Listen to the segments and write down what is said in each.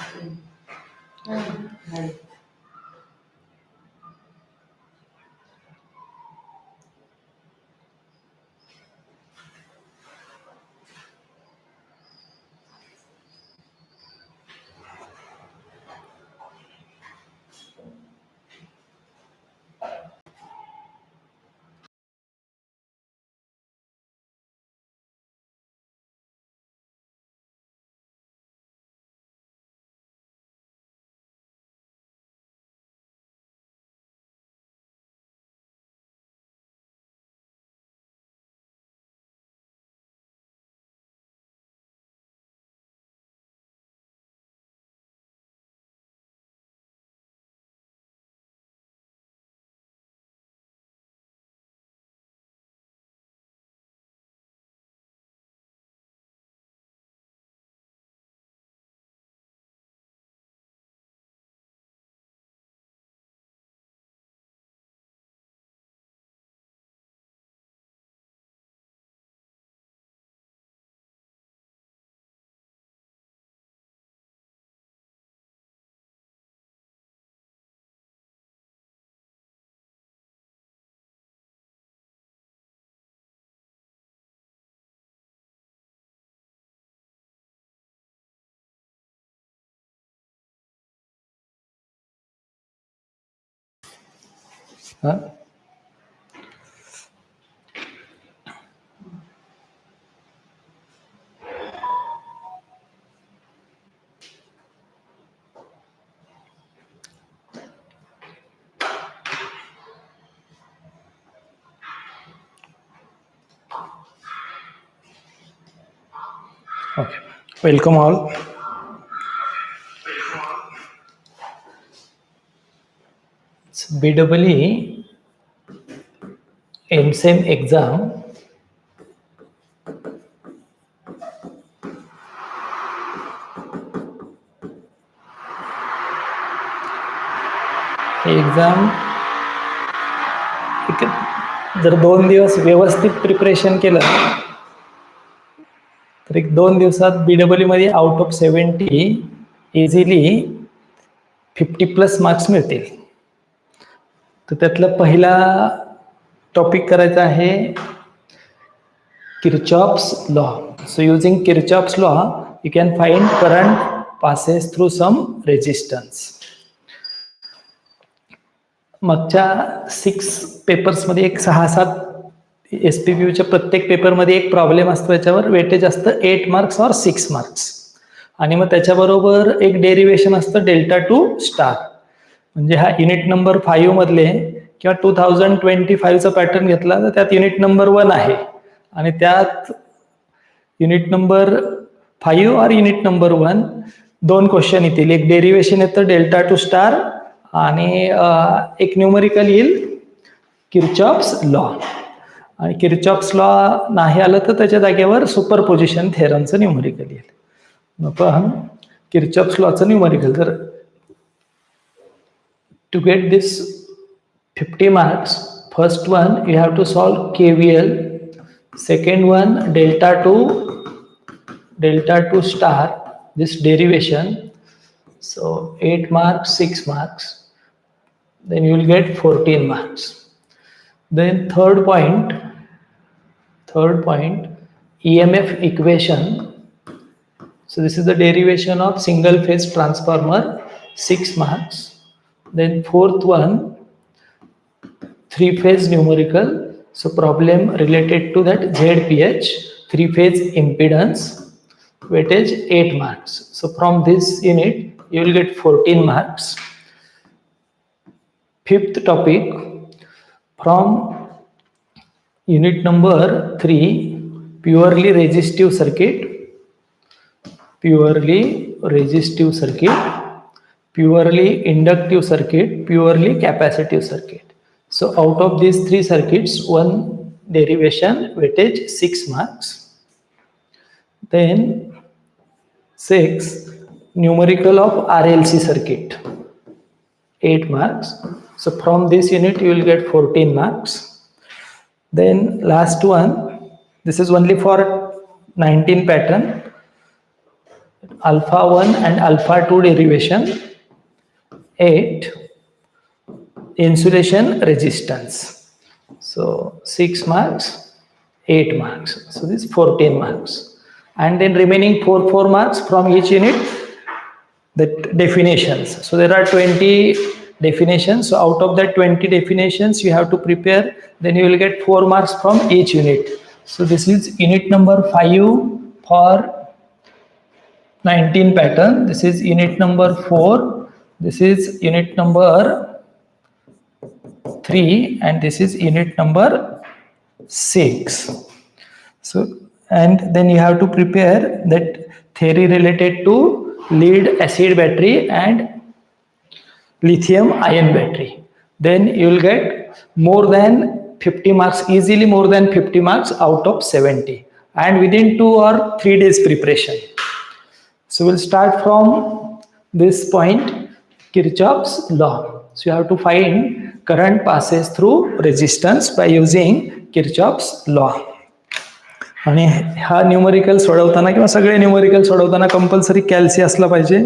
Okay, welcome all. It's BEE Endsem exam. Exam जर 2 दिवस व्यवस्थित प्रिपरेशन केलं तर एक 2 दिवसात BEE मध्ये आउट ऑफ 70 इझिली 50+ मार्क्स मिळतील. तर त्यातला पहिला टॉपिक करायचा आहे Kirchhoff's law. So using Kirchhoff's law you can find current passes through some resistance. मागच्या 6 पेपर्समध्ये एक 6-7 SPPUच्या प्रत्येक पेपरमध्ये एक प्रॉब्लेम असतो, त्याच्यावर वेटेज असतं 8 मार्क्स और 6 मार्क्स. आणि मग त्याच्याबरोबर एक डेरिवेशन असतं डेल्टा टू स्टार. म्हणजे हा युनिट नंबर 5 मधले किंवा 2025चा पॅटर्न घेतला तर त्यात युनिट नंबर 1 आहे आणि त्यात युनिट नंबर 5 और युनिट नंबर 1 2 क्वेश्चन येतील. एक डेरिवेशन येतं डेल्टा टू स्टार आणि एक न्यूमरिकल येईल किर्चॉफ्स लॉ. आणि किर्चॉफ्स लॉ नाही आलं तर त्याच्या जागेवर सुपरपोजिशन थेरमचं न्यूमरिकल येईल. मग पण किर्चॉफ्स लॉचं न्यूमरिकल, तर to get this 50 marks, first one you have to solve KVL, second one delta to star, this derivation. So 8 marks, 6 marks, then you will get 14 marks. Then third point EMF equation. So this is the derivation of single phase transformer, 6 marks. Then fourth one 3 phase numerical. So problem related to that ZPH, 3 phase impedance, weightage 8 marks. So from this unit you will get 14 marks. Fifth topic from unit number 3, purely resistive circuit, purely inductive circuit, purely capacitive circuit. So out of these 3 circuits, one derivation, weightage 6 marks. Then 6, numerical of RLC circuit, 8 marks. So from this unit you will get 14 marks. Then last one, this is only for 19 pattern, alpha 1 and alpha 2 derivation. 8 insulation resistance. So 6 marks, 8 marks. So this is 14 marks. And then remaining 4 marks from each unit, the definitions. So there are 20 definitions. So out of that 20 definitions you have to prepare, then you will get 4 marks from each unit. So this is unit number 5 for 19 pattern. This is unit number 4. This is unit number 3, and this is unit number 6. So, and then you have to prepare that theory related to lead acid battery and lithium ion battery. Then you will get more than 50 marks, easily more than 50 marks out of 70, and within 2 or 3 days preparation. So we'll start from this point, Kirchhoff's law. So you have to find current passes through resistance by using Kirchhoff's law. आणि हा numerical सोडवताना किंवा सगळे numerical सोडवताना compulsory कॅल्सी असला पाहिजे.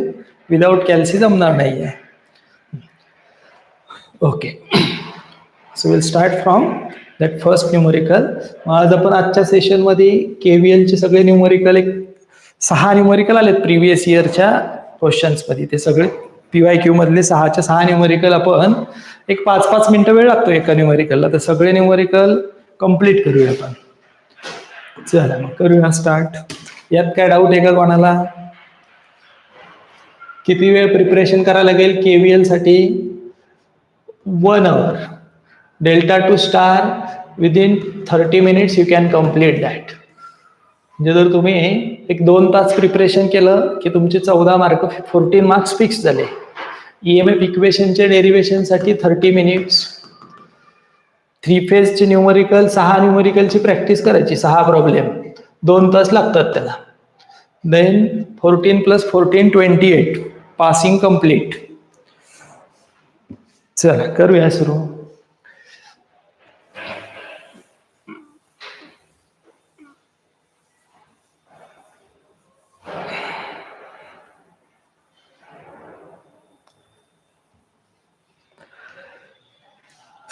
Without कॅल्सी जमणार नाहीये. Okay, so will start from that first numerical. आज आपण आजच्या सेशनमध्ये KVL चे सगळे न्यूमरिकल, एक 6 न्यूमरिकल आलेत प्रिव्हियस इयरच्या क्वेश्चन्स मध्ये. ते सगळे PYQ मधले 6च्या 6 न्यूमरिकल आपण एक 5-5 मिनिटं वेळ लागतो एका न्यूमरिकलला. तर सगळे न्यूमरिकल कंप्लीट करूया आपण. चला मग करूया स्टार्ट. यात काय डाऊट आहे का कोणाला? किती वेळ प्रिपरेशन करायला लागेल KVL साठी? 1 hour. Delta to star within 30 minutes you can complete that. म्हणजे जर तुम्ही एक 2 तास प्रिपरेशन केलं की तुमचे 14 मार्क, 14 मार्क्स फिक्स झाले. EMF इक्वेशनचे डेरिव्हेशनसाठी 30 minutes. 3 फेजचे न्यूमरिकल, 6 न्यूमरिकलची प्रॅक्टिस करायची, 6 प्रॉब्लेम, 2 तास लागतात त्याला. Then 14 + 14 28, passing complete. चला करूया सुरू.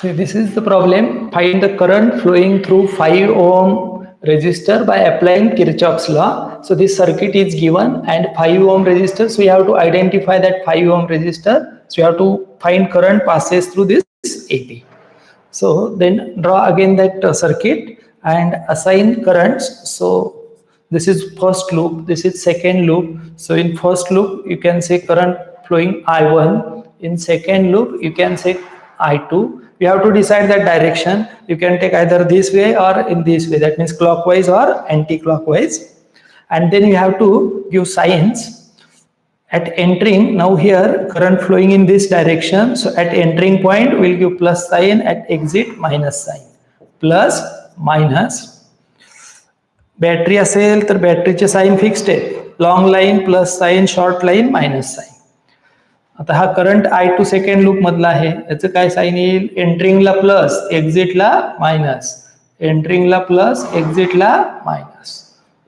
So this is the problem. Find the current flowing through 5 ohm resistor by applying Kirchhoff's law. So this circuit is given and 5 ohm resistor. So you have to identify that 5 ohm resistor. So you have to find current passes through this AP. So then draw again that circuit and assign currents. So this is first loop. This is second loop. So in first loop you can say current flowing I1. In second loop you can say I2. You have to decide that direction. You can take either this way or in this way. That means clockwise or anti-clockwise. And then you have to give signs. At entering, now here current flowing in this direction. So at entering point, we'll give plus sign. At exit, minus sign. Plus, minus. Battery असेल तर बॅटरीचे sign fixed आहे. Long line plus sign, short line minus sign. आता हा current I2 second loop मधला आहे. याचं काय साइन येईल? एंट्रिंगला प्लस, एक्झिटला मायनस. एंट्रिंगला प्लस, एक्झिटला minus.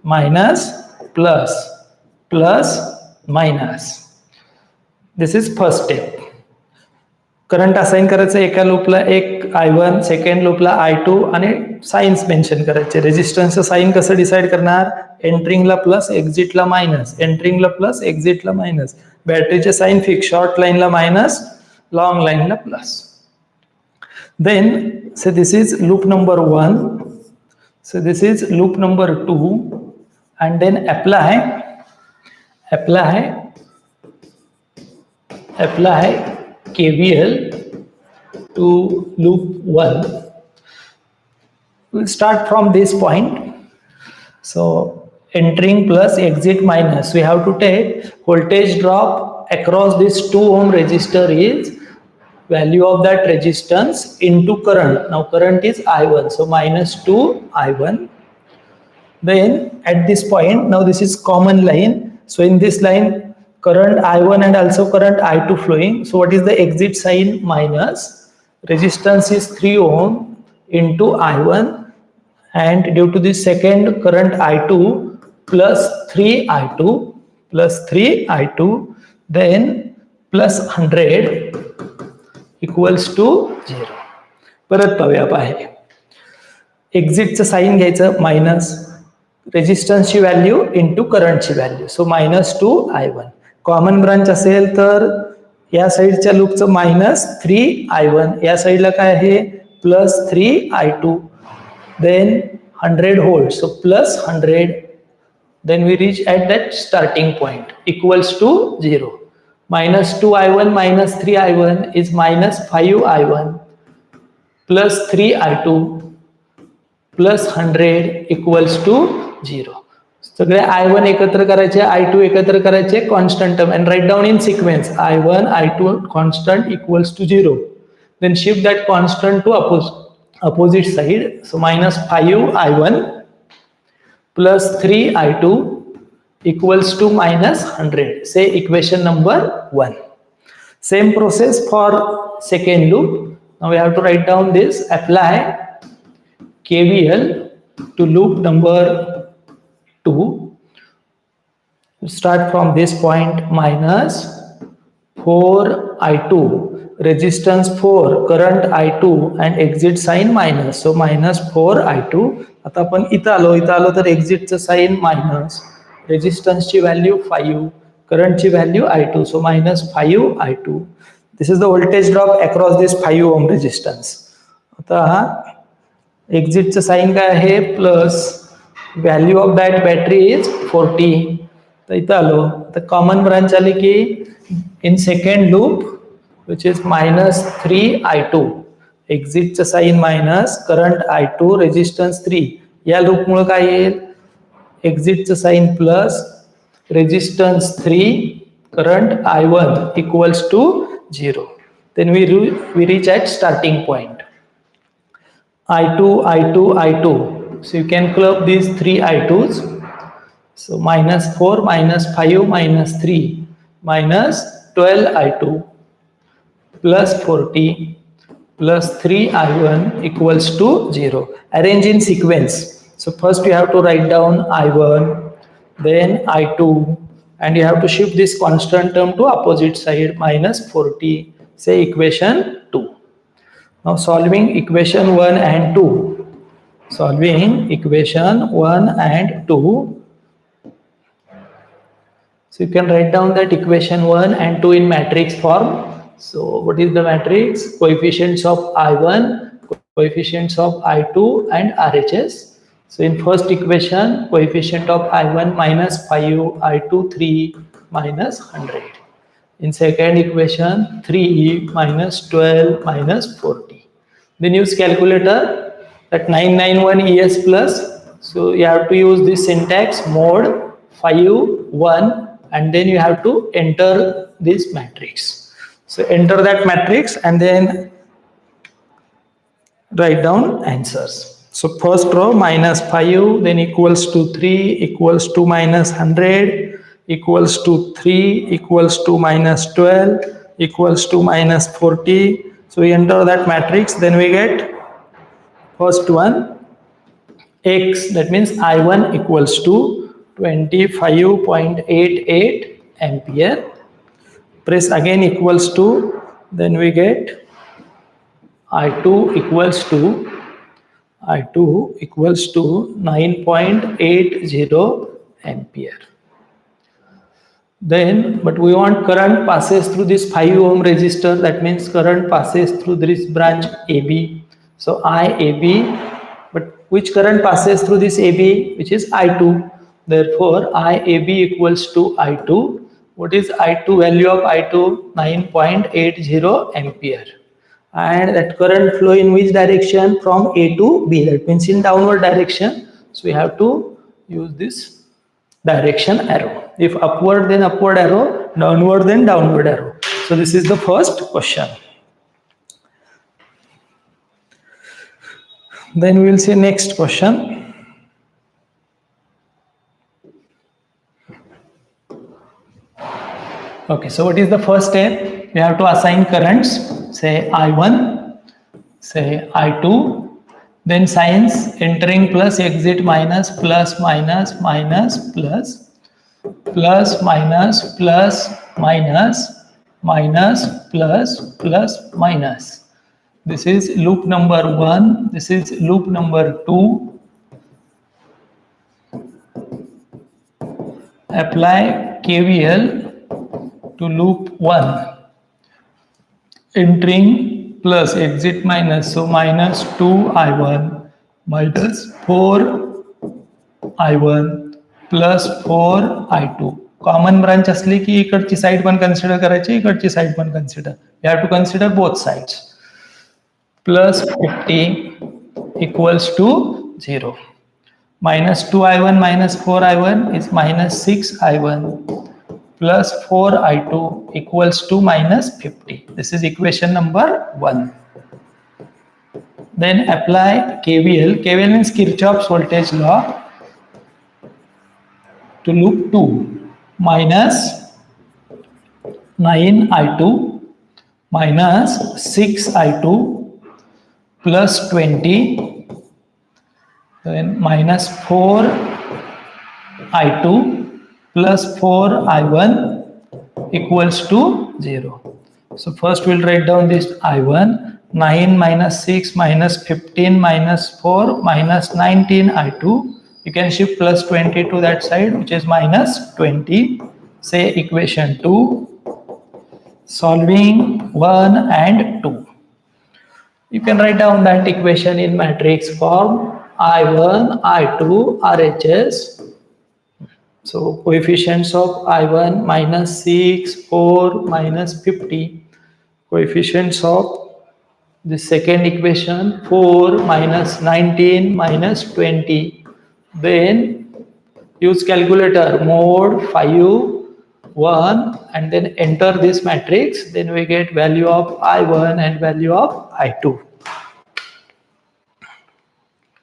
Minus, plus, plus, minus. This is first step. Current assign करायचं एका लूपला एक I1, सेकंड लूपला I2 आणि साइन्स मेन्शन करायचे. रेजिस्टन्सचं साइन कसं डिसाइड करणार? एंट्रिंगला प्लस, एक्झिटला मायनस. एंट्रिंगला प्लस, एक्झिटला मायनस. बॅटरीचे साइन फिक्स, शॉर्ट लाईनला मायनस, लॉंग लाईनला plus. Then so this is loop number 1. So this is loop number 2 and then apply KVL to loop 1. We'll start from this point. So entering plus, exit minus. We have to take voltage drop across this 2 ohm resistor is value of that resistance into current. Now current is I1. So minus 2 I1. Then at this point, now this is common line. So in this line, current I1 and also current I2 flowing. So what is the exit sign? Minus. Resistance is 3 ohm into I1. And due to this second current I2 plus 3 I2 plus 3 I2, then plus 100 equals to 0. परत पाहूया बाहेर. एक्झिटचं sign घ्यायचं minus, रेजिस्टन्सची value into करंटची value, सो -2I1. Common branch असेल तर या साईडच्या लूपचं -3I1, या साईडला काय आहे +3I2, then 100 volt, so +100, then we reach at that starting point equals to 0. -2I1 minus 3I1 is -5I1 plus 3I2 plus 100 equals to 0. सगळे I1 एकत्र करायचे, I2 एकत्र करायचे, constant term, and write down in sequence I1, I2 constant equals to 0. Then shift that constant to opposite side, so -5I1 plus 3I2 equals to -100. Say equation number 1. Same process for second loop. Now we have to write down this, apply KVL to loop number 2. Start from this point, -4I2, resistance 4, current I2 and exit sign minus, so -4I2. आता आपण इथं आलो तर एक्झिटचं sign minus, रेजिस्टन्सची value 5, करंटची value I2, so -5I2. This is the voltage drop across this 5 ohm resistance. आता एक्झिटचं साइन काय आहे plus, value of that battery is 40. तर इथं आलो तर कॉमन ब्रांच आली की in second loop which is -3I2, एक्झिटचं sign minus, current I2, resistance 3. या लूपमुळे काय येईल, एक्झिटचं sign plus, resistance 3, current I1 equals to 0. Then we reach at starting point. I2, I2, I2. So you can club these 3 I2s. So -4, -5, -3, -12I2 plus 40 plus 3I1 equals to 0. Arrange in sequence. So first you have to write down I1, then I2, and you have to shift this constant term to opposite side, -40, say equation 2. Now solving equation 1 and 2. Solving equation 1 and 2. So you can write down that equation 1 and 2 in matrix form. So what is the matrix? Coefficients of I1, coefficients of I2 and RHS. So in first equation, coefficient of I1 -5, I2 3, -100. In second equation, 3 -12 -40. Then use calculator, that 991 ES plus. So you have to use this syntax mod 5 1, and then you have to enter this matrix. So enter that matrix and then write down answers. So first row -5, then equals to 3, equals to -100, equals to 3, equals to -12, equals to -40. So we enter that matrix, then we get first one X, that means I1 equals to 25.88 ampere. Press again equals to, then we get I2 equals to 9.80 ampere. Then, but we want current passes through this 5 ohm resistor, that means current passes through this branch AB. So IAB, but which current passes through this AB, which is I2. Therefore, IAB equals to I2. What is I2? Value of I2, 9.80 ampere. And that current flow in which direction? From A to B, that means in downward direction. So we have to use this direction arrow. If upward, then upward arrow, downward, then downward arrow. So this is the first question. Then we will see next question. Okay, so what is the first step? We have to assign currents, say I1, say I2, then signs entering plus, exit minus, plus, minus, minus, plus. plus minus plus minus minus plus plus minus. This is loop number 1, this is loop number 2. Apply KVL to loop 1. Entering plus exit minus, so minus 2I1 minus 4I1 plus 4I2. Common branch असली की इकडची side पण consider करायची, इकडची side पण consider. We have to consider both sides. Plus 50 equals to 0. Minus 2I1 minus 4I1 is minus 6I1 plus 4I2 equals to minus 50. This is equation number 1. Then apply KVL. KVL means Kirchhoff's voltage law to loop 2. Minus 9I2 minus 6I2 plus 20, then minus 4I2 plus 4I1 equals to 0. So first we'll write down this I1, 9 minus 6 minus 15 minus 4 minus 19I2. You can shift plus 20 to that side, which is minus 20. Say equation 2. Solving 1 and 2. You can write down that equation in matrix form. I1, I2, RHS. So coefficients of I1 minus 6, 4, minus 50. Coefficients of the second equation 4 minus 19 minus 20. Then use calculator mod 5 1 and then enter this matrix. Then we get value of I1 and value of I2.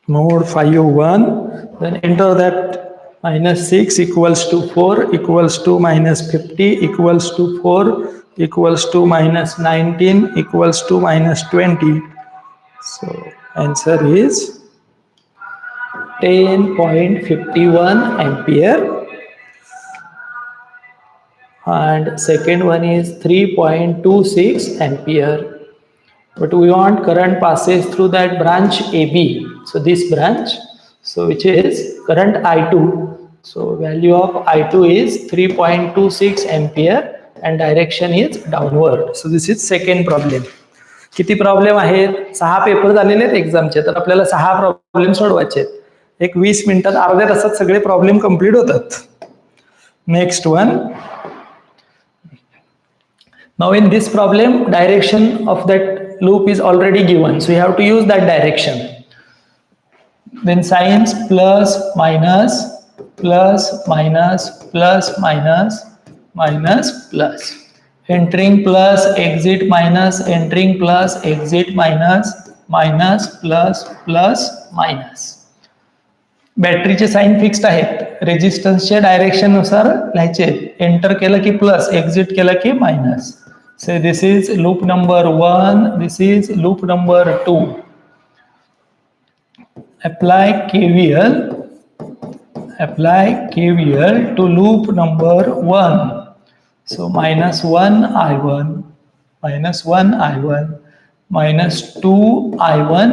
Mod 5 1, then enter that. Minus 6 equals to 4 equals to minus 50 equals to 4 equals to minus 19 equals to minus 20. So answer is 10.51 ampere. And second one is 3.26 ampere. But we want current passes through that branch AB. So this branch, so which is current I2. So value of I2 is 3.26 ampere and direction is downward. So this is second problem. किती problem आहेत? 6 paper झालेले आहेत एक्झामचे, तर आपल्याला 6 problem सोडवायचे आहेत. एक 20 मिनिटात अर्ध्या तासात सगळे प्रॉब्लेम कंप्लीट होतात. Next one. Now in this problem, direction of that loop is already given, so you have to use that direction. Then signs plus minus plus minus plus minus minus plus. Entering plus exit minus, entering plus exit minus minus plus plus minus. बॅटरीचे sign fixed आहेत. रेजिस्टन्सच्या direction नुसार लिहायचे. Enter केलं की plus, exit केलं की minus. So this is loop number 1, this is loop number 2. Apply KVL to loop number 1. So minus 1I1 minus 1I1 minus 2I1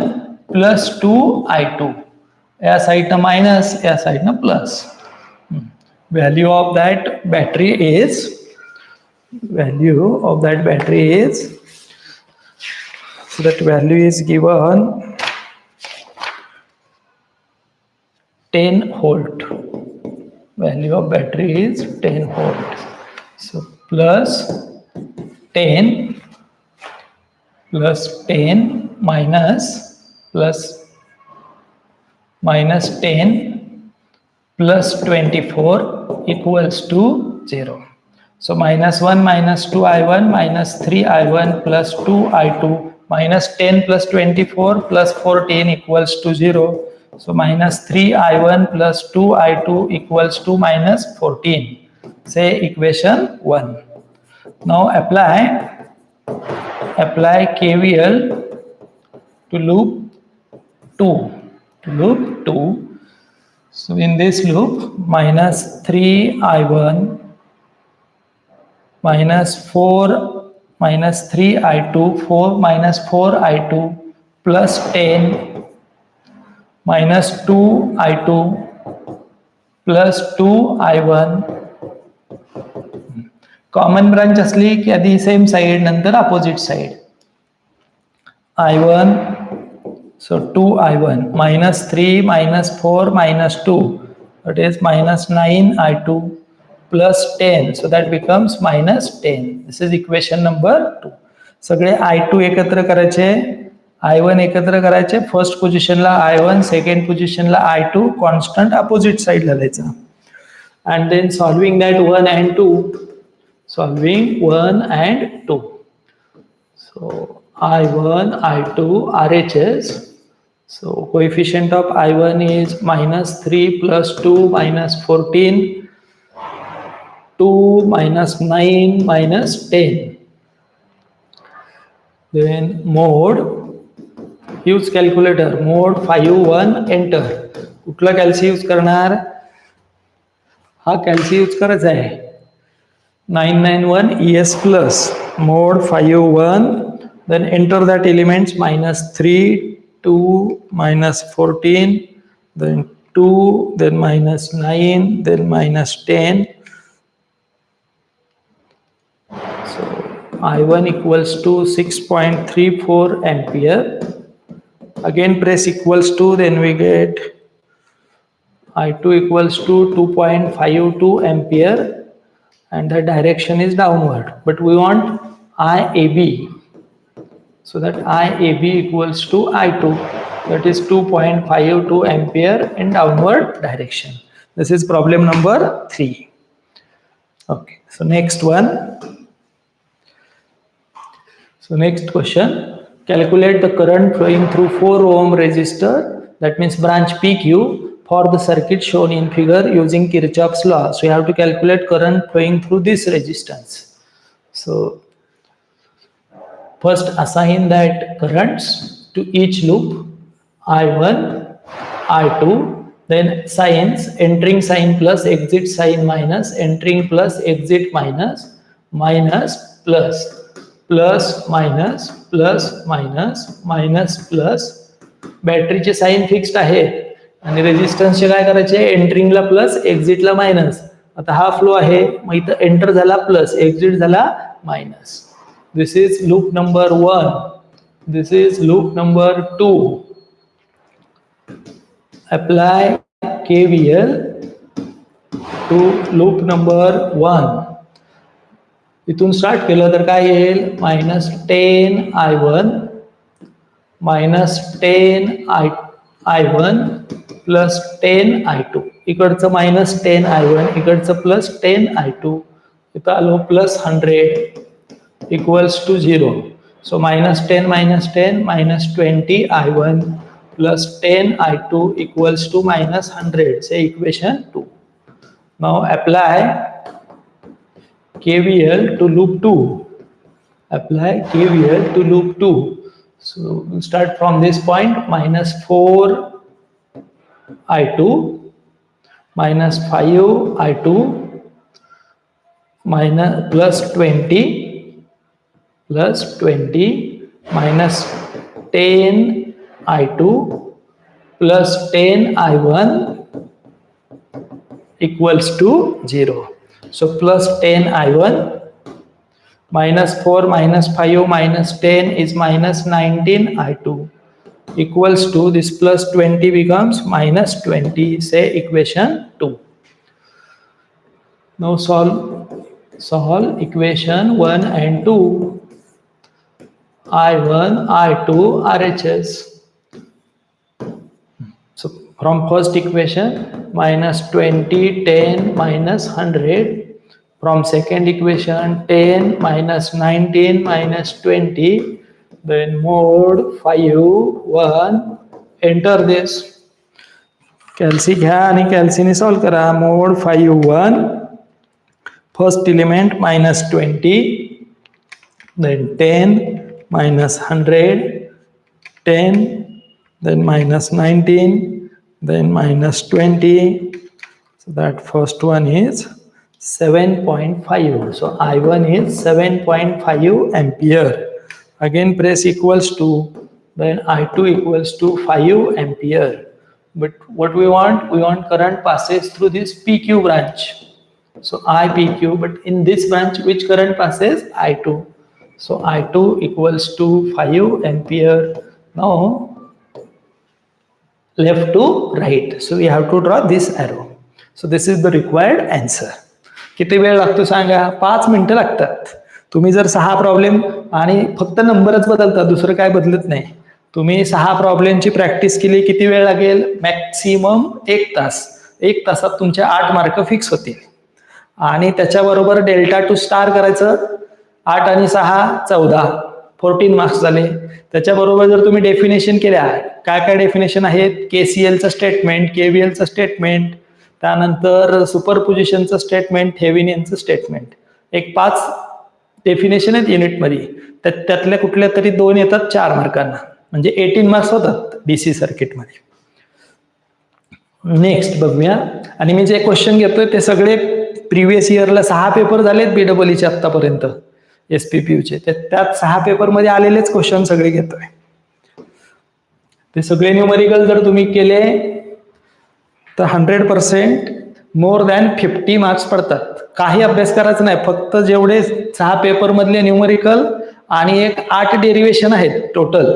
plus 2I2. या साइडनं मायनस, या साइडनं plus. Value of that battery is, so that value is given 10 volt. Value of battery is 10 volt. So plus 10 minus minus 10 plus 24 equals to 0. So minus 1 minus 2I1 minus 3I1 plus 2I2 minus 10 plus 24 plus 14 equals to 0. So minus 3I1 plus 2I2 equals to minus 14. Say equation 1. Now apply KVL to loop 2. So in this loop, minus 3i1 minus 4 minus 3i2 4 minus 4i2 plus 10 minus 2i2 plus 2i1. Common branch असली की आधी same side नंतर opposite side. i1, so 2i1 minus 3 minus 4 minus 2, that is minus 9i2 plus 10, so that becomes minus 10. This is equation number 2. सगळे i2 एकत्र करायचे, i1 एकत्र करायचे, first पोझिशनला i1, सेकंड पोझिशनला i2, कॉन्स्टंट अपोजिट साइडला द्यायचा. And then solving that 1 and 2, solving 1 and 2. So I1, I2, RHS. So coefficient of I1 is minus 3 plus 2 minus 14, 2 minus 9 minus 10. Then mode, use calculator, mode 5, 1, enter. कुठला कॅल्सी use करणार? हा कॅल्सी use करायचा आहे. 991 ES plus mode 5, 1, then enter that elements minus 3, 2, minus 14, then 2, then minus 9, then minus 10. So I1 equals to 6.34 ampere. Again press equals to, then we get I2 equals to 2.52 ampere. And the direction is downward, but we want IAB, so that IAB equals to I2, that is 2.52 ampere in downward direction. This is problem number 3. Okay, so next one. So next question, calculate the current flowing through 4 ohm resistor, that means branch PQ, for the circuit shown in figure using Kirchhoff's law. So you have to calculate current flowing through this resistance. So first assign that currents to each loop, I1, I2, then signs, entering sign plus, exit sign minus, entering plus, exit minus, minus plus, plus minus, plus minus, minus plus. बॅटरीचे sign fixed आहे आणि रेजिस्टन्सचे काय करायचे, एंट्रिंगला plus, एक्झिटला minus. आता हा flow आहे, मग इथं एंटर झाला प्लस, एक्झिट झाला minus. This is loop number 1, this is loop number 2. Apply KVL to loop number 1. इथून स्टार्ट केलं तर काय येईल, minus 10 I1 minus 10 I1 plus 10 I2. इकडचं minus 10 I1, इकडचं plus 10 I2. इथं आलो plus 100 equals to 0. So minus 10 minus 10 minus 20 I1 plus 10 I2 equals to minus 100. Say equation 2. Now apply KVL to loop 2. Apply KVL to loop 2. So we'll start from this point, minus 4 I2 minus 5 I2 minus plus 20 minus 10 I2 plus 10 I1 equals to 0. So plus 10 I1 minus 4 minus 5 minus 10 is minus 19 I2 equals to, this plus 20 becomes minus 20. Say equation 2. Now solve equation 1 and 2. I1, I2, RHS. So from first equation, minus 20, 10, minus 100. From second equation, 10 minus 19 minus 20, then mode 5, 1, enter this. Calci घ्या आणि calci solve करा. Mode 5, 1, first element minus 20, then 10 minus 100, 10, then minus 19, then minus 20. So that first one is 7.5. So I1 is 7.5 ampere. Again press equals to, then I2 equals to 5 ampere. But what we want current passes through this PQ branch. So IPQ, but in this branch which current passes? I2. So I2 equals to 5 ampere. Now left to right. So we have to draw this arrow. So this is the required answer. किती वेळ लागतो सांगा? 5 मिनिटं लागतात. तुम्ही जर 6 problem आणि फक्त नंबरच बदलतात, दुसरं काय बदलत नाही. तुम्ही 6 प्रॉब्लेमची प्रॅक्टिस केली, किती वेळ लागेल? मॅक्सिमम 1 तास. 1 तासात तुमचे 8 मार्क फिक्स होतील. आणि त्याच्याबरोबर डेल्टा टू स्टार करायचं. 8 आणि 6 14, 14 मार्क्स झाले. त्याच्याबरोबर जर तुम्ही डेफिनेशन केल्या, काय काय डेफिनेशन आहेत? केसीएलचं स्टेटमेंट, केव्हीएलचं स्टेटमेंट, त्यानंतर सुपरपोजिशनचं स्टेटमेंट, थेव्हिनिनचं स्टेटमेंट. एक 5 डेफिनेशन आहेत युनिटमध्ये. त्यातल्या कुठल्या तरी 2 येतात 4 मार्कांना, म्हणजे 18 मार्क्स होतात डीसी सर्किटमध्ये. नेक्स्ट बघूया. आणि मी जे क्वेश्चन घेतोय ते सगळे प्रिव्हियस इयरला 6 पेपर झालेत बीडब्ल्यूचे आतापर्यंत एसपीपीयूचे. त्यात 6 पेपरमध्ये आलेलेच क्वेश्चन सगळे घेतोय. ते सगळे न्यूमरिकल जर तुम्ही केले तर 100% मोर दॅन 50 मार्क्स पडतात. काही अभ्यास करायचा नाही, फक्त जेवढे 6 पेपर मधले न्यूमरिकल आणि एक 8 डेरिव्हेशन आहेत टोटल.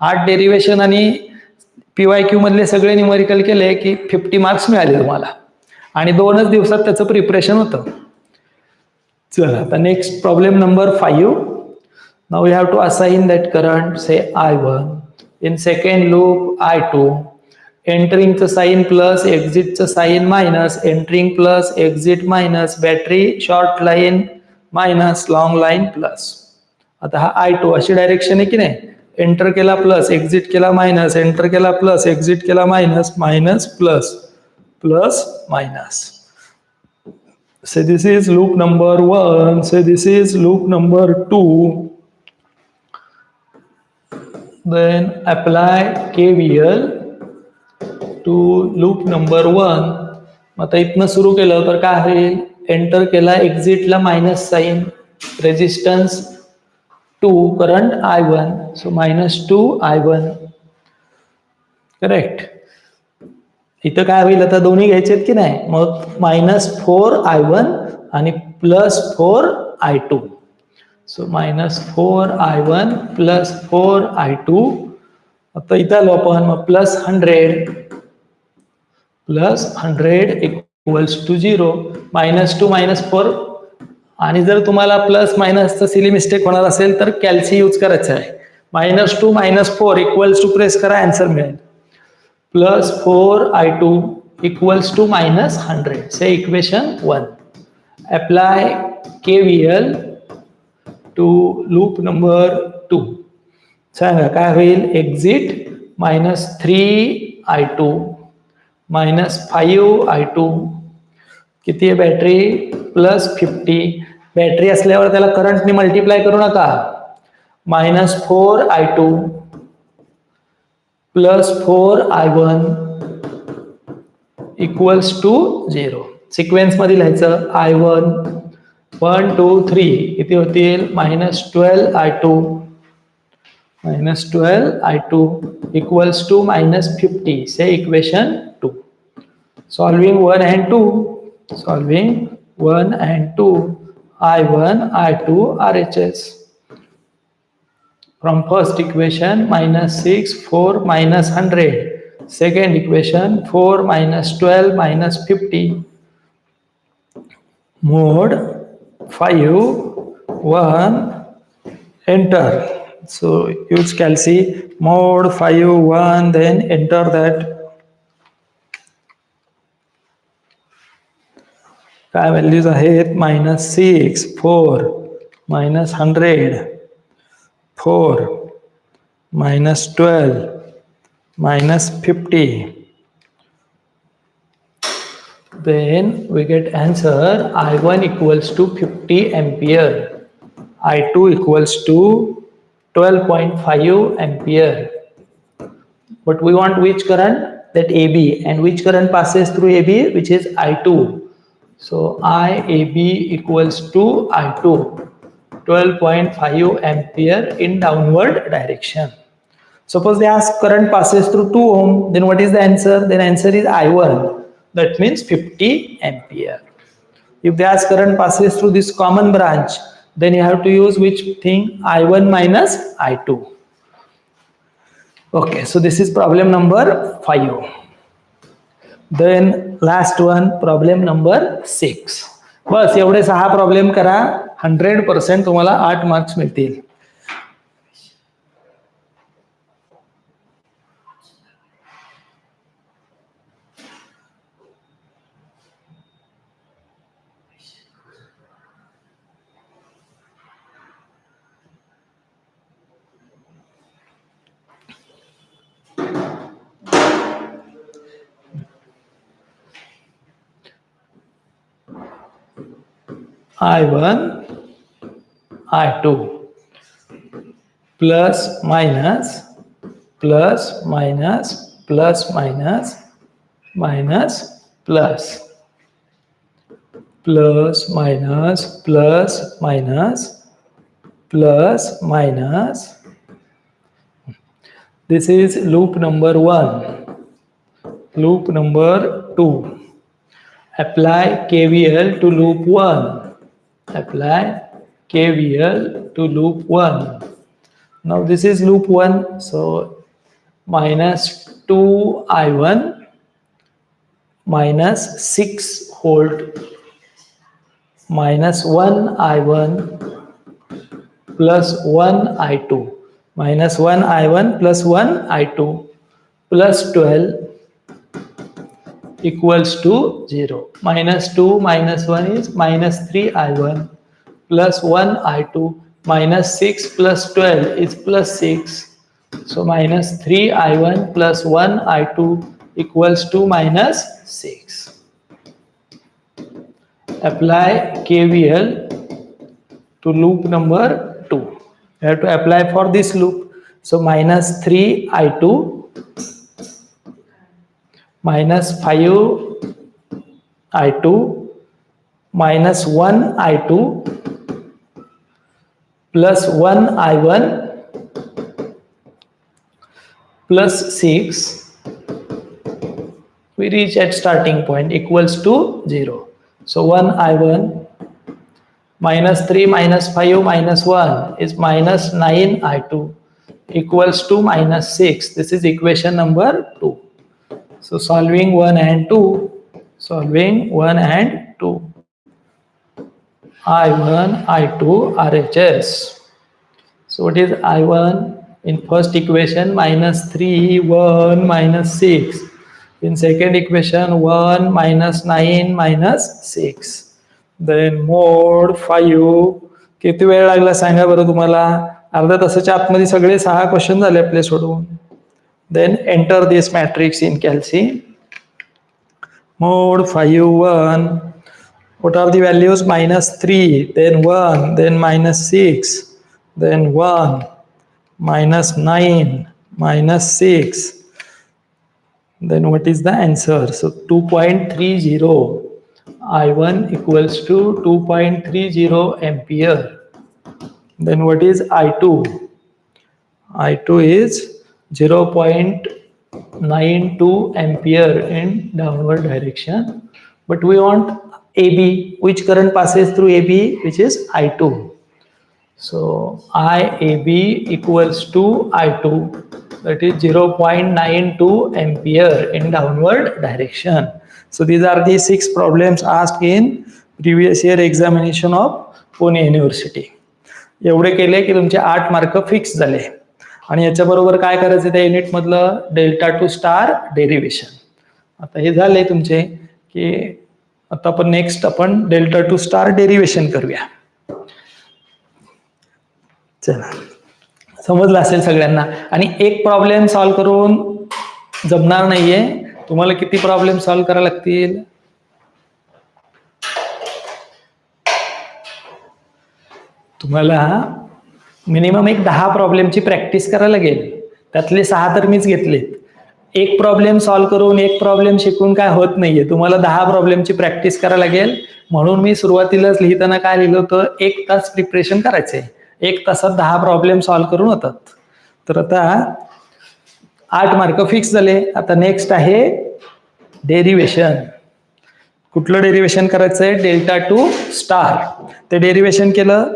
8 डेरिव्हेशन आणि PYQ मधले सगळे न्यूमरिकल केले की 50 मार्क्स मिळाले तुम्हाला. आणि 2च दिवसात त्याचं प्रिपरेशन होतं. चला आता next problem number 5. Now we have to assign that current say I1 in second loop I2. एंटरिंगचं साइन प्लस, एक्झिटचं sign minus, entering plus, exit minus, battery short line minus, long line plus. आता हा I2 अशी direction आहे की नाही? Enter केला plus, exit केला मायनस, एंटर केला प्लस, एक्झिट केला minus, minus plus, plus minus. So this is loop number 1. So this is loop number 2. Then apply KVL to loop number 1. आता इथनं सुरू केलं तर काय होईल? एंटर केला, एक्झिटला minus sign, resistance 2, current I1. So -2 I1. Correct. इथं काय होईल? आता दोन्ही घ्यायचे की नाही? मग -4 I1 आणि +4 I2. सो -4 I1 +4 I2. आता इथं आलो आपण, मग +100 इक्वल्स टू 0. -2 -4. आणि जर तुम्हाला प्लस मायनसचं सिली मिस्टेक होणार असेल तर कॅल्सी यूज करायचं आहे. -2 -4 इक्वल्स टू प्रेस करा, आन्सर मिळेल. +4 I2 equals to -100. Say equation 1. Apply KVL to loop number 2. सांगा काय होईल? Exit -3 I2 -5 I2. किती आहे बॅटरी? +50. बॅटरी असल्यावर त्याला करंटने मल्टिप्लाय करू नका. -4 I2 +4 I1 equals to 0. Sequence मध्ये लिहायचं. I1 1 2 3 किती होतील? -12 I2 equals to -50. Say equation 2. Solving 1 and 2. Solving 1 and 2. I1 I2 RHS. From first equation -6 4 -100. Second equation 4 -12 -50. Mode 5 1 enter. So use calci mode 5 1, then enter that. काय values आहेत? -6 4 -100 4 -12 -50. Then we get answer. I1 equals to 50 ampere. I2 equals to 12.5 ampere. But we want which current? that AB, and which current passes through AB, which is I2. So IAB equals to I2, 12.5 ampere in downward direction. Suppose they ask current passes through 2 ohm, then what is the answer? Then answer is I1, that means 50 ampere. If they ask current passes through this common branch, then you have to use which thing? I1 minus I2. Okay, so this is problem number 5. Then last one, problem number 6. बस एवढे 6 problem करा, 100% तुम्हाला 8 marks मिळतील. I1, I2, plus minus, plus minus, plus minus, minus, plus, plus minus, plus minus, plus minus. This is loop number 1. Loop number 2. Apply KVL to loop 1. Apply KVL to loop 1. Now this is loop 1, so minus 2I1 minus 6 volt minus 1I1 plus 1I2 minus 1I1 plus 1I2 plus 12 equals to 0. Minus 2 minus 1 is minus 3I1 plus 1I2 minus 6 plus 12 is plus 6. So minus 3I1 plus 1I2 equals to minus 6. Apply KVL to loop number 2. You have to apply for this loop. So minus 3I2 minus 5I2 minus 1I2 plus 1I1 plus 6, we reach at starting point equals to 0. So 1I1 minus 3 minus 5 minus 1 is minus 9I2 equals to minus 6. This is equation number 2. So solving 1 and 2, solving 1 and 2, I1, I2, RHS. So what is I1? In first equation minus 3, 1, minus 6. In second equation 1, minus 9, minus 6. Then mod 5. किती वेळ लागला सांगा बरं तुम्हाला? अर्ध्या तासाच्या आतमध्ये सगळे 6 question झाले आपले सोडवून. Then enter this matrix in calci. Mod 5, 1. What are the values? Minus 3, then 1, then minus 6, then 1, minus 9, minus 6. Then what is the answer? So 2.30. I1 equals to 2.30 ampere. Then what is I2? I2 is 0.92 ampere in downward direction, but we want AB, which current passes through AB, which is I2. So IAB equals to I2, that is 0.92 ampere in downward direction. So these are the 6 problems asked in previous year examination of Pune University. एवढे केले की तुमचे 8 mark fix झाले. आणि याच्याबरोबर काय करायचं त्या unit मधलं डेल्टा टू स्टार डेरिव्हेशन. आता हे झाले तुमचे की आता आपण next delta to star derivation करूया. चला, समजलं असेल सगळ्यांना. आणि एक प्रॉब्लेम सॉल्व्ह करून जमणार नाहीये, तुम्हाला किती प्रॉब्लेम सॉल्व्ह करावे लागतील? तुम्हाला मिनिमम एक 10 प्रॉब्लेमची प्रॅक्टिस करायला लागेल. त्यातले 6 तर मीच घेतलेत. एक प्रॉब्लेम सॉल्व्ह करून एक प्रॉब्लेम शिकून काय होत नाहीये, तुम्हाला 10 प्रॉब्लेमची प्रॅक्टिस करायला लागेल. म्हणून मी सुरुवातीलाच लिहिताना काय लिहिलं होतं, 1 तास प्रिपरेशन करायचंय, 1 तासात 10 प्रॉब्लेम सॉल्व्ह करून होतात. तर आता 8 मार्क फिक्स झाले. आता नेक्स्ट आहे डेरिव्हेशन. कुठलं डेरिव्हेशन करायचं आहे, डेल्टा टू स्टार. ते डेरिव्हेशन केलं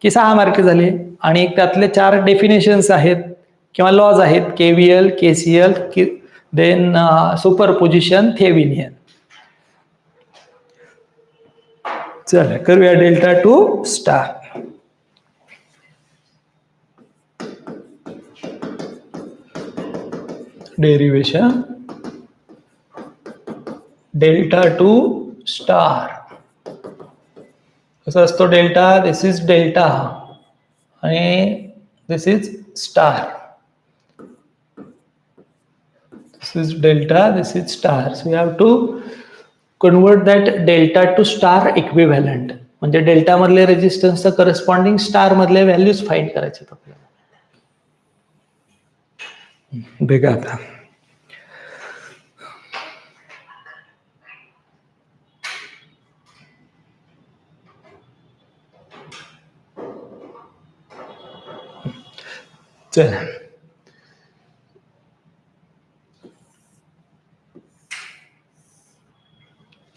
की 6 मार्क झाले. आणि त्यातले 4 डेफिनेशन्स आहेत किंवा लॉज आहेत, KVL, KCL, then superposition, Thevenin. चला करूया delta to star. Derivation delta to star. कसं असतो डेल्टा, दिस इज डेल्टा आणि this is star. This is delta, this is star. So you have to convert that delta to star equivalent. म्हणजे delta मधले रेजिस्टन्सचा corresponding star मधले values find करायचे आपल्याला. बघा आता चला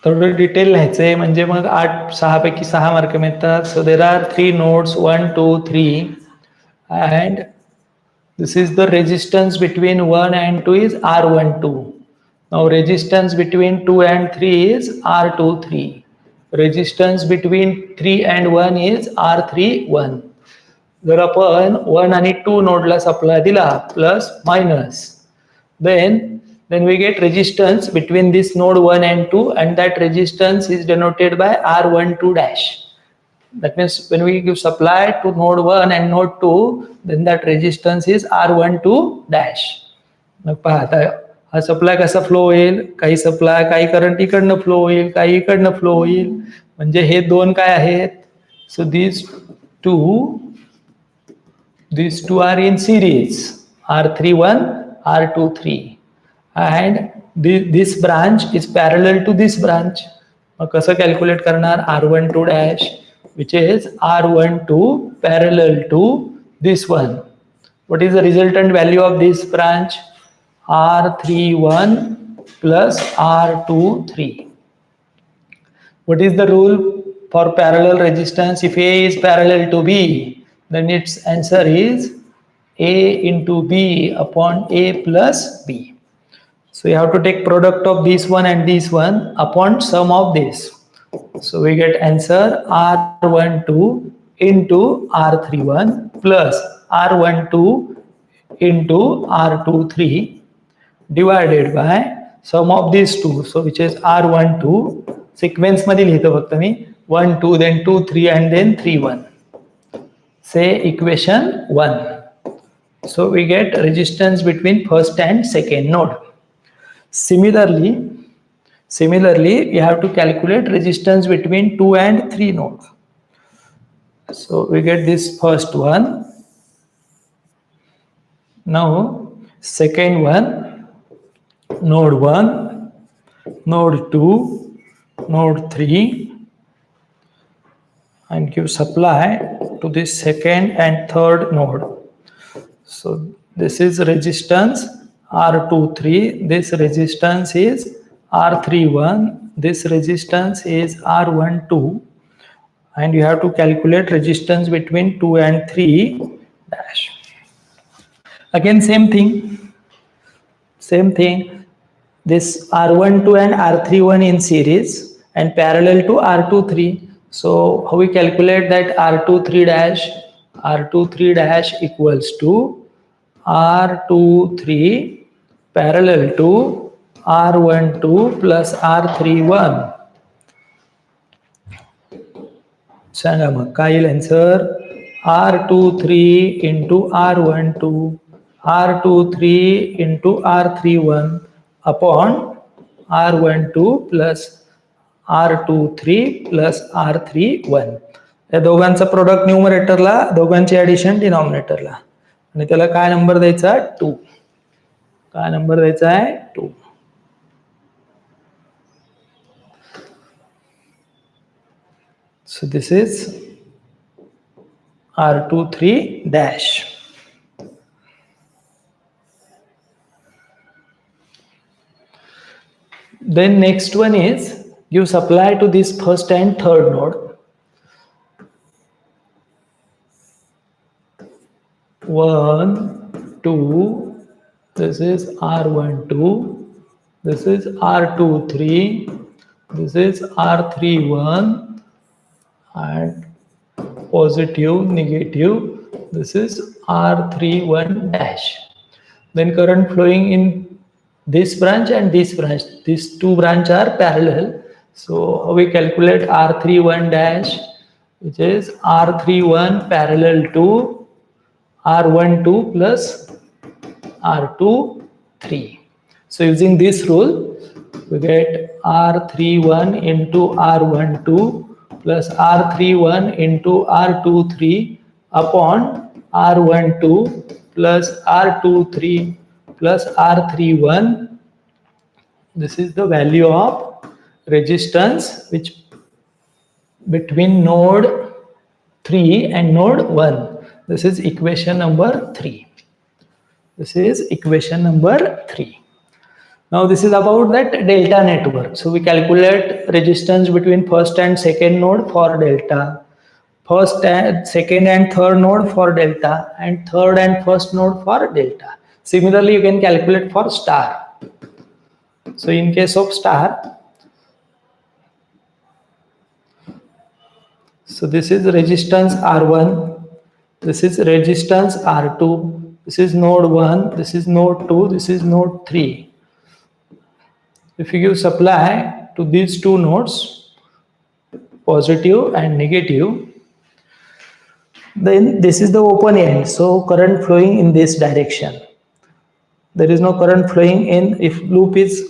थोडं डिटेल लिहायचंय, म्हणजे मग 6 पैकी 6 मार्क मिळतात. सो there are 3 nodes 1, 2, 3 and this is the resistance between 1 and 2 is R12. Now resistance between 2 and 3 is R23. Resistance between 3 and 1 is R31. जर आपण 1 आणि 2 नोडला सप्लाय दिला plus minus, then we get resistance between this node 1 and 2, and that resistance is denoted by R12 dash. That means when we give supply to node 1 and node 2, then that resistance is R12 dash. मग पहा आता हा supply कसा flow होईल, काही supply काही current इकडनं flow होईल, काही इकडनं फ्लो होईल. म्हणजे हे दोन काय आहेत, सो these two are in series, R31, R23, and this branch is parallel to this branch. मग कसं कॅल्क्युलेट करणार, R12 dash which is R12 parallel to this one. What is the resultant value of this branch? R31 plus R23. What is the rule for parallel resistance? If A is parallel to B, then its answer is A into B upon A plus B. So you have to take product of this one and this one upon sum of this. So we get answer R12 into R31 plus R12 into R23 divided by sum of these two. So which is R12, sequence मध्ये लिहितो फक्त मी, 1 2 then 2 3 and then 3 1. Say equation 1. So we get resistance between first and second node. Similarly, you have to calculate resistance between 2 and 3 nodes. So we get this first one. Now second one, node 1, node 2, node 3, and give supply to this second and third node. So this is resistance R23, this resistance is R31, this resistance is R12, and you have to calculate resistance between 2 and 3 dash. Again same thing, this R12 and R31 in series and parallel to R23. So how we calculate that R23 dash? R23 dash equals to R23 parallel to R12 plus R31. सांगा मग काय येईल answer, R23 into R12, R23 into R31 upon R12 plus R23 plus R31. या दोघांचा product न्यूमरेटरला, दोघांची addition डिनॉमिनेटरला, आणि त्याला काय number द्यायचा, 2. काय नंबर द्यायचा आहे 2. So this is R23 dash. Then next one is you supply to this first and third node 1, 2, this is R12, this is R23, this is R31, and positive, negative, this is R31 dash. Then current flowing in this branch and this branch, these two branches are parallel. So we calculate R31 dash, which is R31 parallel to R12 plus R23. So using this rule, we get R31 into R12 plus R31 into R23 upon R12 plus R23 plus R31. This is the value of resistance which between node 3 and node 1. This is equation number 3. This is equation number 3. Now this is about that delta network. So we calculate resistance between first and second node for delta, first and second and third node for delta, and third and first node for delta. Similarly, you can calculate for star. So in case of star, so this is resistance R1, this is resistance R2, this is node 1, this is node 2, this is node 3. If you give supply to these two nodes, positive and negative, then this is the open end. So current flowing in this direction. There is no current flowing in, if loop is,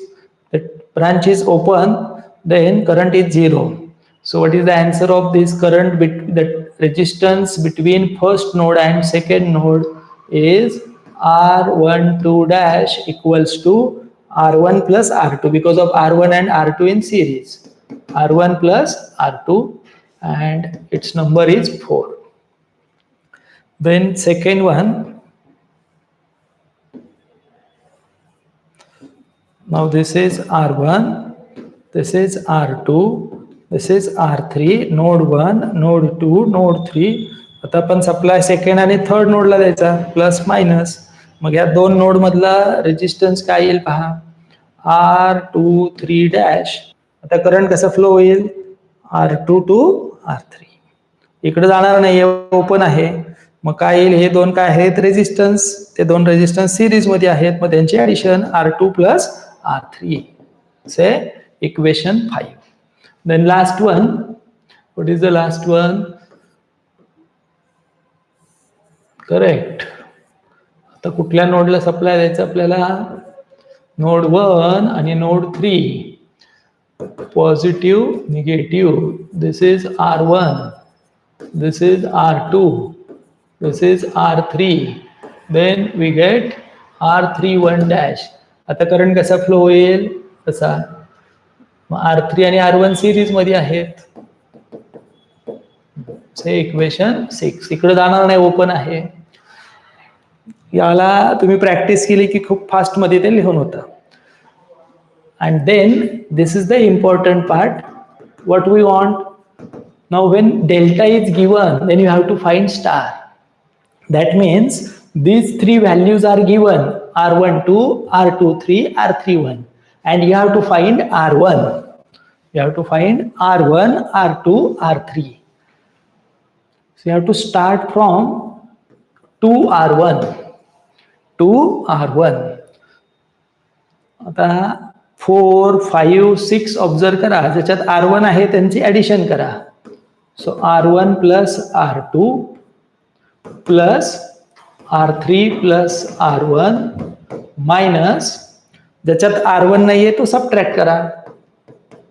the branch is open, then current is 0. So what is the answer of this current that resistance between first node and second node is R12 dash equals to R1 plus R2, because of R1 and R2 in series. R1 plus R2, and its number is 4. Then second one, now this is R1, this is R2, this is R3, node 1, node 2, node 3. आता आपण supply second आणि third नोडला द्यायचा, plus minus. मग या दोन node मधला resistance काय येईल पहा, R23 डॅश. आता करंट कसा फ्लो होईल, R2 टू R3. इकडे जाणार नाही, ओपन आहे. मग काय येईल, हे दोन काय आहेत रेजिस्टन्स, ते दोन रेजिस्टन्स सिरीज मध्ये आहेत, मग त्यांचे ऍडिशन R2 प्लस R3. से equation 5. Then last one, what is the last one? Correct. आता कुठल्या नोडला सप्लाय द्यायचा आपल्याला, नोड 1 आणि node 3. Positive, negative. This is R1, this is R2, this is R3. Then we get R31 dash. आता current कसा flow होईल, कसा, R3 आणि R1 सिरीज मध्ये आहेत. इक्वेशन 6. इकडे जाणार नाही, ओपन आहे. याला तुम्ही प्रॅक्टिस केली की खूप फास्ट मध्ये ते लिहून होतं. And then this is the important part, what we want. Now when delta is given, then you have to find star. That means these three values are given, R12, R23, R31, and you have to find R1. You have to find R1, R2, R3. So you have to start from 2R1 to R1. आता 4, 5, 6 observe करा, ज्याच्यात R1 आहे त्यांची addition करा. सो R1 plus R2 plus R3 plus R1 minus ज्याच्यात R1 नाहीये तो subtract करा.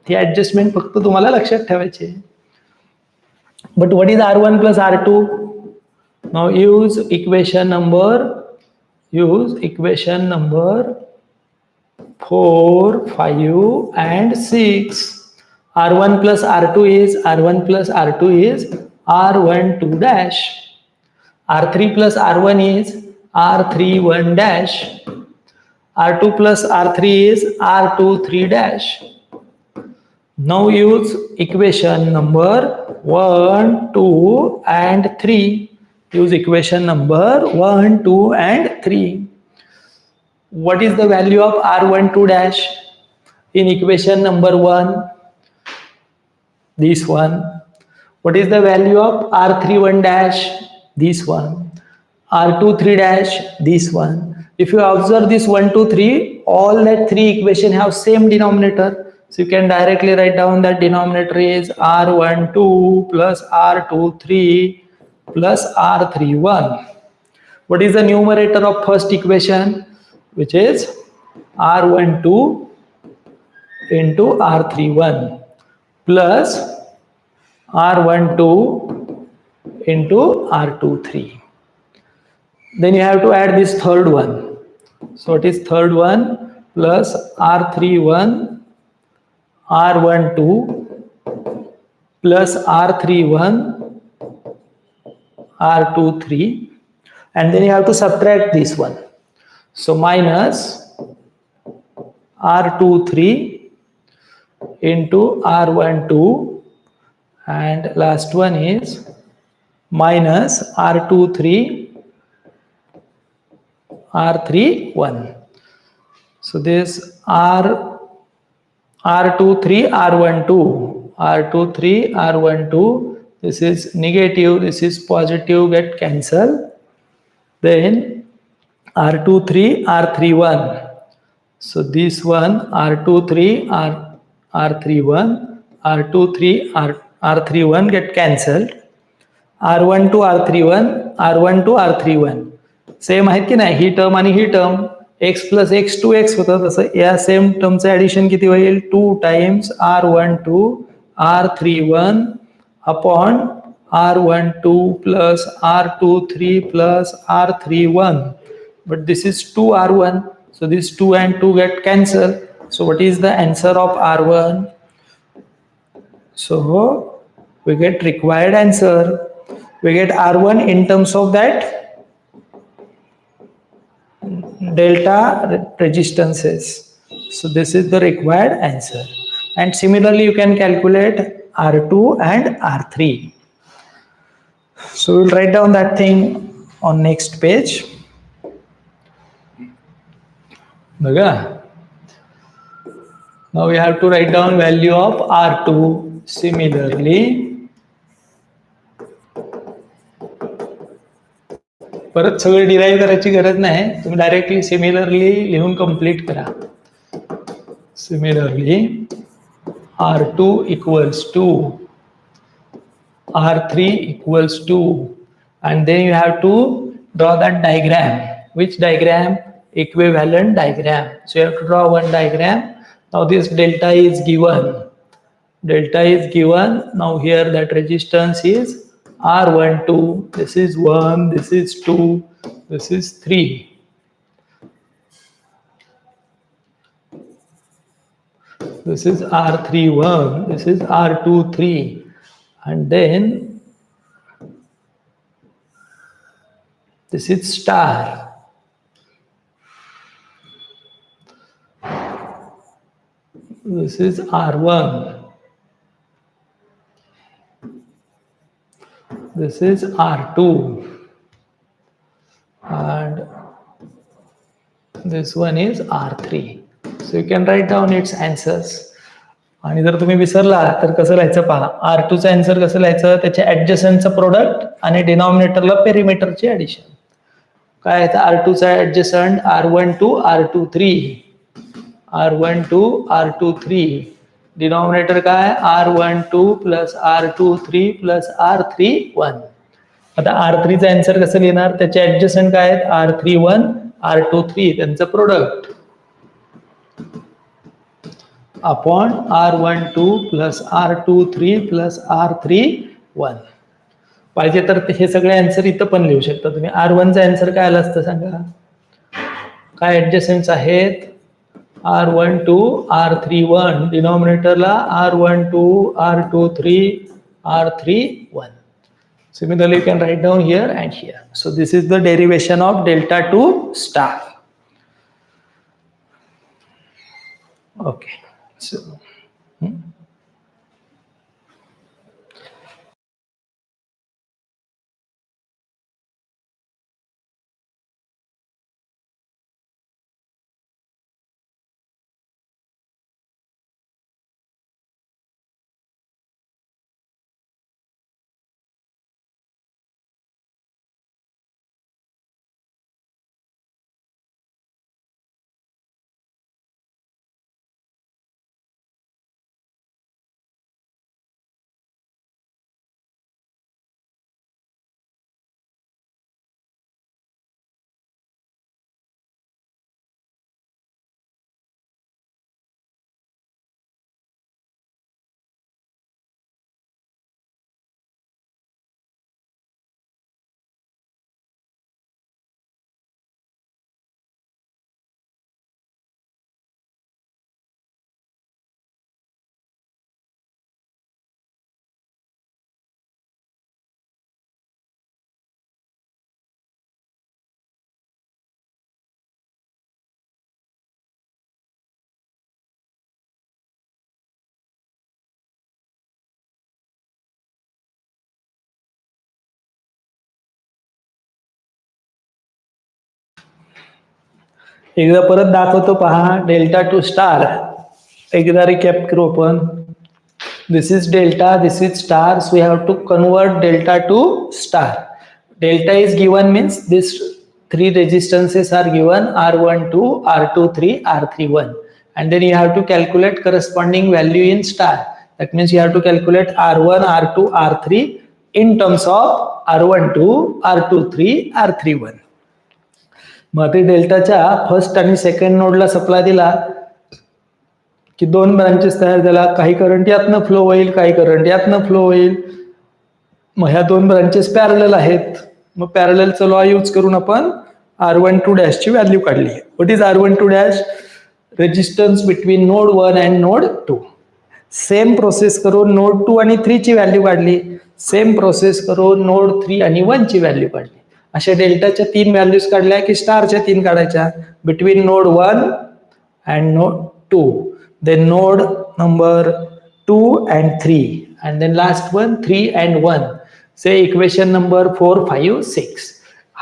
ही ऍडजस्टमेंट फक्त तुम्हाला लक्षात ठेवायची. But what is R1 plus R2? Now use equation number 4, 5 and 6. R1 plus R2 is R12 dash. R3 plus R1 is R31 dash. R2 plus R3 is R23 dash. Now use equation number 1, 2 and 3. Use equation number 1, 2 and 3. What is the value of R12 dash? In equation number 1, this one. What is the value of R31 dash? This one. R23 dash? This one. If you observe this 1, 2, 3, all that three equation have same denominator. So you can directly write down that denominator is R12 plus R23 plus R31. What is the numerator of first equation? Which is R12 into R31 plus R12 into R23. Then you have to add this third one. So it is third one plus R31 R12 plus R31 R23, and then you have to subtract this one. So minus R23 into R12, and last one is minus R23 R31. So this R23 R12, this is negative, this is positive, get cancelled. Then R23 R31. So this one R23 R31, R23 R31 get cancelled. R12 R31, R12 R31 same आहेत की नाही, ही term आणि ही term x plus x 2x होतं, तसं या same टर्मचं addition किती होईल 2 times R12 R31 upon R12 plus R23 plus R31, but this is 2R1, so this 2 and 2 get cancelled. So what is the answer of R1? So we get required answer. We get R1 in terms of that delta resistances. So this is the required answer. And similarly you can calculate R2 and R3. So we'll write down that thing on next page. Now we have to write down value of R2. Similarly, परत सगळं derive करायची गरज नाही, तुम्ही directly similarly लिहून complete करा. Similarly R2 equals to R3 equals to, and then you have to draw that diagram. Which diagram? Equivalent diagram. So you have to draw one diagram. Now this delta is given. Delta is given. Now here that resistance is R12. This is 1, this is 2, this is 3. This is R31, this is R23, and then this is star. This is R1. This is R2. And this one is R3. So you can write down its answers. आणि जर तुम्ही विसरला तर कसं लिहायचं पहा. R2 चा answer कसं लिहायचं, त्याच्या ऍडजसंटचं प्रोडक्ट आणि डिनॉमिनेटरला पेरिमीटरची ऍडिशन. काय आहे R2 चा adjacent R12 R23, R12 R23, denominator काय R12 plus R23 plus R31. आता R3 चा आन्सर कसं लिहिणार, त्याचे ऍडजसंट काय आहेत R31 R23, त्यांचं product upon R12 plus R23 plus R31. पाहिजे तर हे सगळे आन्सर इथं पण लिहू शकता तुम्ही. R1 चा आन्सर काय आला असतं सांगा, काय ऍडजसंट्स आहेत R12 R31 डिनॉमिनेटरला R12 R23 R31. Similarly, you can write down here and here. So this is the derivation of delta 2 star. Okay. So एकदा परत दाखवतो पहा डेल्टा टू स्टार. एकदा रिकॅप करू आपण. This is delta, this is star, so we have to convert delta to star. Delta is given means this three resistances are given R12, R23, R31, and then you have to calculate corresponding value in star. That means you have to calculate R1, R2, R3 in terms of R12, R23, R31. मग ते डेल्टाच्या first आणि second नोडला supply दिला की दोन branches तयार झाला. काही current यातनं flow होईल, काही करंट यातनं फ्लो होईल. मग ह्या दोन ब्रांचेस पॅरलल आहेत. मग पॅरललचा लॉ यूज करून आपण R12 डॅशची व्हॅल्यू काढली. What is R12 dash? Resistance between node 1 and node 2. Same process करून नोड 2 आणि 3 ची व्हॅल्यू काढली. सेम प्रोसेस करून नोड 3 आणि 1 ची व्हॅल्यू काढली. अशा डेल्टाच्या 3 व्हॅल्यूज काढल्या की स्टारच्या 3 काढायच्या. Between node 1 and node 2. Then node number 2 and 3, and then last one 3 and 1. Say equation number 4, 5, 6.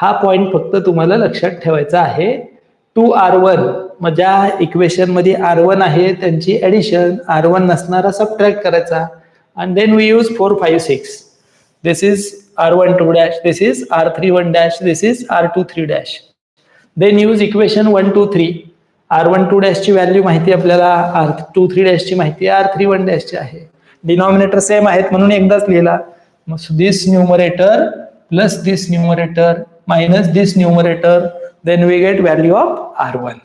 हा पॉइंट फक्त तुम्हाला लक्षात ठेवायचा आहे. 2R1 ज्या इक्वेशन मध्ये R1 आहे त्यांची ऍडिशन, R1 नसणारा सबट्रॅक्ट करायचा. and then we use 4, 5, 6. This is R12 dash, this is R31 dash, this is R23 dash. Then use equation 1, 2, 3. R12 डॅशची value माहिती आपल्याला, R23 डॅशची माहिती आहे, R31 डॅशची आहे. डिनॉमिनेटर सेम आहेत म्हणून एकदाच लिहिला. मग this numerator plus this numerator minus this numerator, then we get value of R1.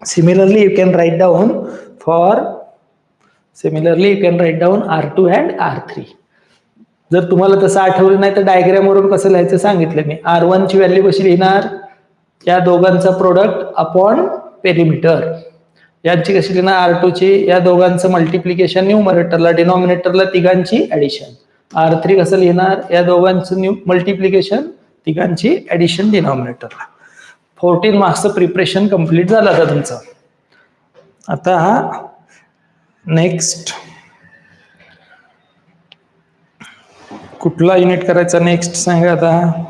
Similarly you can write down R2 and R3. जर तुम्हाला तसं आठवलं नाही तर डायग्राम वरून कसं लिहायचं सांगितलं मी. R1 ची व्हॅल्यू कशी लिहिणार? या दोघांचा प्रोडक्ट अपॉन पेरिमीटर. यांची कशी लिहिणार? R2 ची या दोघांचं मल्टिप्लिकेशन न्यूमरेटरला, डिनॉमिनेटरला तिघांची ऍडिशन. R3 कसं लिहिणार? या दोघांचं मल्टिप्लिकेशन, तिघांची ऍडिशन डिनॉमिनेटरला. 14 मार्क्सचं प्रिपरेशन कंप्लीट झालं आता तुमचं. आता नेक्स्ट कुठला युनिट करायचा नेक्स्ट सांगा आता.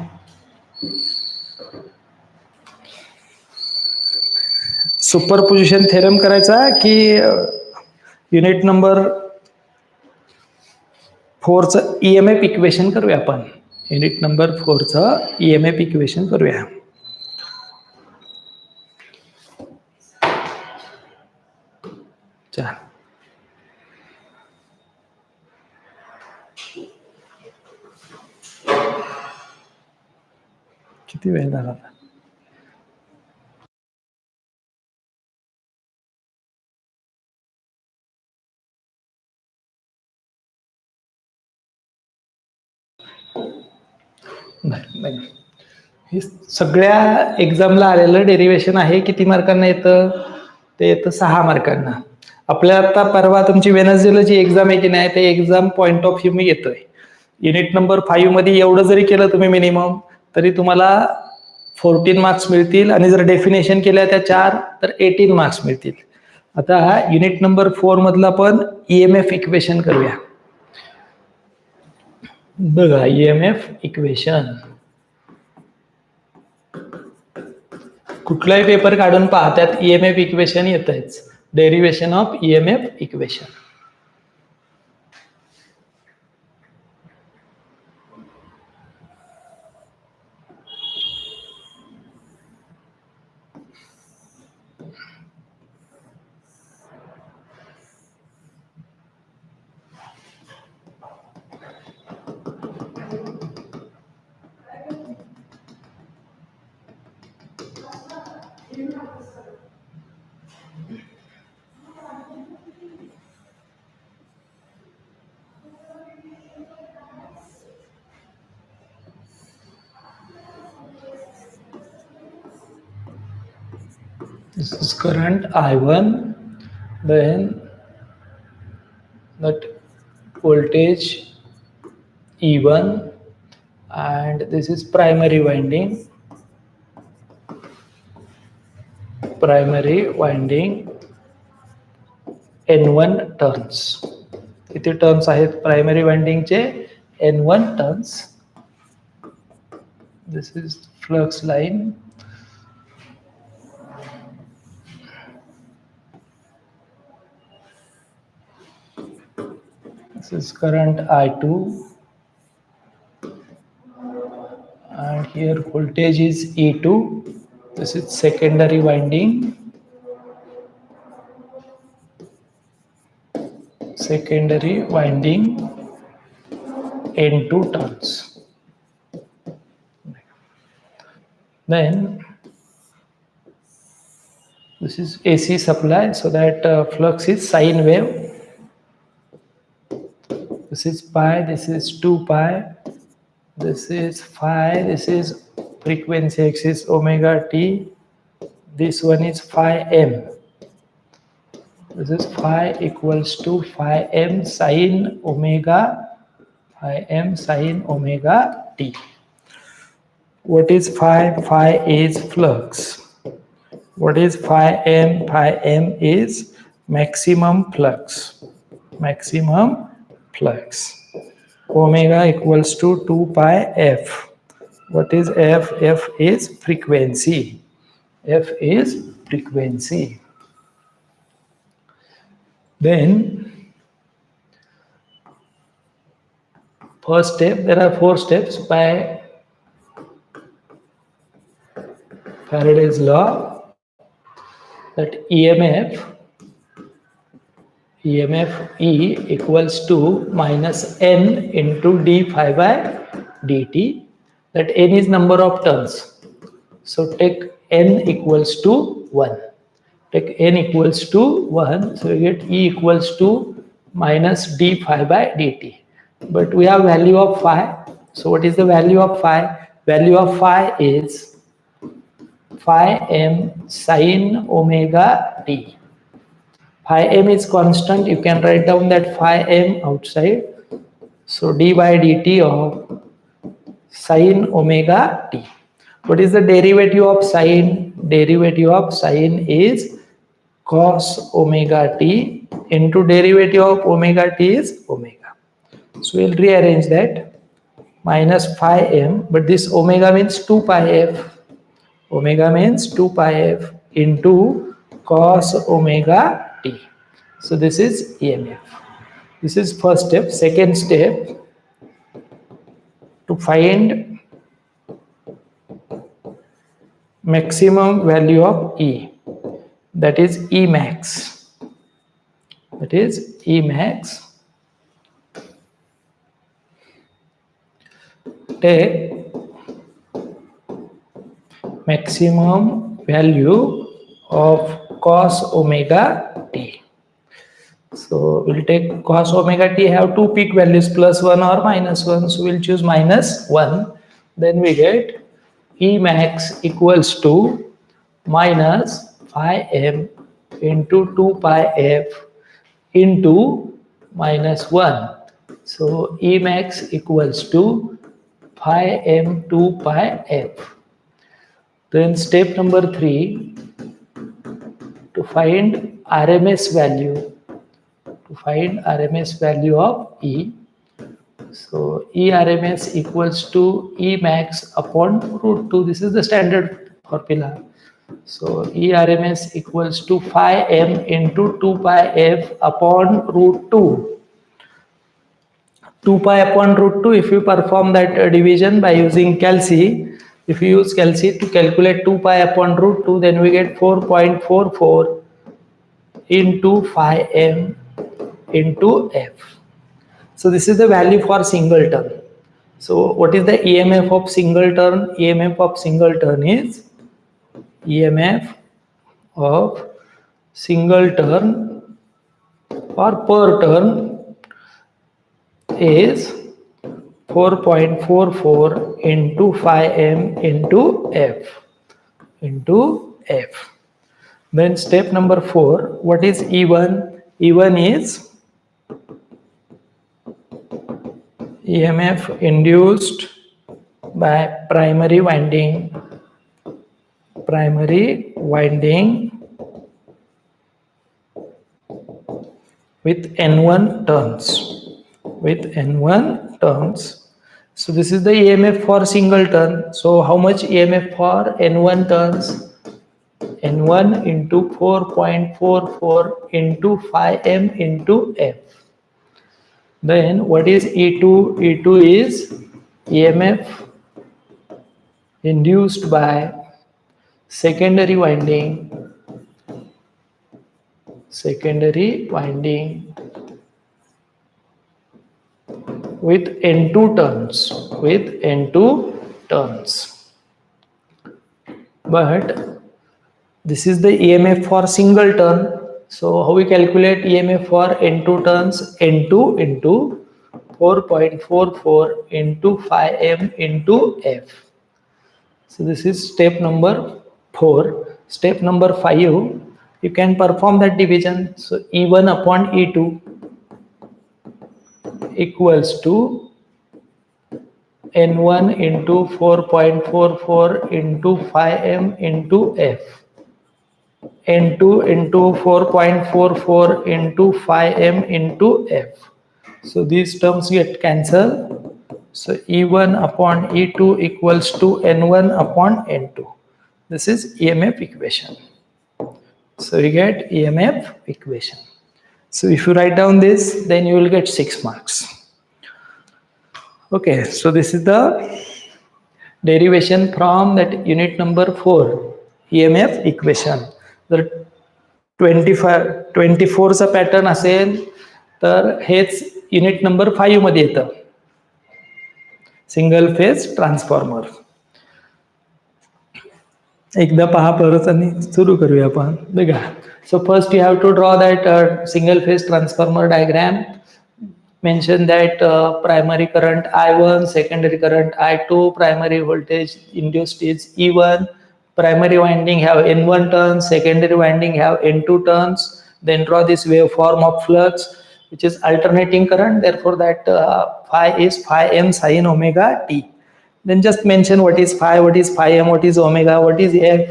सुपरपोजिशन थेरम करायचा की युनिट नंबर 4चं EMF इक्वेशन करूया आपण. युनिट नंबर 4चं EMF इक्वेशन करूया. चला किती वेळ झाला? हे सगळ्या एक्झामला आलेलं डेरिवेशन आहे. किती मार्कांना येतं? ते येतं 6 मार्कांना. आपल्या आता परवा तुमची वेनसडेला जी एक्झाम आहे की नाही, ते एक्झाम पॉईंट ऑफ व्ह्यू मी येतोय. युनिट नंबर 5 मध्ये एवढं जरी केलं तुम्ही मिनिमम, तरी तुम्हाला 14 मार्क्स मिळतील, आणि जर डेफिनेशन केल्या त्या 4 तर 18 मार्क्स मिळतील. आता युनिट नंबर 4 मधला पण ईएमएफ इक्वेशन करूया. बघा, ईएमएफ इक्वेशन कुठलाही पेपर काढून पहा, त्यात ईएमएफ इक्वेशन येतच. Derivation of EMF equation. This is current I1, then that voltage E1, and this is primary winding. N1 turns. किती टर्न्स आहेत प्रायमरी वाइंडिंगचे? N1 turns. This is flux line. This is current I2, and here voltage is E2. This is secondary winding. N2 turns. Then this is AC supply, so that flux is sine wave. This is pi, this is 2 pi, this is phi, this is frequency axis omega t, this one is phi m. This is phi equals to phi m sine omega t. What is phi? Phi is flux. What is phi m? Phi m is maximum flux. Omega equals to 2 pi f. What is f? F is frequency. Then first step, there are 4 steps by Faraday's law, that EMF E equals to minus n into d phi by dt. That n is number of turns. So take n equals to 1. Take n equals to 1. So we get E equals to minus d phi by dt. But we have value of phi. So what is the value of phi? Value of phi is phi m sine omega t. Phi m is constant. You can write down that phi m outside. So d by dt of sine omega t. What is the derivative of sine? Derivative of sine is cos omega t into derivative of omega t is omega. So we'll rearrange that. Minus phi m, but this omega means 2 pi f. Omega means 2 pi f into cos omega t. So this is EMF. This is first step. Second step, to find maximum value of E, that is E max. Take maximum value of cos omega t. So we'll take cos omega t have 2 peak values, plus 1 or minus 1. So we'll choose minus 1. Then we get E max equals to minus phi m into 2 pi f into -1. So E max equals to phi m 2 pi f. Then step number 3, to find RMS value. To find RMS value of E. So E RMS equals to E max upon root 2. This is the standard formula. So E RMS equals to phi m into 2 pi f upon root 2. 2 pi upon root 2, if you perform that division by using calci, if you use calci to calculate 2 pi upon root 2, then we get 4.44 into phi m into f. So this is the value for single turn. So what is the EMF of single turn? EMF of single turn is EMF of single turn or per turn is 4.44 into phi m into f. Then step number 4, what is E1? E1 is EMF induced by primary winding with N1 turns. So this is the EMF for single turn. So how much EMF for N1 turns? N1 into 4.44 into phi m into f. Then what is E2? E2 is EMF induced by secondary winding with N2 turns. But this is the EMF for single turn. So how we calculate EMF for N2 turns? N2 into 4.44 into phi m into f. So this is step number 4. Step number 5, you can perform that division. So E1 upon E2 equals to N1 into 4.44 into phi m into f. N2 into 4.44 into phi m into f. So these terms get cancelled. So E1 upon E2 equals to N1 upon N2. This is EMF equation. So you get EMF equation. So if you write down this, then you will get 6 marks. Okay, so this is the derivation from that unit number 4, EMF equation. जर 24चा pattern असेल तर हेच unit number 5 मध्ये येतं, single phase transformer. एकदा पहा परत आणि सुरू करूया आपण. बघा, so first you have to draw that single phase transformer diagram. Mention that primary current I1, secondary current I2, primary voltage induced is E1, primary winding have N1 turns, secondary winding have N2 turns. Then draw this waveform of flux which is alternating current, therefore that phi is phi m sin omega t. Then just mention what is phi m, what is omega, what is f.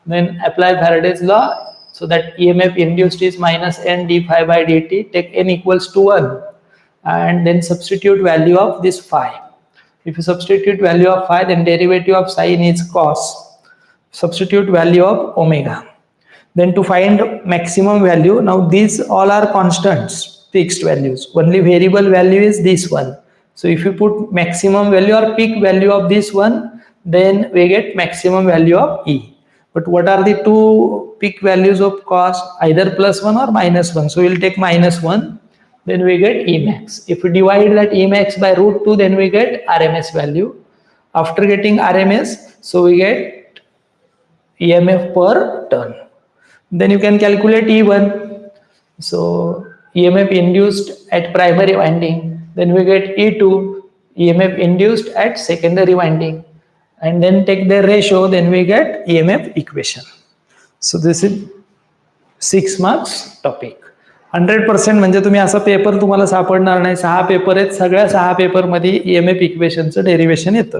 Then apply Faraday's law, so that EMF induced is minus n d phi by dt. Take n equals to 1 and then substitute value of this phi. If you substitute value of phi, then derivative of sine is cos. Substitute value of omega. Then to find maximum value, now these all are constants, fixed values. Only variable value is this one. So if you put maximum value or peak value of this one, then we get maximum value of E. But what are the two peak values of cos? Either +1 or -1. So we'll take -1. Then we get E max. If we divide that E max by √2, then we get RMS value. After getting RMS, so we get EMF per turn. Then you can calculate E1. So EMF induced at primary winding. Then we get E2, EMF induced at secondary winding. And then take their ratio, then we get EMF equation. So this is 6 marks topic. 100% म्हणजे तुम्ही असा paper तुम्हाला सापडणार नाही. 6 paper आहेत, सगळ्या 6 पेपरमध्ये EMF इक्वेशनचं डेरिव्हेशन येतं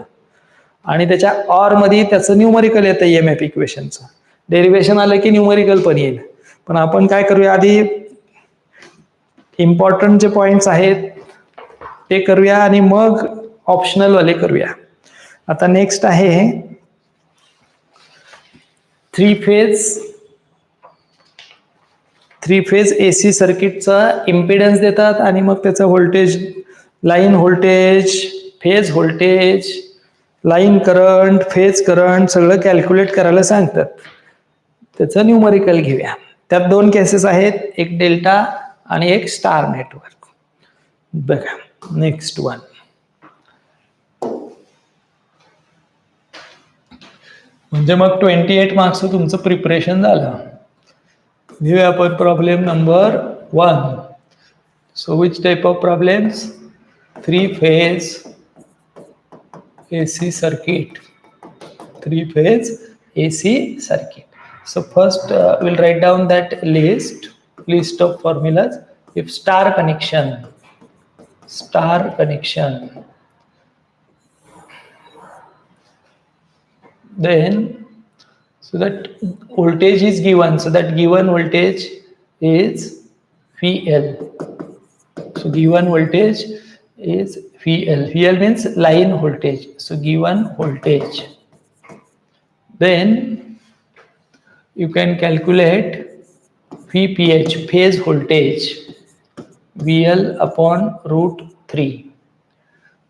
आणि त्याच्या ऑर मध्ये त्याचं न्यूमरिकल येतं. EMF इक्वेशनचं डेरिव्हेशन आलं की न्यूमरिकल पण येईल. पण आपण काय करूया, आधी इम्पॉर्टंट जे पॉइंट्स आहेत ते करूया आणि मग ऑप्शनल वाले करूया. आता नेक्स्ट आहे 3 फेज AC सर्किटचा इम्पिडन्स देतात आणि मग त्याचं voltage, line voltage, phase voltage, line current, phase current सगळं कॅल्क्युलेट करायला सांगतात. त्याचं न्यूमरिकल घेऊया. त्यात 2 केसेस आहेत, एक डेल्टा आणि एक स्टार नेटवर्क. बघा नेक्स्ट वन. म्हणजे मग 28 मार्क्स तुमचं प्रिपरेशन झालं. घेऊया आपण problem number 1. So which type of problems? 3 phase AC circuit. 3 phase AC circuit. So first we'll write down that list of formulas. If star connection, then so that voltage is given, so that given voltage is VL. So given voltage is VL. VL means line voltage. So given voltage. Then you can calculate VPH, phase voltage, VL upon root 3.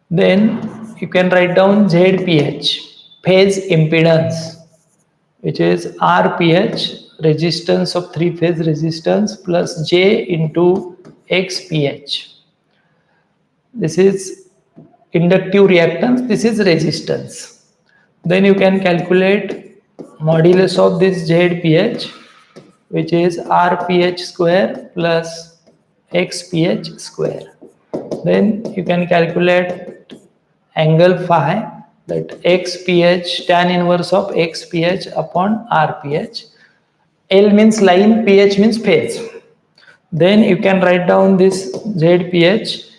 Then you can write down ZPH, phase impedance, which is RPH, resistance of 3 phase resistance, plus J into XPH. This is inductive reactance, this is resistance. Then you can calculate modulus of this ZPH, which is RPH square plus XPH square. Then you can calculate angle phi, that XPH, tan inverse of XPH upon RPH. L means line, PH means phase. Then you can write down this ZPH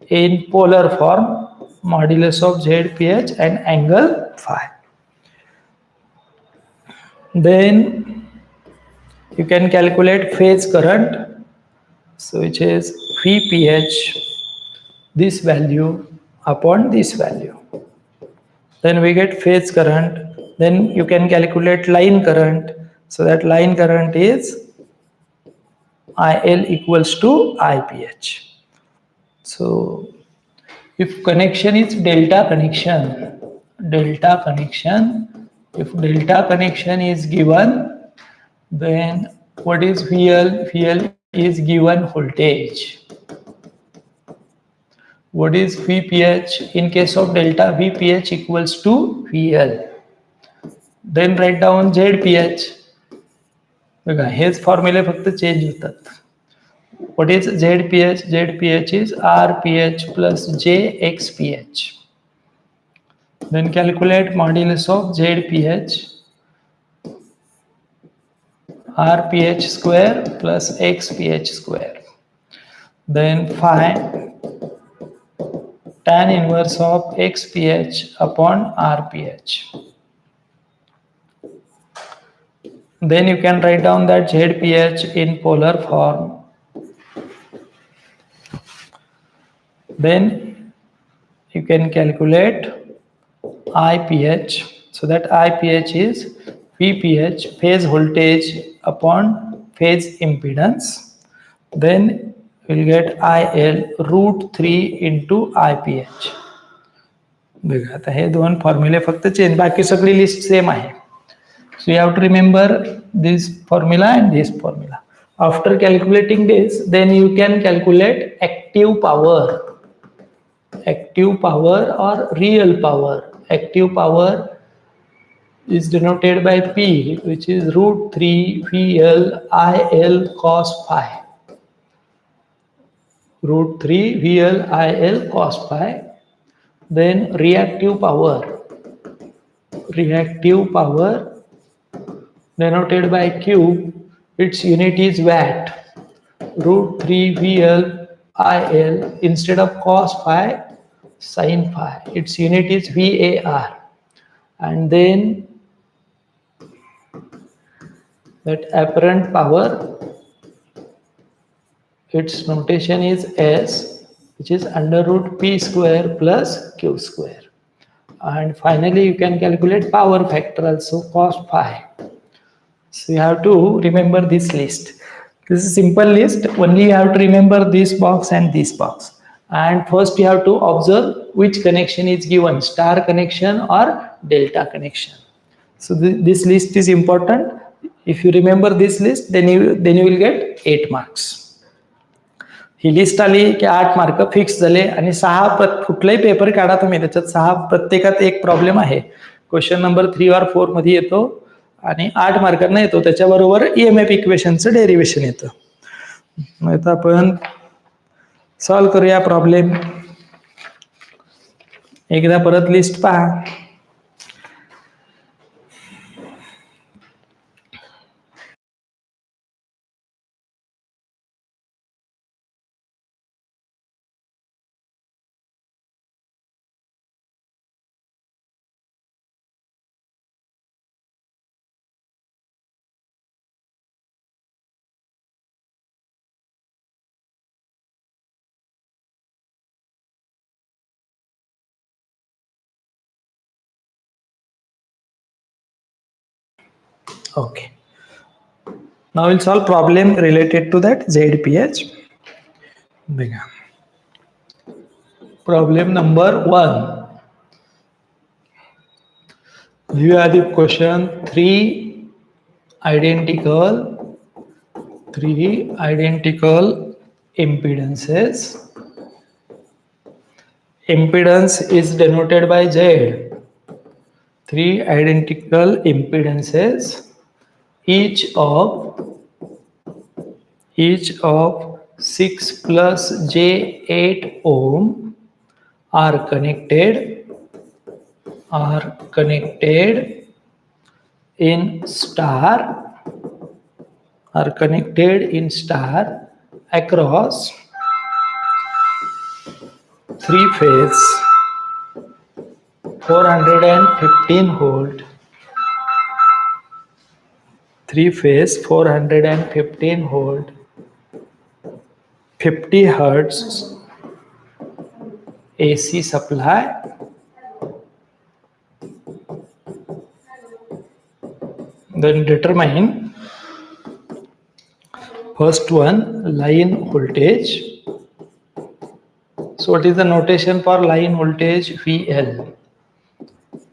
in polar form, modulus of ZPH and angle phi. Then you can calculate phase current, so which is VPH, this value upon this value. Then we get phase current. Then you can calculate line current, so that line current is IL equals to IPH. So if connection is delta connection, if delta connection is given, then what is VL? VL is given voltage. What is VPH? In case of delta, VPH equals to VL. Then write down ZPH. बघा हेच फॉर्म्युले फक्त change होतात. What is ZPH? ZPH is RPH plus JXPH. Then calculate modulus of ZPH, RPH square plus XPH square. Then phi, tan inverse of XPH upon RPH. Then you can write down that ZPH in polar form. Then you can calculate IPH, so that IPH is VPH, phase voltage upon phase impedance. Then we'll get IL root 3 into IPH. बघा आता हे 2 फॉर्म्युले फक्त change, बाकी सगळी list same आहे. So you have to remember this formula and this formula. After calculating this, then you can calculate active power or real power. Active power is denoted by P, which is root 3 VL IL cos phi. Root 3 VL IL cos phi. Then reactive power denoted by Q, its unit is watt, root 3 VL IL instead of cos phi sin phi, its unit is VAR, and then that apparent power, its notation is S, which is under root P square plus Q square. And finally you can calculate power factor also, cos phi. So you have to remember this list. This is a simple list, only you have to remember this box and this box. And first you have to observe which connection is given, star connection or delta connection. So this list is important. If you remember this list, then you will get 8 marks. He list आली की 8 mark fix झाले आणि 6 कुठलाही paper काढा तुम्ही त्याच्यात 6 प्रत्येकात एक problem आहे. क्वेश्चन नंबर 3 और 4 मध्ये येतो आणि 8 मार्कांना येतो, त्याच्याबरोबर ईएमएफ इक्वेशनचं डेरिव्हेशन येतं. मग आता आपण सॉल्व करूया प्रॉब्लेम. एकदा परत लिस्ट पहा. Okay. Now we'll solve problem related to that ZPH. Problem number 1. Here are the question: three identical impedances. Impedance is denoted by Z. 3 identical impedances, each of 6 plus J8 ohm are connected in star across 3-phase 415 volt, 3-phase 415 volt, 50 hertz AC supply. Then determine first one, line voltage. So what is the notation for line voltage? VL.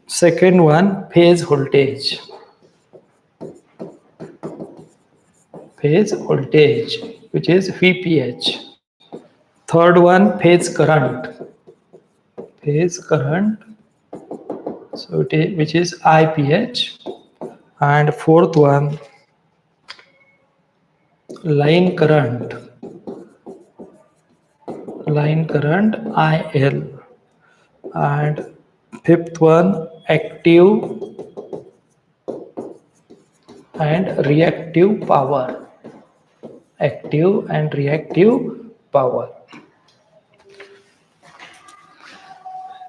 Second one, phase voltage, which is VPH. Third one, phase current, so which is IPH. And fourth one, line current IL. And fifth one, active and reactive power.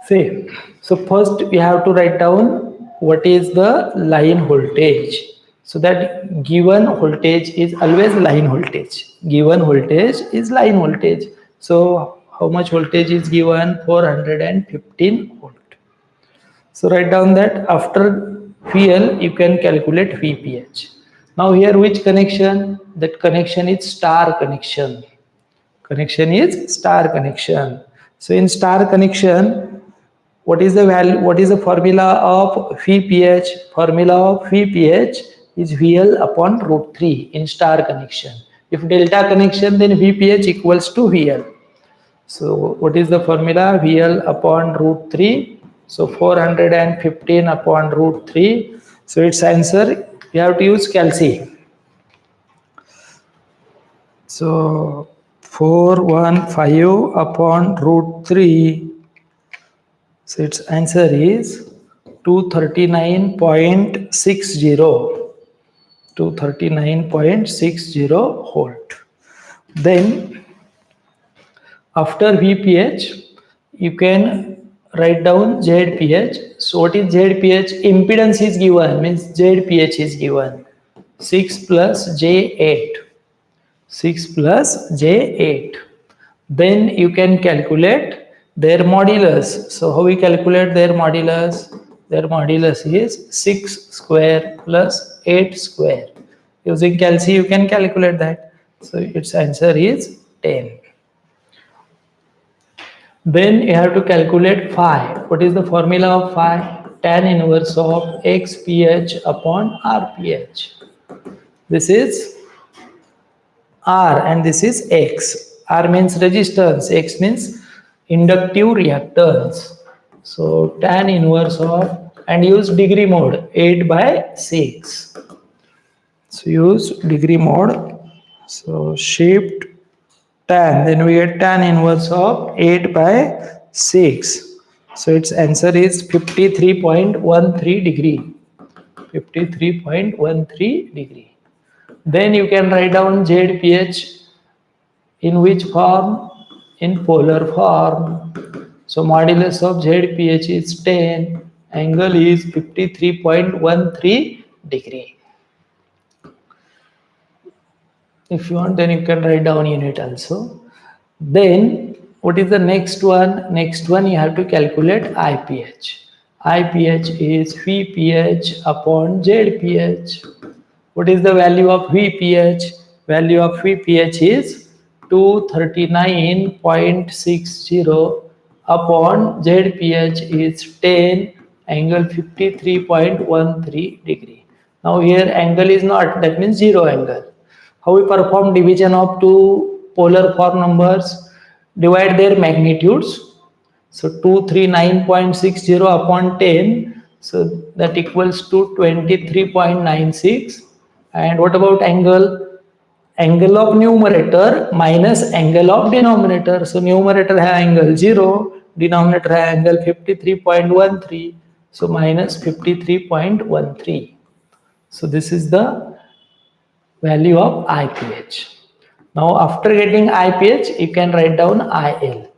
See, so first we have to write down what is the line voltage. So that given voltage is always line voltage. So how much voltage is given? 415 volt. So write down that. After VL you can calculate VPH. Now here which connection? That connection is star connection. So in star connection, what is the value? What is the formula of VPH? Formula of VPH is VL upon root 3 in star connection. If delta connection, then VPH equals to VL. So what is the formula? VL upon root 3. So 415 upon root 3. So its answer, you have to use calci. So 415 upon root 3. So its answer is 239.60. 239.60 volt. Then after VPH, you can write down ZPH. So what is ZPH? Impedance is given, means ZPH is given 6 plus J8. 6 plus J8. Then you can calculate their modulus. So how we calculate their modulus? Their modulus is 6 square plus 8 square. Using calci you can calculate that. So its answer is 10. Then you have to calculate phi. What is the formula of phi? Tan inverse of xph upon rph. This is R and this is X. R means resistance, X means inductive reactance. So tan inverse of, and use degree mode 8/6. So use degree mode. So shift tan, then we get tan inverse of 8/6. So its answer is 53.13 degree. 53.13 degree. Then you can write down ZPH in which form? In polar form. So modulus of ZPH is 10, angle is 53.13 degree. If you want, then you can write down unit also. Then what is the next one? Next one you have to calculate IPH. IPH is VPH upon ZPH. What is the value of VPH? Value of VPH is 239.60 upon ZPH is 10, angle 53.13 degree. Now here angle is not, that means zero angle. How we perform division of two polar form numbers? Divide their magnitudes. So 239.60 upon 10, so that equals to 23.96. And what about angle? Angle of numerator minus angle of denominator. So numerator has angle 0, denominator has angle 53.13. So minus 53.13. So this is the value of IPH. Now after getting IPH, you can write down IL.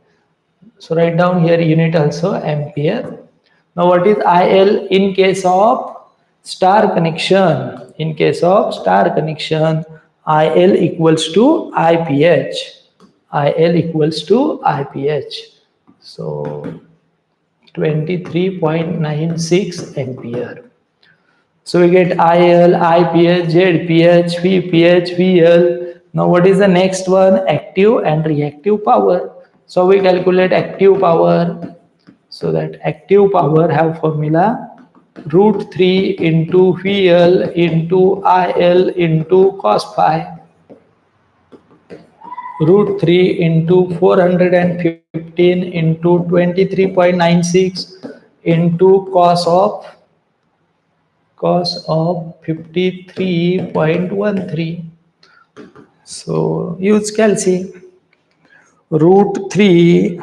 So write down here unit also, ampere. Now what is IL in case of star connection? In case of star connection, IL equals to IPH. IL equals to IPH. So 23.96 ampere. So we get IL, IPH, ZPH, VPH, VL. Now what is the next one? Active and reactive power. So we calculate active power. So that active power have formula √3 into VL into IL into cos phi. √3 into 415 into 23.96 into cos of 53.13. So use calci. √3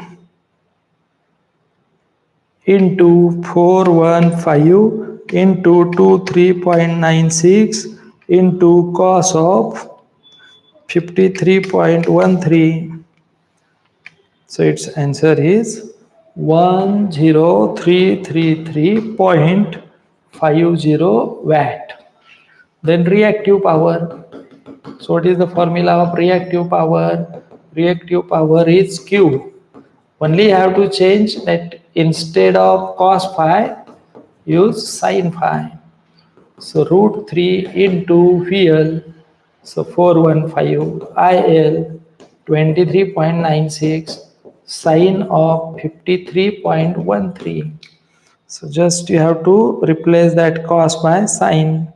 into 415 into 23.96 into cos of 53.13. So its answer is 10333.50 watt. Then reactive power. So what is the formula of reactive power? Reactive power is Q. Only you have to change that instead of cos phi, use sin phi. So √3 into VL, so 415 IL 23.96 sin of 53.13. So just you have to replace that cos by sin.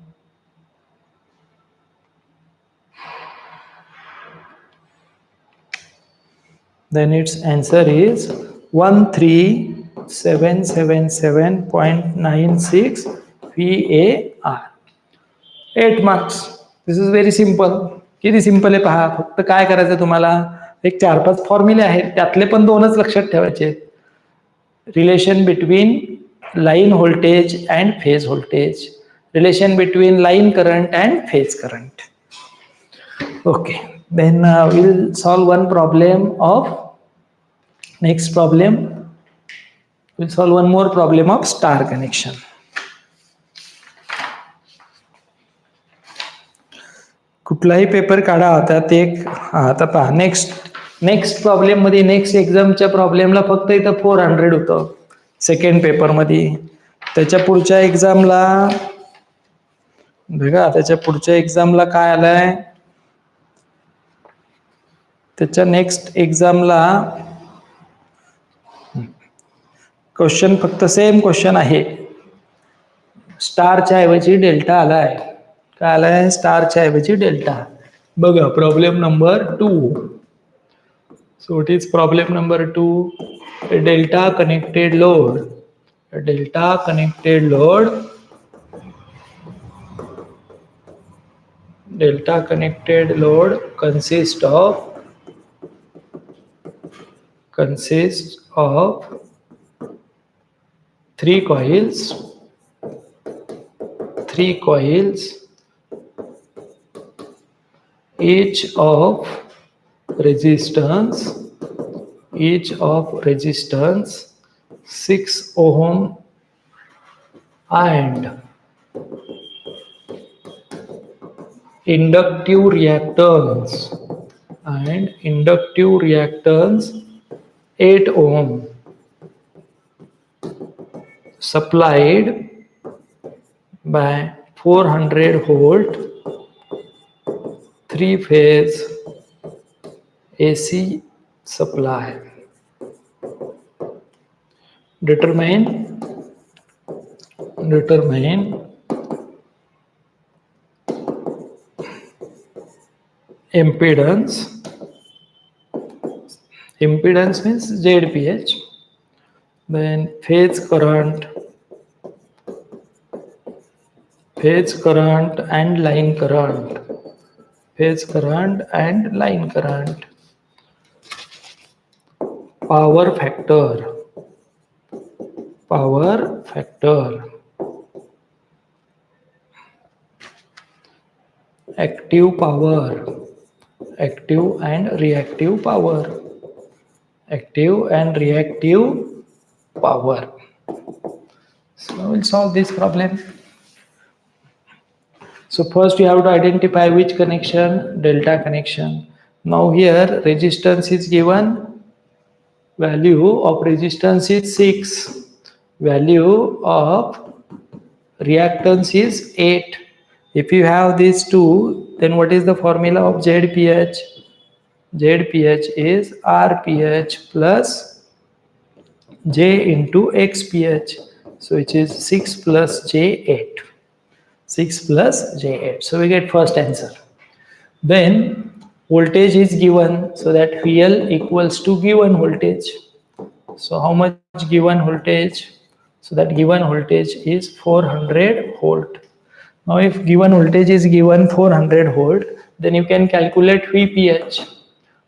Then its answer is 13777.96 VAR. 8 marks. This is very simple. किती simple आहे पहा. फक्त काय करायचं तुम्हाला, एक 4-5 फॉर्म्युले आहेत, त्यातले पण 2च लक्षात ठेवायचे. Relation between line voltage and phase voltage, relation between line current and phase current. Okay, then we'll solve one problem of next problem. We'll solve one more problem of star connection. कुठलाही paper काढा त्यात एक आता पहा next problem मध्ये next एक्झामच्या प्रॉब्लेमला फक्त इथं 400 होतं सेकंड पेपर मध्ये. त्याच्या पुढच्या एक्झामला बघा त्याच्या पुढच्या एक्झामला काय आलंय, त्याच्या नेक्स्ट एक्झामला क्वेश्चन फक्त सेम क्वेश्चन आहे, स्टारच्या ऐवजी डेल्टा आलाय. काय आलाय? स्टारच्या ऐवजी डेल्टा. बघा problem number 2. So it is problem number 2. Delta connected load consists of 3 coils, each of resistance 6 ohm and inductive reactance 8 ohm, supplied by 400 volt 3-phase AC supply. Determine impedance means ZPH, then phase current and line current, power factor, active and reactive power. So we'll solve this problem. So first you have to identify which connection, delta connection. Now here resistance is given, value of resistance is 6, value of reactance is 8. If you have these two, then what is the formula of ZPH? ZPH is RPH plus J into XPH. So it is 6 plus J8. So we get first answer. Then voltage is given, so that VL equals to given voltage. So how much given voltage? So that given voltage is 400 volt. Now if given voltage is given 400 volt, then you can calculate VPH.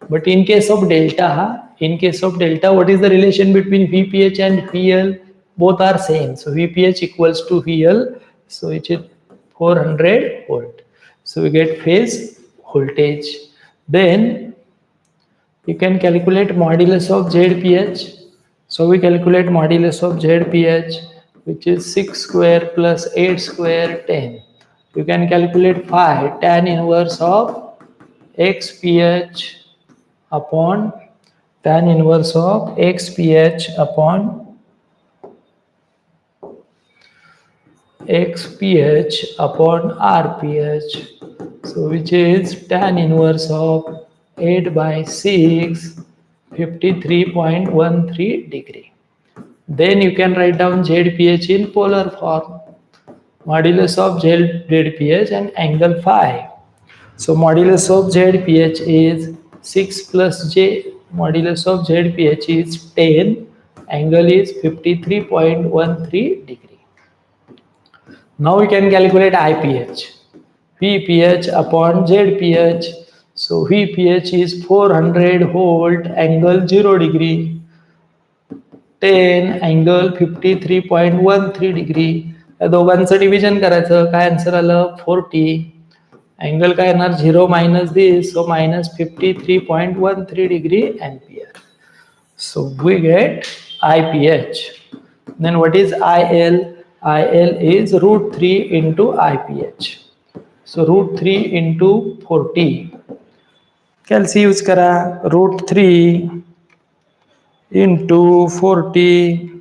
But in case of delta, what is the relation between VPH and VL? Both are same. So VPH equals to VL. So it is 400 volt. So we get phase voltage. Then you can calculate modulus of ZPH. So we calculate modulus of ZPH, which is 6 square plus 8 square 10. You can calculate phi, tan inverse of XPH upon RPH. So which is tan inverse of 8 by 6, 53.13 degree. Then you can write down ZPH in polar form, modulus of ZPH and angle phi. So modulus of ZPH is 6 plus J, modulus of ZPH is 10, angle is 53.13 degree. Now we can calculate IPH, VPH upon ZPH. So VPH is 400 volt, angle 0 degree, 10 angle 53.13 degree. या दोघांचं division करायचं. काय answer आलं? 40. Angle काय येणार? 0 minus this, so minus 53.13 degree ampere. So we get IPH. Then what is IL? IL is root 3 into IPH. So root 3 into 40. Calci use करा. Root 3 into 40.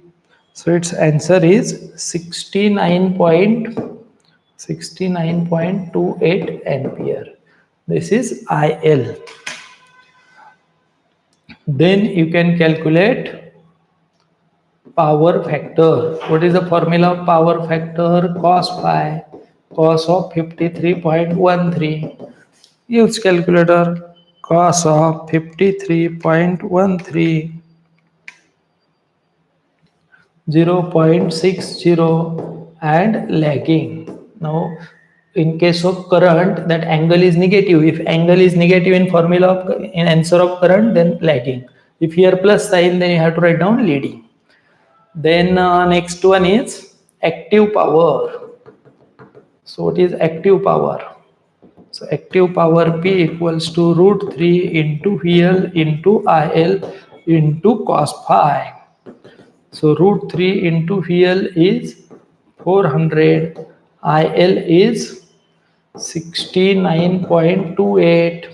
So its answer is 69.28 ampere. This is IL. Then you can calculate power factor. What is the formula of power factor? Cos phi, cos of 53.13. Use calculator. Cos of 53.13, 0.60 and lagging. Now in case of current, that angle is negative. If angle is negative in formula of in answer of current, then lagging. If here plus sign, then you have to write down leading. Then next one is active power. So what is active power? So active power P equals to root 3 into VL into IL into cos phi. So root 3 into VL is 400, IL is 69.28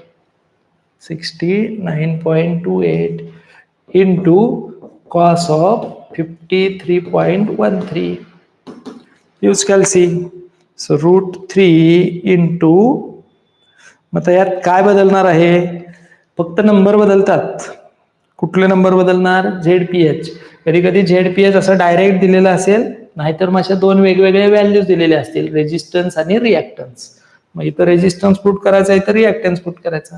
into cos of 53.13. Use calci. So root 3 into, मग यात काय बदलणार आहे? फक्त number बदलतात. कुठले number बदलणार? ZPH. कधी कधी ZPH असं डायरेक्ट दिलेलं असेल, नाहीतर माझ्या दोन वेगवेगळे व्हॅल्यूज दिलेले असतील, रेजिस्टन्स आणि रिॲक्टन्स. मग इथं रेजिस्टन्स पुट करायचा, इथं रिॲक्टन्स पुट करायचा.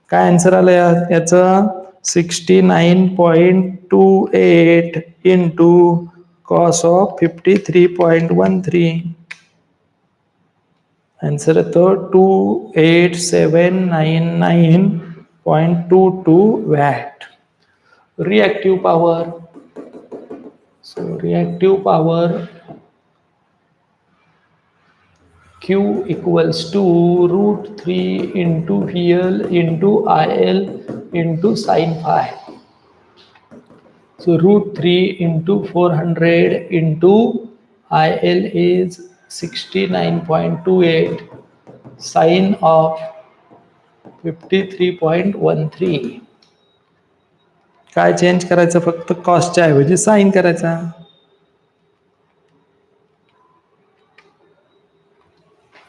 काय आन्सर आलं याचं? 69.28 इंटू cos of 53.13. आन्सर येतो 28799.22 watt. Reactive power. So reactive power Q equals to root 3 into VL into IL into sin phi. So root 3 into 400 into IL is 69.28, sin of 53.13. काय change करायचं? फक्त कॉसच्या ऐवजी sign करायचा.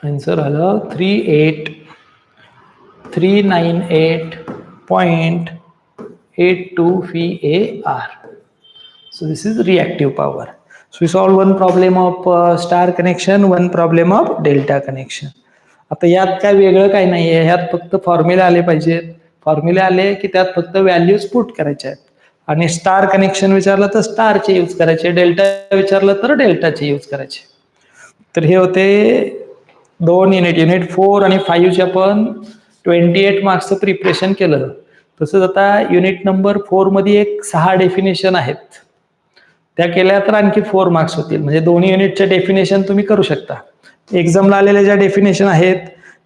Answer आलं 38398.82 VAR. So this is reactive power. So we solve one problem of star connection, one problem of delta connection. आता यात काय वेगळं काय नाहीये, ह्यात फक्त फॉर्म्युला आले पाहिजेत. फॉर्म्युला आले की त्यात फक्त व्हॅल्यूज पुट करायचे आहेत. आणि स्टार कनेक्शन विचारलं तर स्टारचे यूज करायचे, डेल्टा विचारलं तर डेल्टाचे यूज करायचे. तर हे होते दोन युनिट 4 आणि 5चे आपण 28 मार्क्सचं प्रिपरेशन केलं. तसंच आता युनिट नंबर 4 मध्ये एक 6 डेफिनेशन आहेत, त्या केल्या तर आणखी 4 मार्क्स होतील. म्हणजे दोन्ही युनिटचे डेफिनेशन तुम्ही करू शकता. एक्झामला आलेल्या ज्या डेफिनेशन आहेत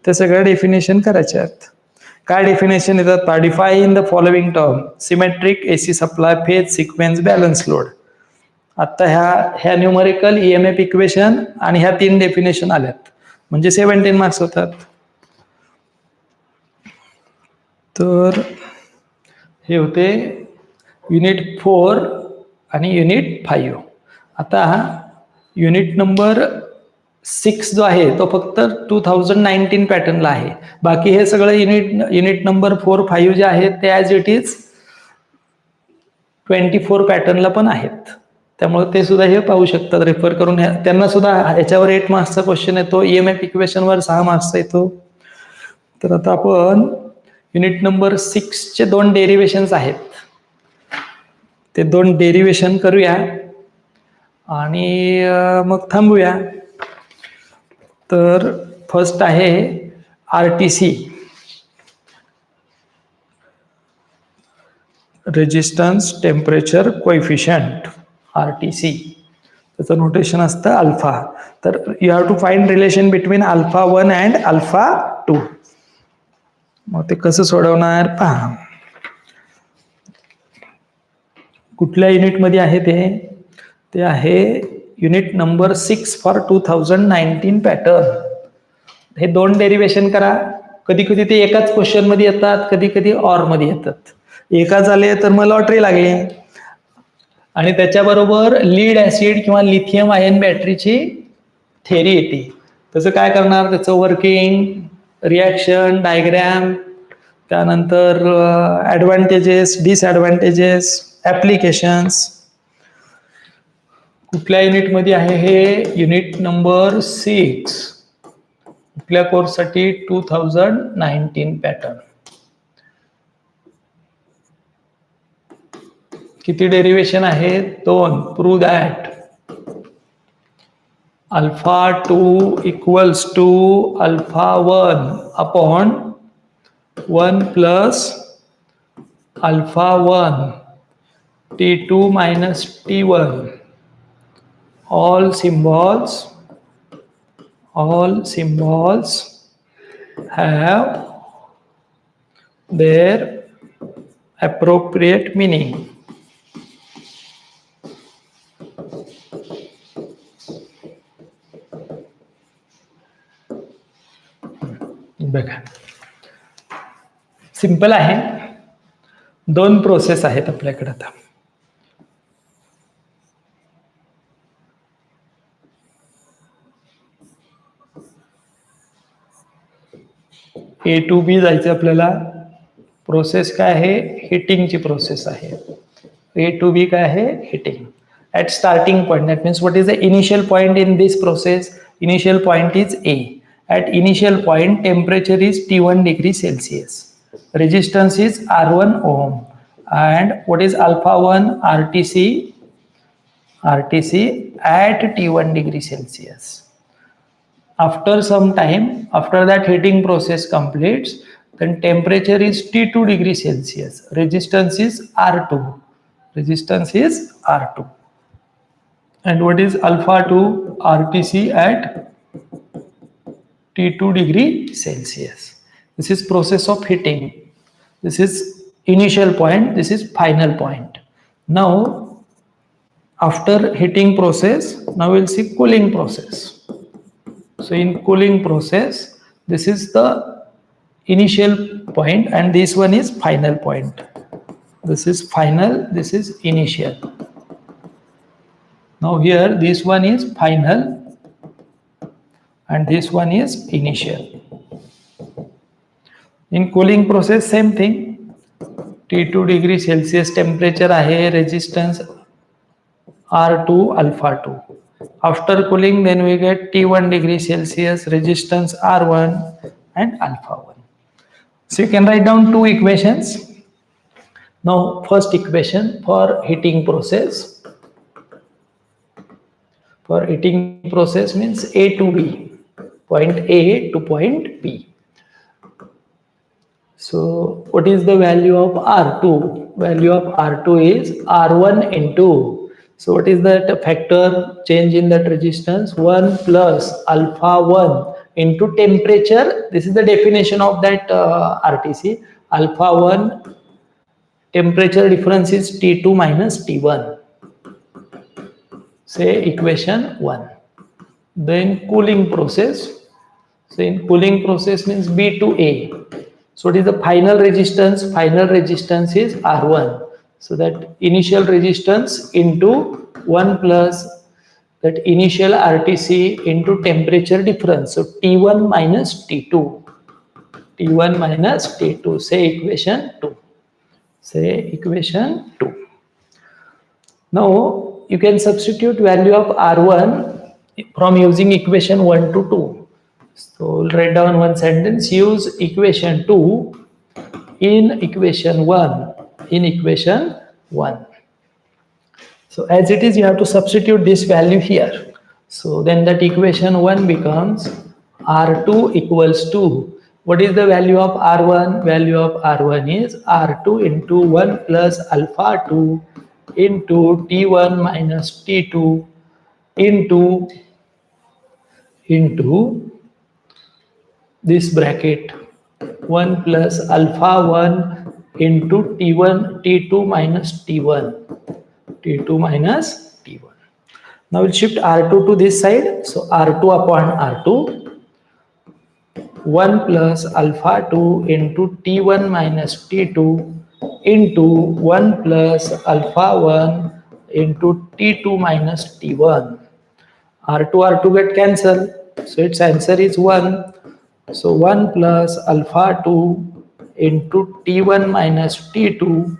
त्या सगळ्या डेफिनेशन करायच्या आहेत. काय डेफिनेशन येतात? Define the following term: symmetric AC supply, phase sequence, balance load. आता ह्या न्यूमरिकल EMF इक्वेशन आणि ह्या 3 डेफिनेशन आल्यात, म्हणजे 17 मार्क्स होतात. तर हे होते युनिट 4 आणि युनिट 5. आता युनिट नंबर 6 जो आहे तो फक्त 2019 पॅटर्नला आहे. बाकी हे सगळं युनिट नंबर 4, 5 जे आहेत ते ॲज इट इज 24 पॅटर्नला पण आहेत. त्यामुळे ते सुद्धा हे पाहू शकतात रेफर करून. त्यांना सुद्धा याच्यावर 8 मार्क्सचा क्वेश्चन येतो, EMF इक्वेशनवर 6 मार्क्सचा येतो. तर आता आपण युनिट नंबर 6चे 2 डेरिव्हेशन्स आहेत, ते 2 डेरिव्हेशन करूया आणि मग थांबूया. तर फर्स्ट आहे RTC, resistance temperature coefficient, RTC. त्याचं नोटेशन असतं अल्फा. तर you have to find relation between alpha 1 and alpha 2. मग ते कसं सोडवणार पहा. कुठल्या युनिटमध्ये आहे ते आहे युनिट नंबर 6 फॉर 2019 पॅटर्न. हे 2 डेरिवेशन करा. कधी कधी ते एकाच क्वेश्चन मध्ये येतात, कधी कधी ऑर मध्ये येतात. एकाच आले तर मग लॉटरी लागली. आणि त्याच्याबरोबर लीड ऍसिड किंवा लिथियम आयन बॅटरीची थेरी येते. तसं काय करणार, त्याचं वर्किंग, रिॲक्शन डायग्रॅम, त्यानंतर ॲडव्हान्टेजेस, डिसॲडव्हान्टेजेस, ॲप्लिकेशन्स. कुठल्या युनिटमध्ये आहे हे? Unit number 6. कुठल्या कोर्ससाठी? 2019 पॅटर्न. किती डेरिवेशन आहे? 2. Prove that alpha 2 equals to alpha 1 upon 1 plus alpha 1 T2 minus T1. All symbols have their appropriate meaning. बघा, सिंपल आहे. 2 प्रोसेस आहेत आपल्याकडे आता. A to B जायचं आपल्याला. प्रोसेस काय आहे? हिटिंगची प्रोसेस आहे. A to B काय आहे? Hitting. At starting point, that means what is the initial point in this process? Initial point is A. At initial point, temperature is T1 degree Celsius. Resistance is R1 ohm. And what is alpha 1? RTC at T1 degree Celsius. After some time, after that heating process completes, then temperature is T2 degree Celsius. Resistance is R2. And what is alpha 2? RTC at T2 degree Celsius. This is process of heating. This is initial point. This is final point. Now, after heating process, now we'll see cooling process. So in cooling process, this is the initial point and this one is final point. This is final, this is initial. Now here this one is final and this one is initial. In cooling process, same thing. T2 degree Celsius temperature ahe, resistance R2, alpha 2. After cooling, then we get T1 degree Celsius, resistance R1 and alpha 1. So you can write down 2 equations. Now first equation for heating process. For heating process means A to B, point A to point B. So what is the value of R2? Value of R2 is R1 into, so what is that factor change in that resistance? 1 plus alpha 1 into temperature. This is the definition of that RTC. Alpha 1, temperature difference is T2 minus T1. Say equation 1. Then cooling process. So in cooling process means B to A. So what is the final resistance? Final resistance is R1. So that initial resistance into 1 plus that initial RTC into temperature difference. So T1 minus T2. T1 minus T2. Say equation 2. Say equation 2. Now you can substitute value of R1 from using equation 1 to 2. So we'll write down one sentence. Use equation 2 in equation 1. In equation 1. So as it is, you have to substitute this value here. So then that equation 1 becomes R2 equals to, what is the value of R1? Value of R1 is R2 into 1 plus alpha 2 into T1 minus T2 into this bracket 1 plus alpha 1 into T1 T2 minus T2 minus T1. Now we'll shift R2 to this side. So R2 upon R2 1 plus alpha 2 into T1 minus T2 into 1 plus alpha 1 into T2 minus T1. R2 get cancelled. So its answer is 1. So 1 plus alpha 2 into T1 minus T2,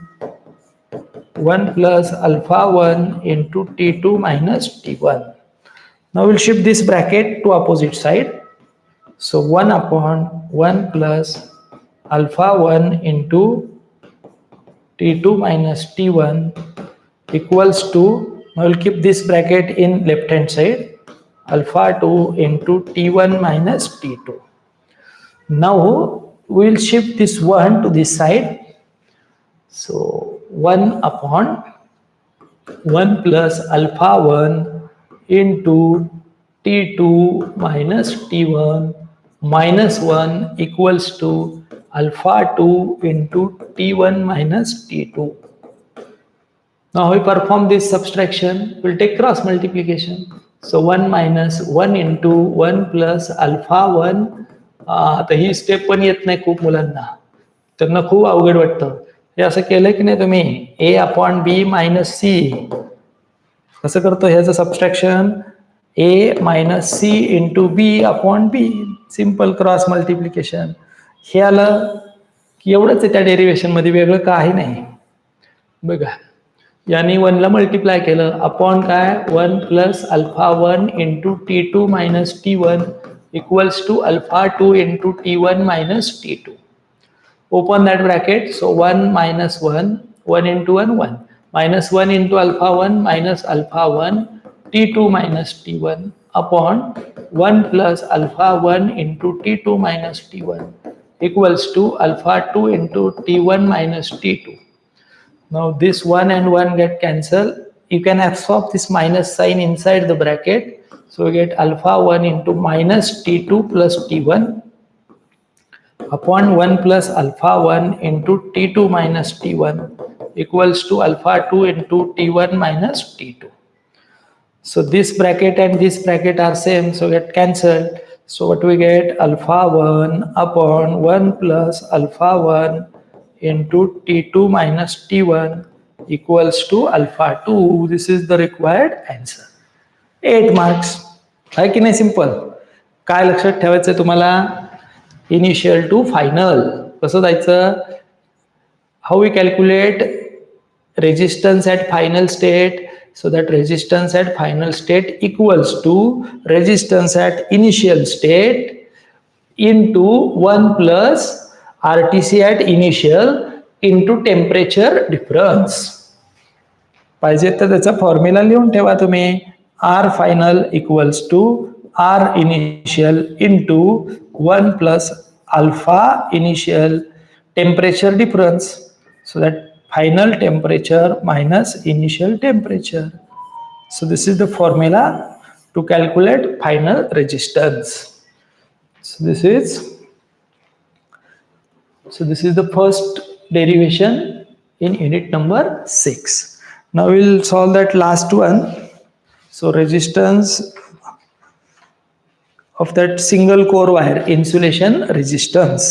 1 plus alpha 1 into T2 minus T1. Now we'll shift this bracket to opposite side. So 1 upon 1 plus alpha 1 into T2 minus T1 equals to, now we'll keep this bracket in left hand side, alpha 2 into T1 minus T2. Now we will shift this 1 to this side. So 1 upon 1 plus alpha 1 into T2 minus T1 minus 1 equals to alpha 2 into T1 minus T2. Now we perform this subtraction, we'll take cross multiplication. So 1 minus 1 into 1 plus alpha 1. आता ही step पण येत नाही खूप मुलांना, त्यांना खूप अवघड वाटतं. हे असं केलं की नाही तुम्ही A upon B minus C, कसं करतो ह्याचं subtraction, A minus C into B upon B, simple cross multiplication. हे आलं की एवढंच आहे, त्या डेरिव्हेशन मध्ये वेगळं काही नाही. बघा याने 1 ला मल्टिप्लाय केलं अपॉन काय 1 plus alpha 1 into T2 minus T1 equals to alpha 2 into T1 minus T2. Open that bracket. So 1 minus 1, 1 into 1, 1. Minus 1 into alpha 1 minus alpha 1 T2 minus T1 upon 1 plus alpha 1 into T2 minus T1 equals to alpha 2 into T1 minus T2. Now this 1 and 1 get cancelled. You can absorb this minus sign inside the bracket. So we get alpha 1 into minus T2 plus T1 upon 1 plus alpha 1 into T2 minus T1 equals to alpha 2 into T1 minus T2. So this bracket and this bracket are same, so get cancelled. So what we get, alpha 1 upon 1 plus alpha 1 into T2 minus T1 equals to alpha 2. This is the required answer. 8 marks. आहे की नाही simple. काय लक्षात ठेवायचं तुम्हाला, initial to final कसं जायचं, how we calculate resistance at final state. So that resistance at final state equals to resistance at initial state into 1 plus RTC at initial into temperature difference. पाहिजे तर त्याचा formula लिहून ठेवा तुम्ही, R final equals to R initial into 1 plus alpha initial temperature difference. So that final temperature minus initial temperature. So this is the formula to calculate final resistance. So this is the first derivation in unit number 6. Now we will solve that last one. So resistance of that single core wire, insulation resistance.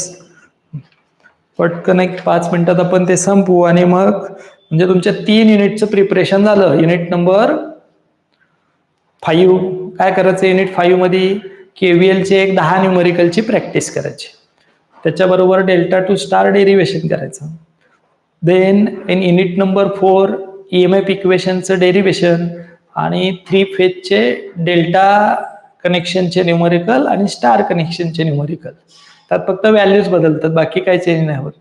पटकन एक 5 मिनिटात आपण ते संपवू आणि मग म्हणजे तुमच्या 3 युनिटचं preparation झालं. Unit number 5 काय करायचं, युनिट 5 मध्ये KVL चे एक 10 न्यूमेरिकलची प्रॅक्टिस करायची, त्याच्याबरोबर डेल्टा टू स्टार डेरिव्हेशन करायचं. Then in unit number 4 EMF इक्वेशनचं डेरिव्हेशन आणि 3 फेजचे डेल्टा कनेक्शनचे न्यूमेरिकल आणि स्टार कनेक्शनचे न्यूमेरिकल. त्यात फक्त व्हॅल्यूज बदलतात, बाकी काही चेंज नाही होत.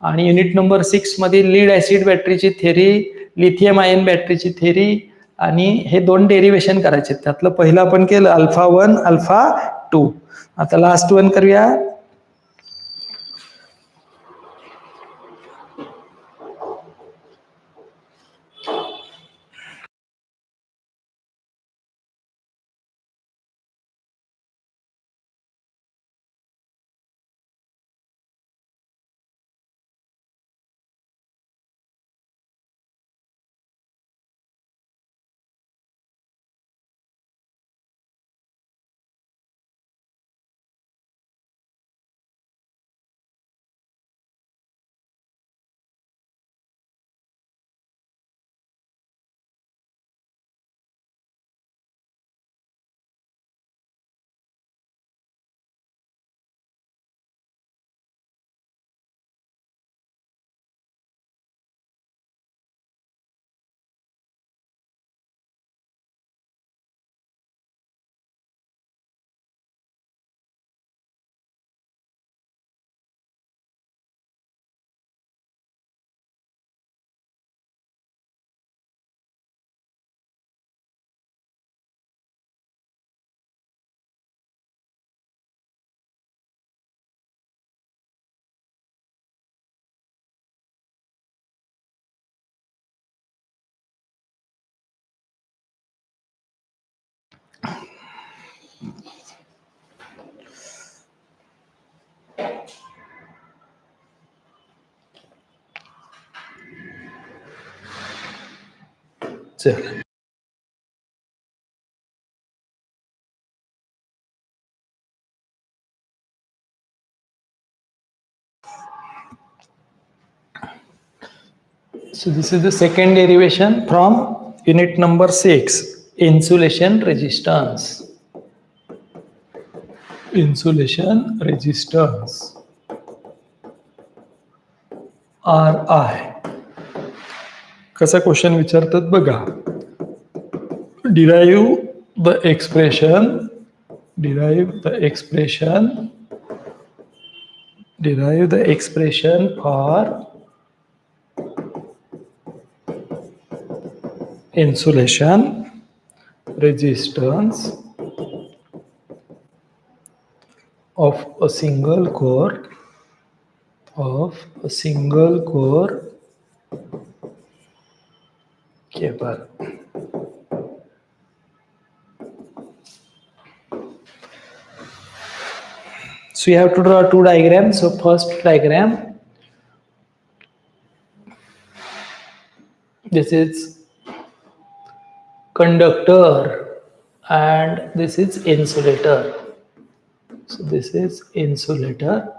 आणि युनिट नंबर 6 मध्ये लीड ऍसिड बॅटरीची थेरी, लिथियम आयन बॅटरीची थेरी आणि हे 2 डेरिव्हेशन करायचे. त्यातलं पहिलं आपण केलं अल्फा 1 अल्फा 2. आता लास्ट वन करूया. चल. So this is the second derivation from unit number 6, insulation resistance. Insulation resistance RI. कसा क्वेश्चन विचारतात बघा. Derive the expression for insulation resistance of a single core cable. So you have to draw two diagrams. So first diagram, this is conductor and this is insulator. So this is insulator,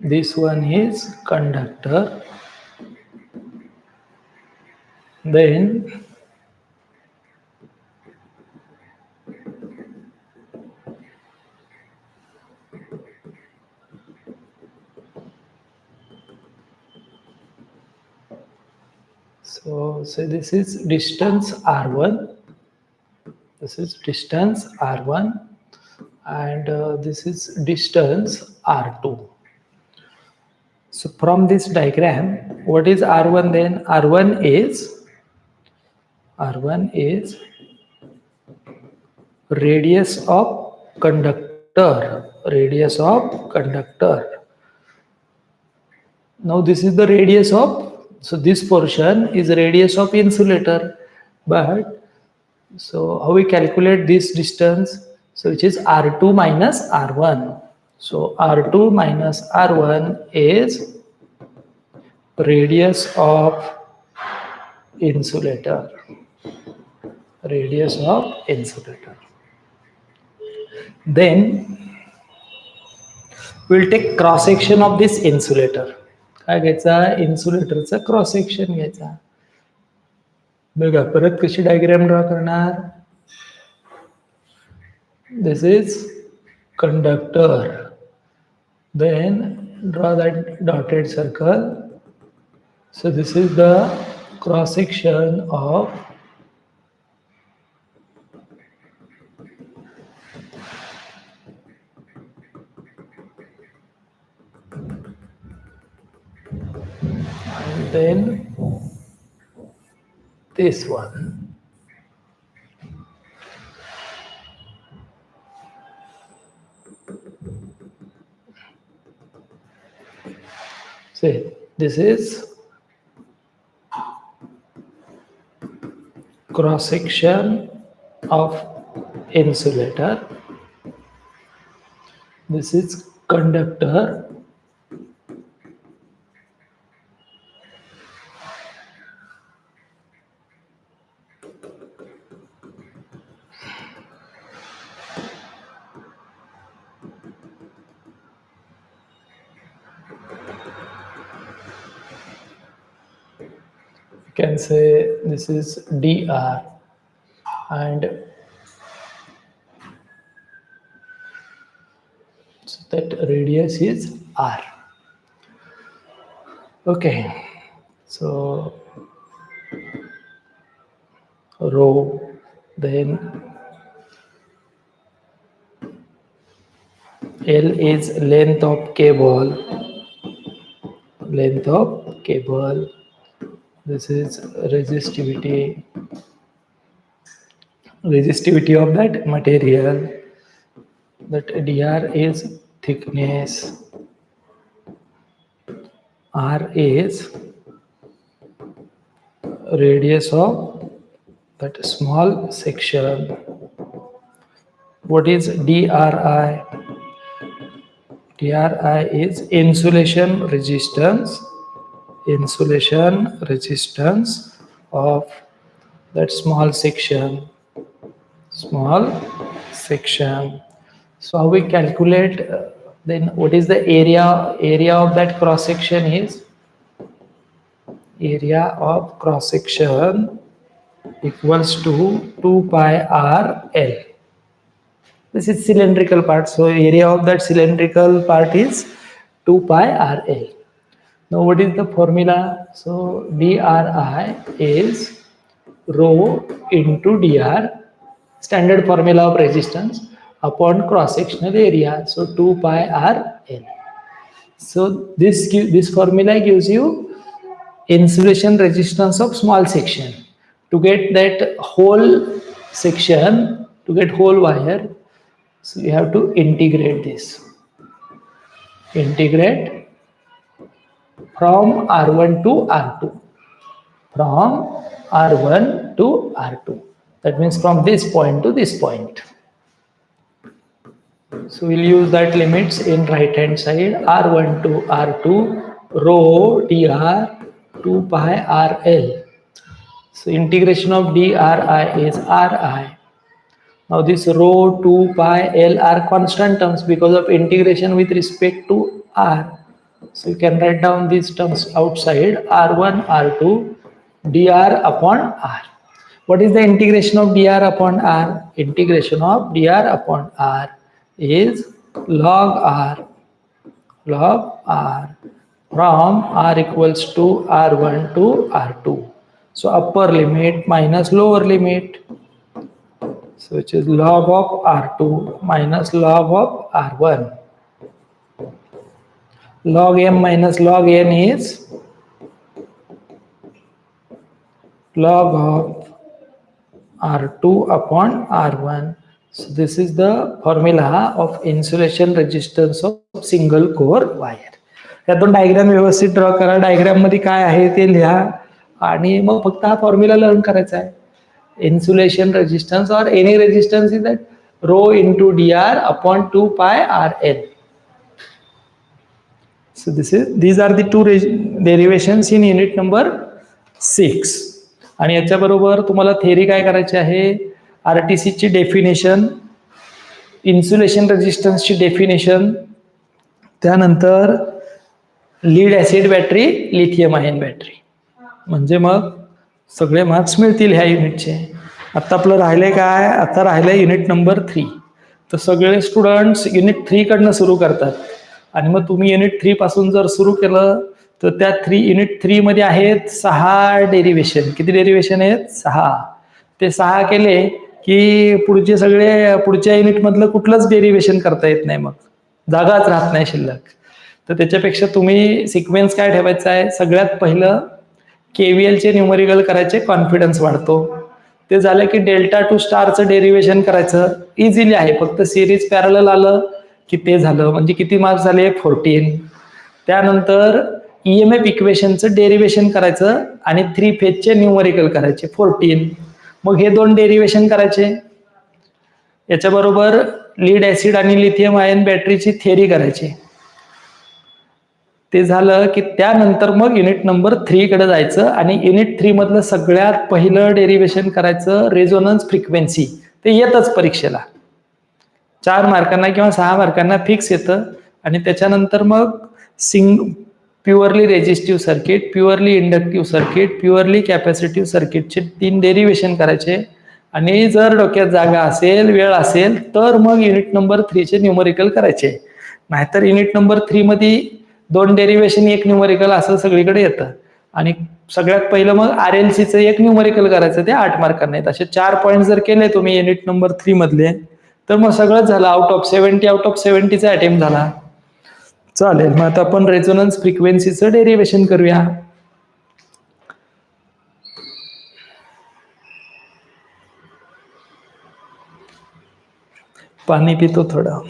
this one is conductor, then so this is distance R1, and this is distance R2. So from this diagram, what is R1 then? R1 is radius of conductor. Now this is the radius of, so this portion is radius of insulator, but so how we calculate this distance? So which is R2 minus R1. So R2 minus R1 is radius of insulator. Then we'll take cross section of this insulator. काय घ्यायचा? इन्सुलेटरचा cross section घ्यायचा. बघा परत कशी diagram draw करणार. This is conductor, then draw that dotted circle. So this is the cross section of and then this one. See, this is cross section of insulator. This is conductor. You can say this is dr and so that radius is r. Okay, so rho, then L is length of cable. This is resistivity of that material. That dr is thickness, r is radius of that small section. What is DRI? DRI is insulation resistance of that small section. So how we calculate then what is the area of that cross section is area of cross section equals to 2 pi r L. This is cylindrical part, so area of that cylindrical part is 2 pi r L. Now what is the formula? So DRI is rho into dr, standard formula of resistance, upon cross sectional area, so 2 pi r L. So this formula gives you insulation resistance of small section. To get that whole section, to get whole wire, so you have to integrate this. Integrate from R1 to R2. From R1 to R2. That means from this point to this point. So we'll use that limits in right hand side. R1 to R2 rho dr 2 pi RL. So integration of dri is Ri. Now this rho 2 pi L are constant terms because of integration with respect to R. So you can write down these terms outside. R1 R2 dr upon R. What is the integration of dr upon R? Integration of dr upon R is log R from R equals to R1 to R2. So upper limit minus lower limit. So which is log of R2 minus log of R1. Log M minus log N is log of R2 upon R1. So this is the formula of insulation resistance of single core wire. यातून diagram व्यवस्थित draw करा. Diagram मध्ये काय आहे ते लिहा आणि मग फक्त हा फॉर्म्युला लर्न करायचा आहे. Insulation resistance or any resistance is that rho into dr upon 2 pi rl. So these are the two derivations in unit number 6. आणि याच्या बरोबर तुम्हाला थेरी काय करायची आहे? आरटीसी ची डेफिनेशन, इन्सुलेशन रेजिस्टन्सची डेफिनेशन, त्यानंतर lead acid battery, lithium ion battery. म्हणजे मग सगळे मार्क्स मिळतील ह्या युनिटचे. आता आपलं राहिलंय काय? आता राहिलंय युनिट नंबर 3. तर सगळे स्टुडंट्स युनिट 3 कडनं सुरू करतात आणि मग तुम्ही युनिट 3 पासून जर सुरू केलं तर त्या युनिट 3 मध्ये आहेत 6 डेरिव्हेशन. किती डेरिव्हेशन आहेत? 6. ते 6 केले की पुढचे सगळे पुढच्या युनिट मधलं कुठलंच डेरिव्हेशन करता येत नाही, मग जागाच राहत नाही शिल्लक. तर त्याच्यापेक्षा तुम्ही सिक्वेन्स काय ठेवायचा आहे? सगळ्यात पहिलं KVL चे न्यूमरिकल करायचे, कॉन्फिडन्स वाढतो. ते झालं की डेल्टा टू स्टारचं डेरिव्हेशन करायचं. इझिली आहे, फक्त सिरीज पॅरलल आलं की ते झालं. म्हणजे किती मार्क्स झाले? 14. त्यानंतर EMF इक्वेशनचं डेरिव्हेशन करायचं आणि 3 फेजचे न्यूमरिकल करायचे, 14. मग हे 2 डेरिव्हेशन करायचे. याच्याबरोबर लीड ऍसिड आणि लिथियम आयन बॅटरीची थेरी करायची. ते झालं की त्यानंतर मग युनिट नंबर 3 कडे जायचं आणि युनिट 3 मधलं सगळ्यात पहिलं डेरिव्हेशन करायचं रेझोनन्स फ्रिक्वेन्सी. ते येतच परीक्षेला 4 मार्कांना किंवा 6 मार्कांना फिक्स येतं. आणि त्याच्यानंतर मग purely resistive circuit, purely inductive circuit, purely capacitive सर्किटचे 3 डेरिव्हेशन करायचे. आणि जर डोक्यात जागा असेल, वेळ असेल तर मग युनिट नंबर 3 चे न्यूमरिकल करायचे. नाहीतर युनिट नंबर 3 मध्ये 2 डेरिव्हेशन, 1 न्यूमरिकल असं सगळीकडे येतं. आणि सगळ्यात पहिलं मग RLCचं 1 न्यूमरिकल करायचं, ते 8 मार्कांना आहेत. असे 4 पॉईंट जर केले तुम्ही युनिट नंबर 3 मधले तर मग सगळंच झालं. आउट ऑफ 70चा अटेम्प्ट झाला. चालेल, मग आता आपण रेझोनन्स फ्रिक्वेन्सीचं डेरिव्हेशन करूया. पाणी पितो थोडं.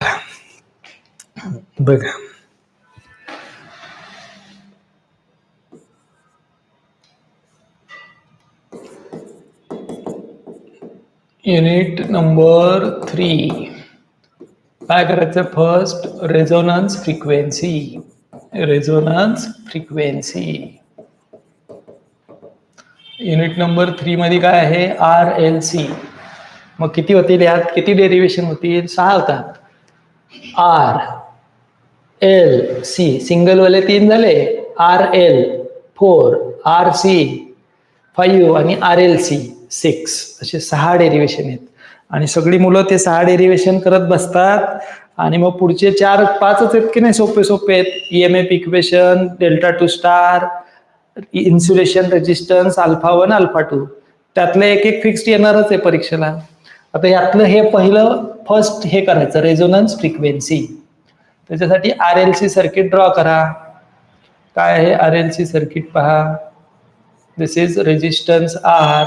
बघा, युनिट नंबर 3 काय करायचं? First resonance frequency. Resonance frequency unit number 3 मध्ये काय आहे? RLC. मग किती होतील यात? किती डेरिव्हेशन होतील? 6 होतात. RLC सिंगल वाले 3 झाले, RL 4, RC 5 आणि RLC 6 असे 6 डेरिव्हेशन आहेत. आणि सगळी मुलं ते 6 डेरिव्हेशन करत बसतात आणि मग पुढचे 4-5 आहेत की नाही, सोपे सोपे आहेत. EMF equation, delta to star, insulation resistance, α1 α2, त्यातलं एक एक फिक्स्ड येणारच आहे परीक्षेला. आता यातलं हे पहिलं फर्स्ट हे करायचं, रेझोनन्स फ्रिक्वेन्सी. त्याच्यासाठी RLC सर्किट ड्रॉ करा. काय आहे RLC सर्किट? पहा, this is resistance R,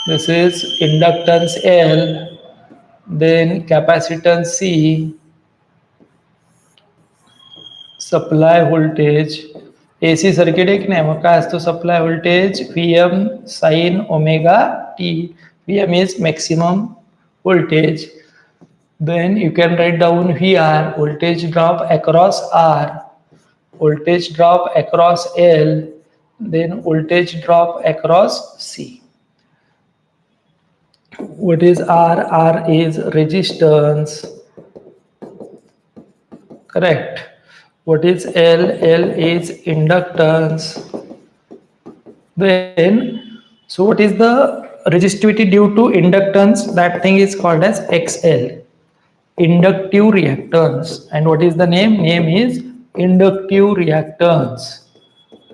this is inductance L, then capacitance C, supply voltage. AC circuit एक नाही, मग काय असतो? Supply voltage Vm sin omega t. Vm is maximum voltage. Then you can write down VR, voltage drop across R, voltage drop across L, then voltage drop across C. What is R? R is resistance. Correct. What is L? L is inductance. Then, so what is the resistivity due to inductance? That thing is called as XL, inductive reactance. And what is the name? Name is inductive reactance.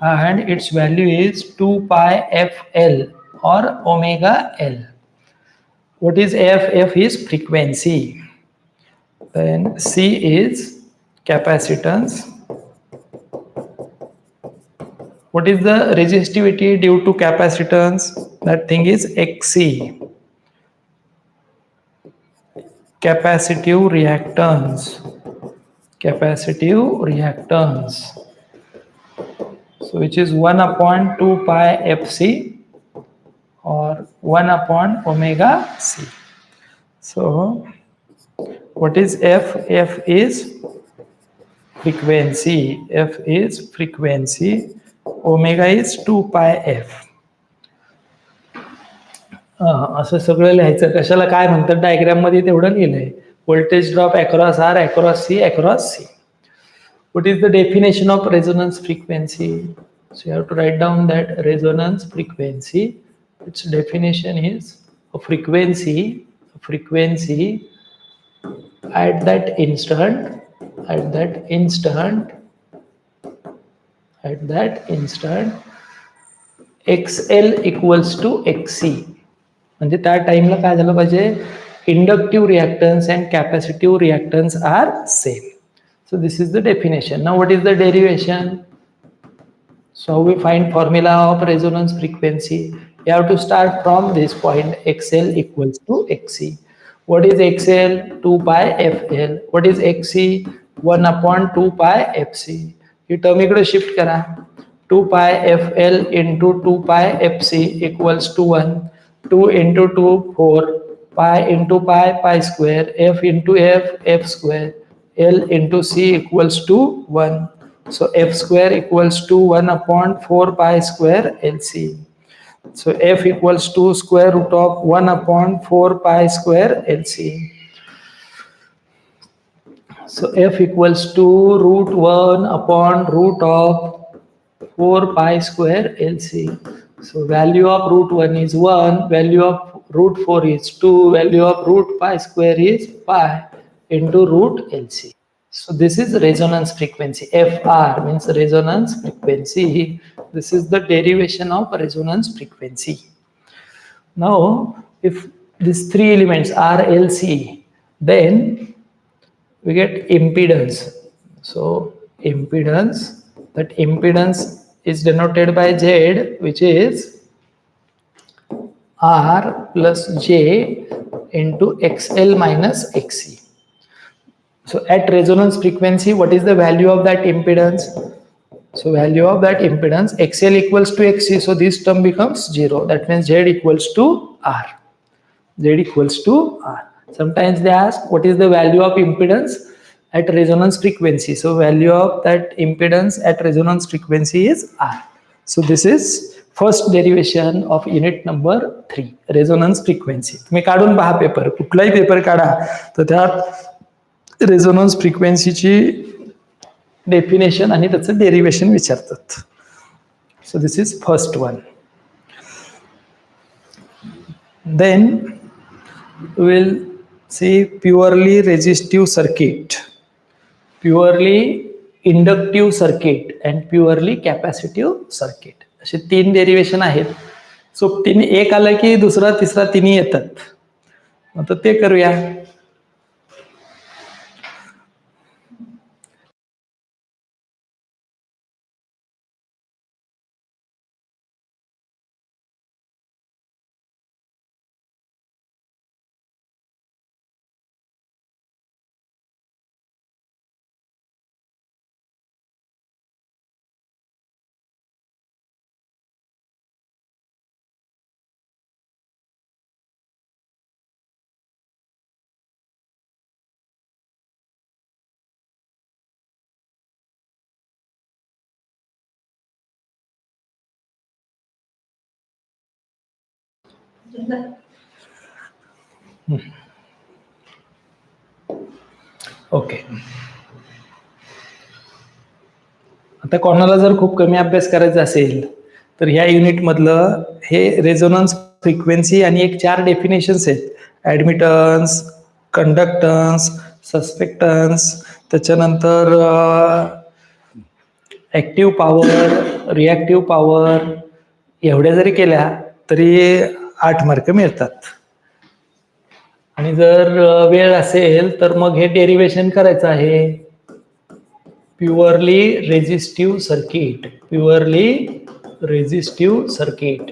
And its value is 2 pi FL or omega L. What is F? F is frequency. Then C is capacitance. What is the resistivity due to capacitance? That thing is XC, capacitive reactance. Capacitive reactance. So which is 1 upon 2 pi FC or 1 upon omega C. So what is F? F is frequency. F is frequency. Omega is 2 pi F. असं सगळं लिहायचं. कशाला काय म्हणतात diagram मध्ये तेवढं लिहिलंय. Voltage drop across R, across C, across C. What is the definition of resonance frequency? So you have to write down that resonance frequency. Its definition is a frequency at that instant XL equals to XC. म्हणजे त्या टाइमला काय झालं पाहिजे? Inductive reactance and capacitive reactance are same. So this is the definition. Now what is the derivation? So we find formula of resonance frequency. You have to start from this point, XL equals to XC. What is XL? 2 pi FL. What is XC? 1 upon 2 pi FC. He term इकडे shift करा. 2 pi FL into 2 pi FC equals to 1. 2 into 2, 4. Pi into pi, pi square. F into F, F square. L into C equals to 1. So F square equals to 1 upon 4 pi square LC. So F equals to square root of 1 upon 4 pi square LC. So F equals to root 1 upon root of 4 pi square LC. So value of root 1 is 1, value of root 4 is 2, value of root pi square is pi into root LC. So this is resonance frequency. FR means resonance frequency. This is the derivation of resonance frequency. Now if these three elements are LC, then we get impedance. So impedance, that impedance is denoted by Z, which is R plus J into XL minus XC. So at resonance frequency, what is the value of that impedance? So value of that impedance, XL equals to XC, so this term becomes 0. That means Z equals to R. Z equals to R. Sometimes they ask what is the value of impedance at resonance frequency. So value of that impedance at resonance frequency is R. So this is first derivation of unit number 3, resonance frequency. तुम्ही काढून पहा paper, कुठलाही paper काढा तर त्यात resonance फ्रिक्वेन्सीची definition आणि त्याचं derivation विचारतात. So this is first one. Then we will see purely resistive circuit, purely inductive circuit and purely capacitive circuit. असे 3 डेरिवेशन आहेत. सो एक आलं की दुसरा तिसरा तिन्ही येतात. आता ते करूया. ओके. आता कोणाला जर खूप कमी अभ्यास करायचा असेल तर ह्या युनिट मधलं हे रेझोनन्स फ्रिक्वेन्सी आणि एक 4 डेफिनेशन्स आहेत. ॲडमिटन्स, कंडक्टन्स, सस्पेक्टन्स, त्याच्यानंतर ॲक्टिव्ह पॉवर, रिॲक्टिव्ह पॉवर, एवढ्या जरी केल्या तरी 8 मार्क मिळतात. आणि जर वेळ असेल तर मग हे डेरिवेशन करायचं आहे. Purely resistive circuit, purely resistive circuit,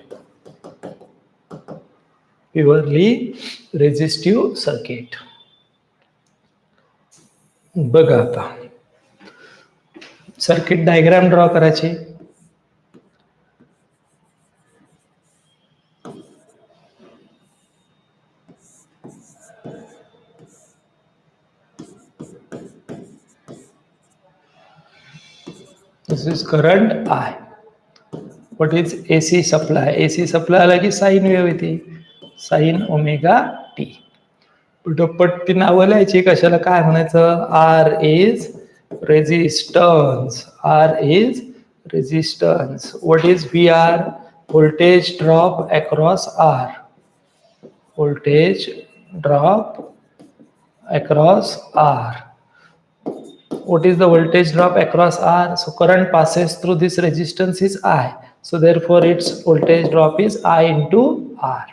purely resistive circuit. बघा आता सर्किट डायग्राम ड्रॉ करायची. This is current I. What is AC supply? AC supply आला की साइन वेव्ह येते, साइन ओमेगा टी. पटपट ती नावं लिहायची, कशाला काय म्हणायचं. R is resistance, R is resistance. What is VR? Voltage drop across R, voltage drop across R. What is the voltage drop across R? So current passes through this resistance is I. So therefore its voltage drop is I into R.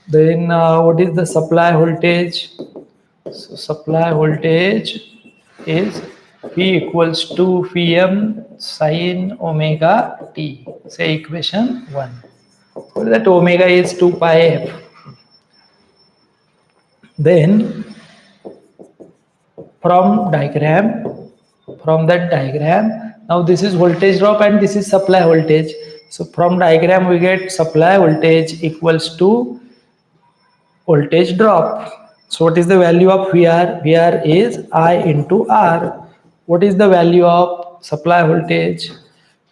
Then what is the supply voltage? So supply voltage is V equals to Vm sin omega t. Say equation 1. What is that? Omega is 2 pi f. Then from that diagram, now this is voltage drop and this is supply voltage. So from diagram we get supply voltage equals to voltage drop. So what is the value of VR? VR is I into R. What is the value of supply voltage?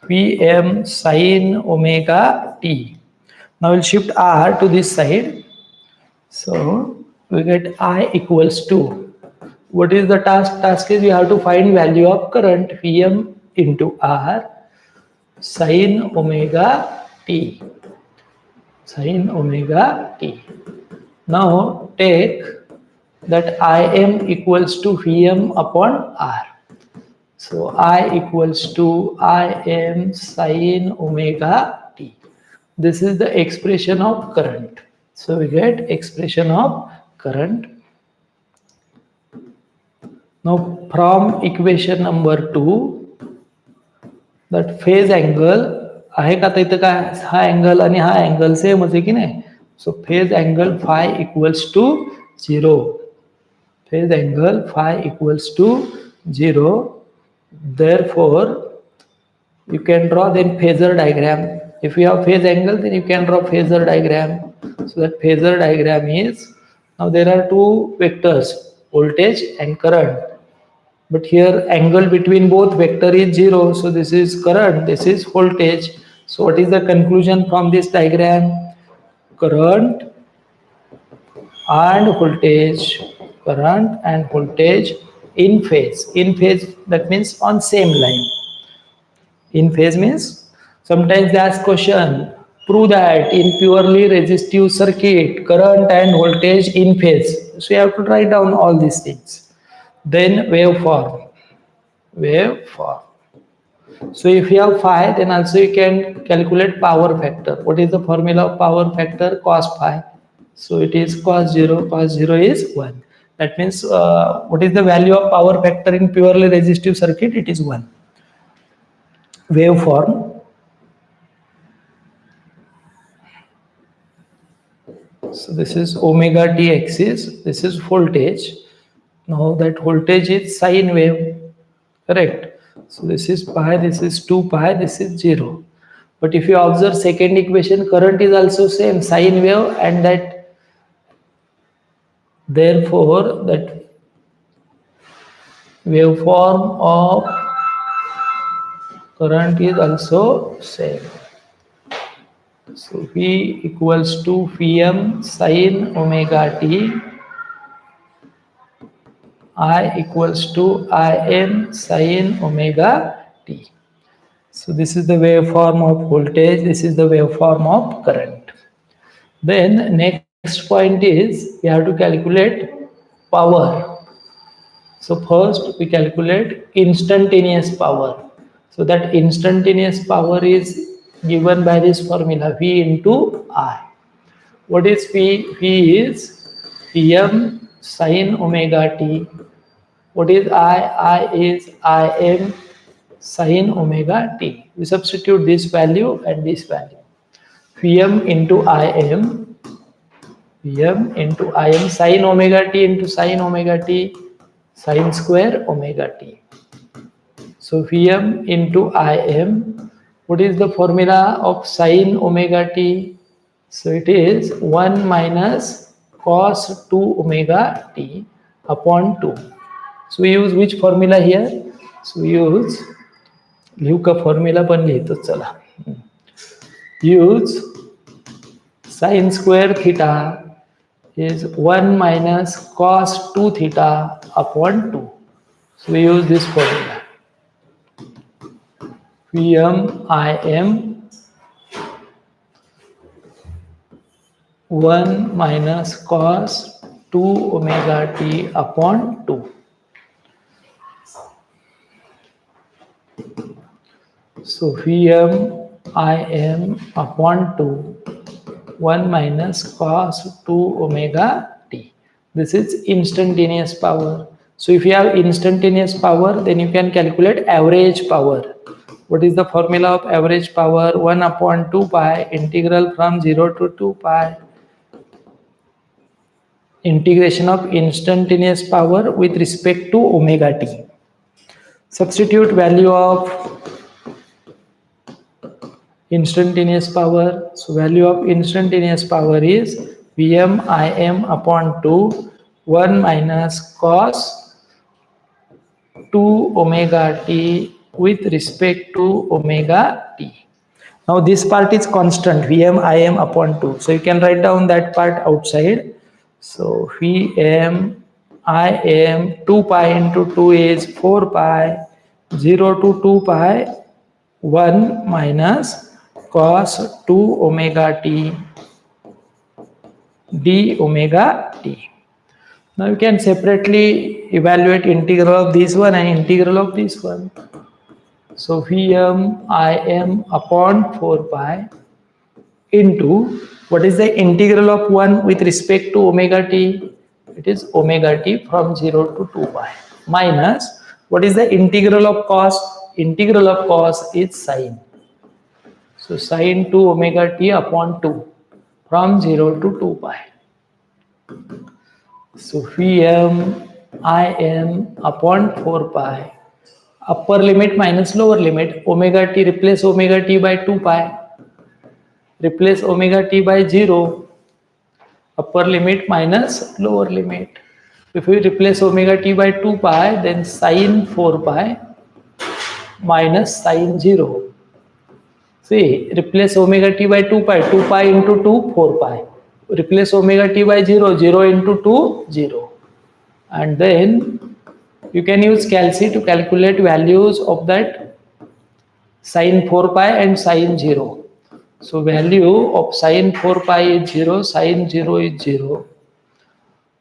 Vm sin omega t. Now we'll shift R to this side. So we get I equals to, what is the task? Task is you have to find value of current Vm into R sin omega t, sin omega t. Now take that Im equals to Vm upon R. So I equals to Im sin omega t. This is the expression of current. So we get expression of current. Now from equation number 2, that phase angle आहे का, तर इथं काय, हा angle आणि हा angle सेमच आहे की नाही. So phase angle phi equals to 0. phase angle phi equals to 0. Therefore, you can draw then phasor diagram. If you have phase angle, then you can draw phasor diagram. So that phasor diagram is, now there are two vectors, voltage and current. But here angle between both vector is 0. So this is current, this is voltage. So what is the conclusion from this diagram? Current and voltage, current and voltage in phase. In phase, that means on same line. In phase means sometimes they ask question, prove that in purely resistive circuit current and voltage in phase. So you have to write down all these things. Then waveform. So if you have phi, then also you can calculate power factor. What is the formula of power factor? Cos phi. So it is cos 0. Cos 0 is 1. That means what is the value of power factor in purely resistive circuit? It is 1. Waveform. So this is omega t axis. This is voltage. Now that voltage is sine wave. Correct. So this is pi, this is 2 pi, this is 0. But if you observe second equation, current is also same, sine wave, and that therefore that waveform of current is also same. So V equals to Vm sine omega t, I equals to Im sine omega t. So this is the waveform of voltage, this is the waveform of current. Then next point is we have to calculate power. So first we calculate instantaneous power. So that instantaneous power is given by this formula V into I. What is V? V is Vm sine omega t. What is I? I is Im sine omega t. We substitute this value and this value. Vm into Im, Vm into Im sine omega t into sine omega t, sine square omega t. So Vm into Im, what is the formula of sine omega t? So it is 1 minus cos 2 omega t upon 2. So we use which formula here? So we use, लिहू का formula पण लिहितो चला. Use sin square theta is 1 minus cos 2 theta upon 2. So we use this formula. Vm Im 1 minus cos 2 omega t upon 2. So Vm Im upon 2, 1 minus cos 2 omega t. This is instantaneous power. So if you have instantaneous power, then you can calculate average power. What is the formula of average power? 1 upon 2 pi integral from 0 to 2 pi. Integration of instantaneous power with respect to omega t. Substitute value of instantaneous power. So value of instantaneous power is Vm Im upon 2, 1 minus cos 2 omega t with respect to omega t. Now this part is constant, Vm Im upon 2. So you can write down that part outside. So Vm Im 2 pi into 2 is 4 pi, 0 to 2 pi, 1 minus cos 2 omega t d omega t. Now you can separately evaluate integral of this one and integral of this one. So Vm Im upon 4 pi into, what is the integral of 1 with respect to omega t? It is omega t from 0 to 2 pi, minus, what is the integral of cos? Integral of cos is sine. So sine 2 omega t upon 2 from 0 to 2 pi. So Vm Im upon 4 pi. Upper limit minus lower limit. Omega t, replace omega t by 2 pi. Replace omega t by 0. Upper limit minus lower limit. If we replace omega t by 2 pi, then sine 4 pi minus sine 0. See, replace omega t by 2 pi, 2 pi into 2, 4 pi. Replace omega t by 0, 0 into 2, 0. And then you can use calci to calculate values of that sine 4 pi and sine 0. So value of sine 4 pi is 0, sine 0 is 0.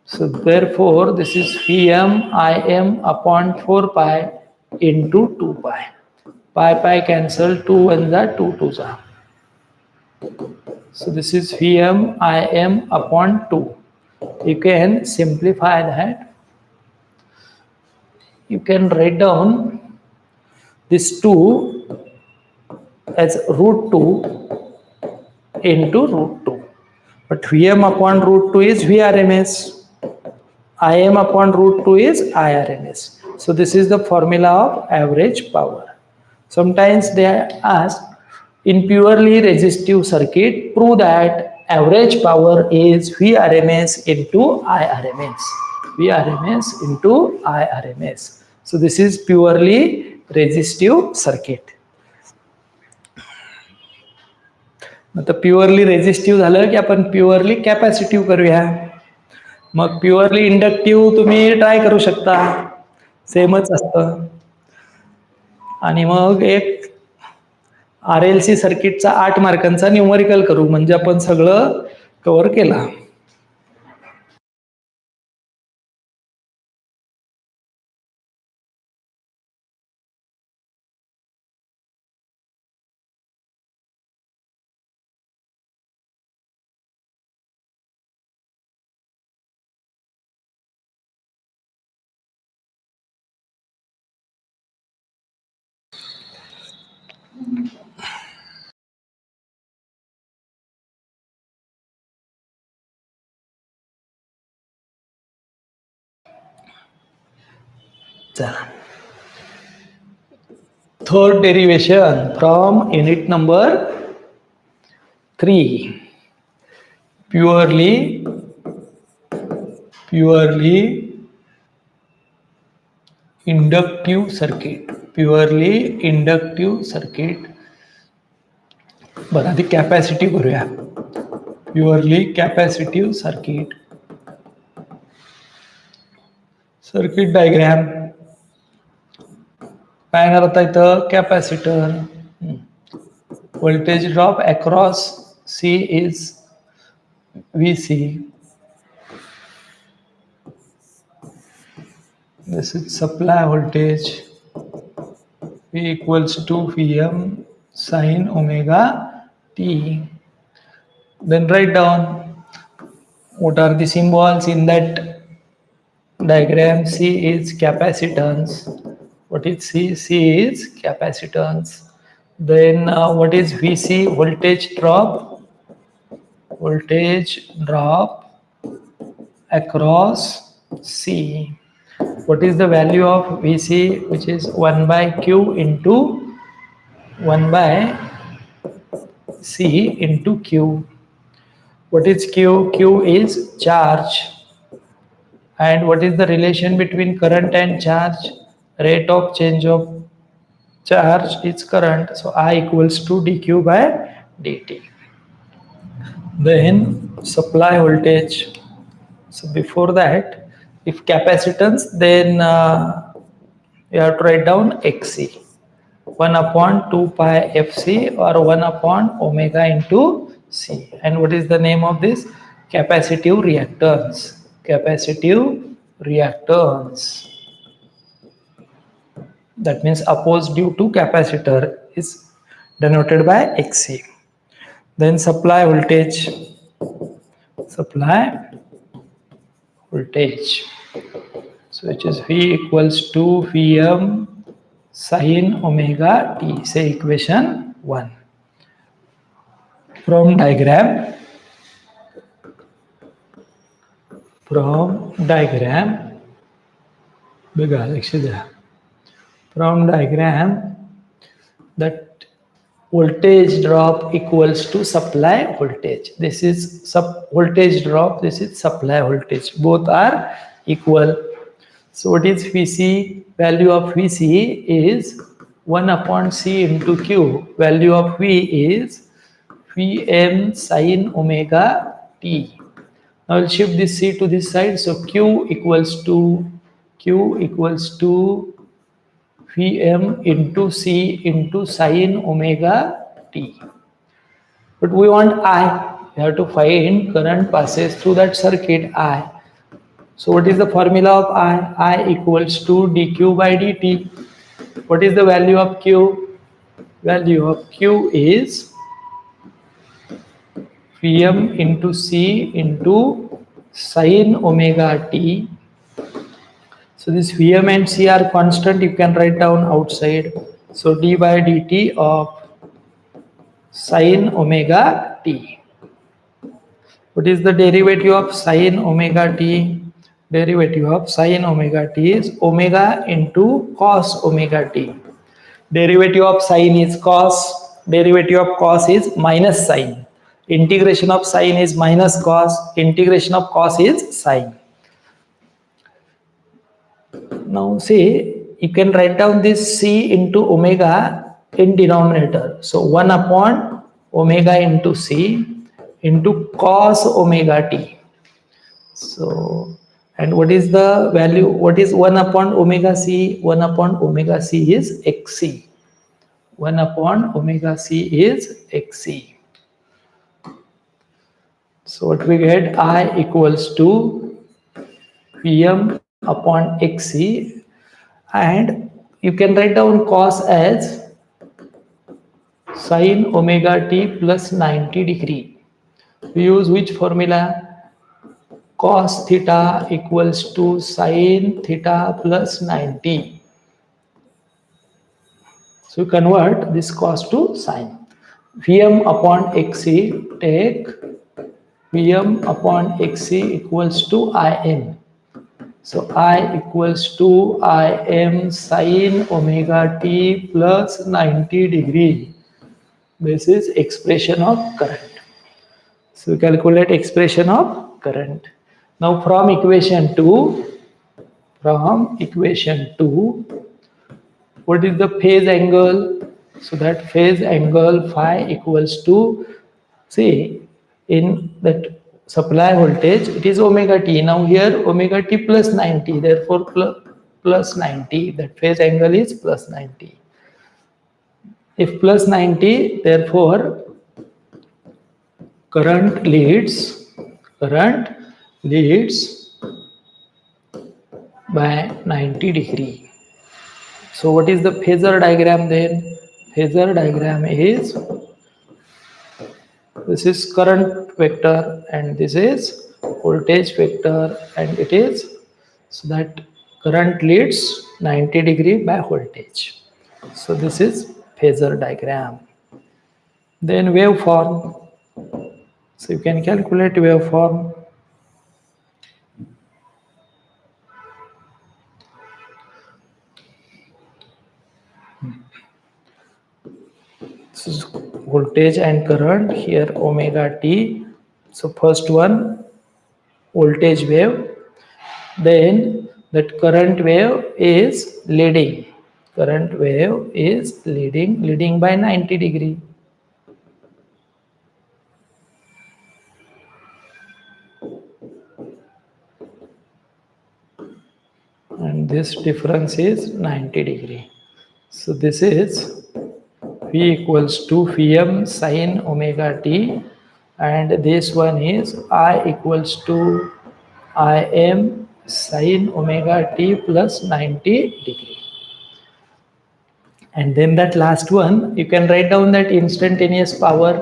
So therefore this is Vm Im upon 4 pi into 2 pi. Pi pi cancel, 2 1 are 2 2s are. So this is Vm Im upon 2. You can simplify that. You can write down this 2 as root 2 into root 2. But Vm upon root 2 is Vrms. Im upon root 2 is Irms. So this is the formula of average power. Sometimes they ask, in purely resistive circuit, prove that average power is Vrms into Irms. Vrms into Irms. So this is purely resistive circuit. आता purely resistive झालं की आपण purely capacitive करूया. मग purely inductive तुम्ही try करू शकता, सेमच असतं. आणि मग एक RLC सर्किटचा 8 मार्कांचा न्यूमरिकल करू, म्हणजे आपण सगळं कव्हर केला. Third derivation from unit number 3. Purely inductive circuit. Purely inductive circuit. बरं, आधी कॅपॅसिटिव्ह करूया. Purely capacitive circuit. Circuit diagram काय येणार आता इथं, capacitor. Voltage drop across C is Vc. This is supply voltage. V equals to Vm sin omega t. Then write down what are the symbols in that diagram. C is capacitance. What is C? C is capacitance. Then what is Vc? Voltage drop. Voltage drop across C. What is the value of Vc? Which is 1 by Q into 1 by C into Q. What is Q? Q is charge. And what is the relation between current and charge? Rate of change of charge is current. So I equals to dq by dt. Then supply voltage. So before that, if capacitance, then you have to write down xc. 1 upon 2 pi fc or 1 upon omega into c. And what is the name of this? Capacitive reactance. Capacitive reactance. That means opposed due to capacitor is denoted by xc. Then supply voltage. Supply voltage. So which is V equals to Vm sin omega t. Say equation 1. From diagram, बघा लक्ष द्या. From diagram that voltage drop equals to supply voltage. This is voltage drop, this is supply voltage. Both are equal. So what is Vc? Value of Vc is 1 upon C into Q. Value of V is Vm sin omega t. Now I'll shift this C to this side. So Q equals to Vm into C into sin omega t. But we want I. We have to find current passes through that circuit I. So what is the formula of I? I equals to dq by dt. What is the value of Q? Value of Q is Vm into C into sin omega t. So this Vm and C are constant, you can write down outside. So d by dt of sin omega t. What is the derivative of sin omega t? Derivative of sin omega t is omega into cos omega t. Derivative of sin is cos, derivative of cos is minus sin. Integration of sin is minus cos, integration of cos is sin. Now see, you can write down this C into omega in denominator. So 1 upon omega into C into cos omega t. So, and what is the value? What is 1 upon omega C? 1 upon omega C is xc. 1 upon omega C is xc. So what we get? I equals to Vm upon xc, and you can write down cos as sin omega t plus 90 degree. We use which formula? Cos theta equals to sin theta plus 90. So you convert this cos to sin. Vm upon xc, take Vm upon xc equals to Im. So I equals to Im sin omega t plus 90 degree. This is expression of current. So we calculate expression of current. Now from equation 2, what is the phase angle? So that phase angle phi equals to, see, in that supply voltage it is omega t. Now here omega t plus 90, therefore plus 90, that phase angle is plus 90. If plus 90, therefore current leads by 90 degree. So what is the phasor diagram then? Phasor diagram is, this is current vector and this is voltage vector, and it is, so that current leads 90 degree by voltage. So this is phasor diagram. Then waveform. So you can calculate waveform. This is voltage and current, here omega t. So first one, voltage wave, then that current wave is leading. Current wave is leading by 90 degree. And this difference is 90 degree. So this is V equals to Vm sin omega t, and this one is I equals to Im sin omega t plus 90 degree. And then that last one, you can write down that instantaneous power.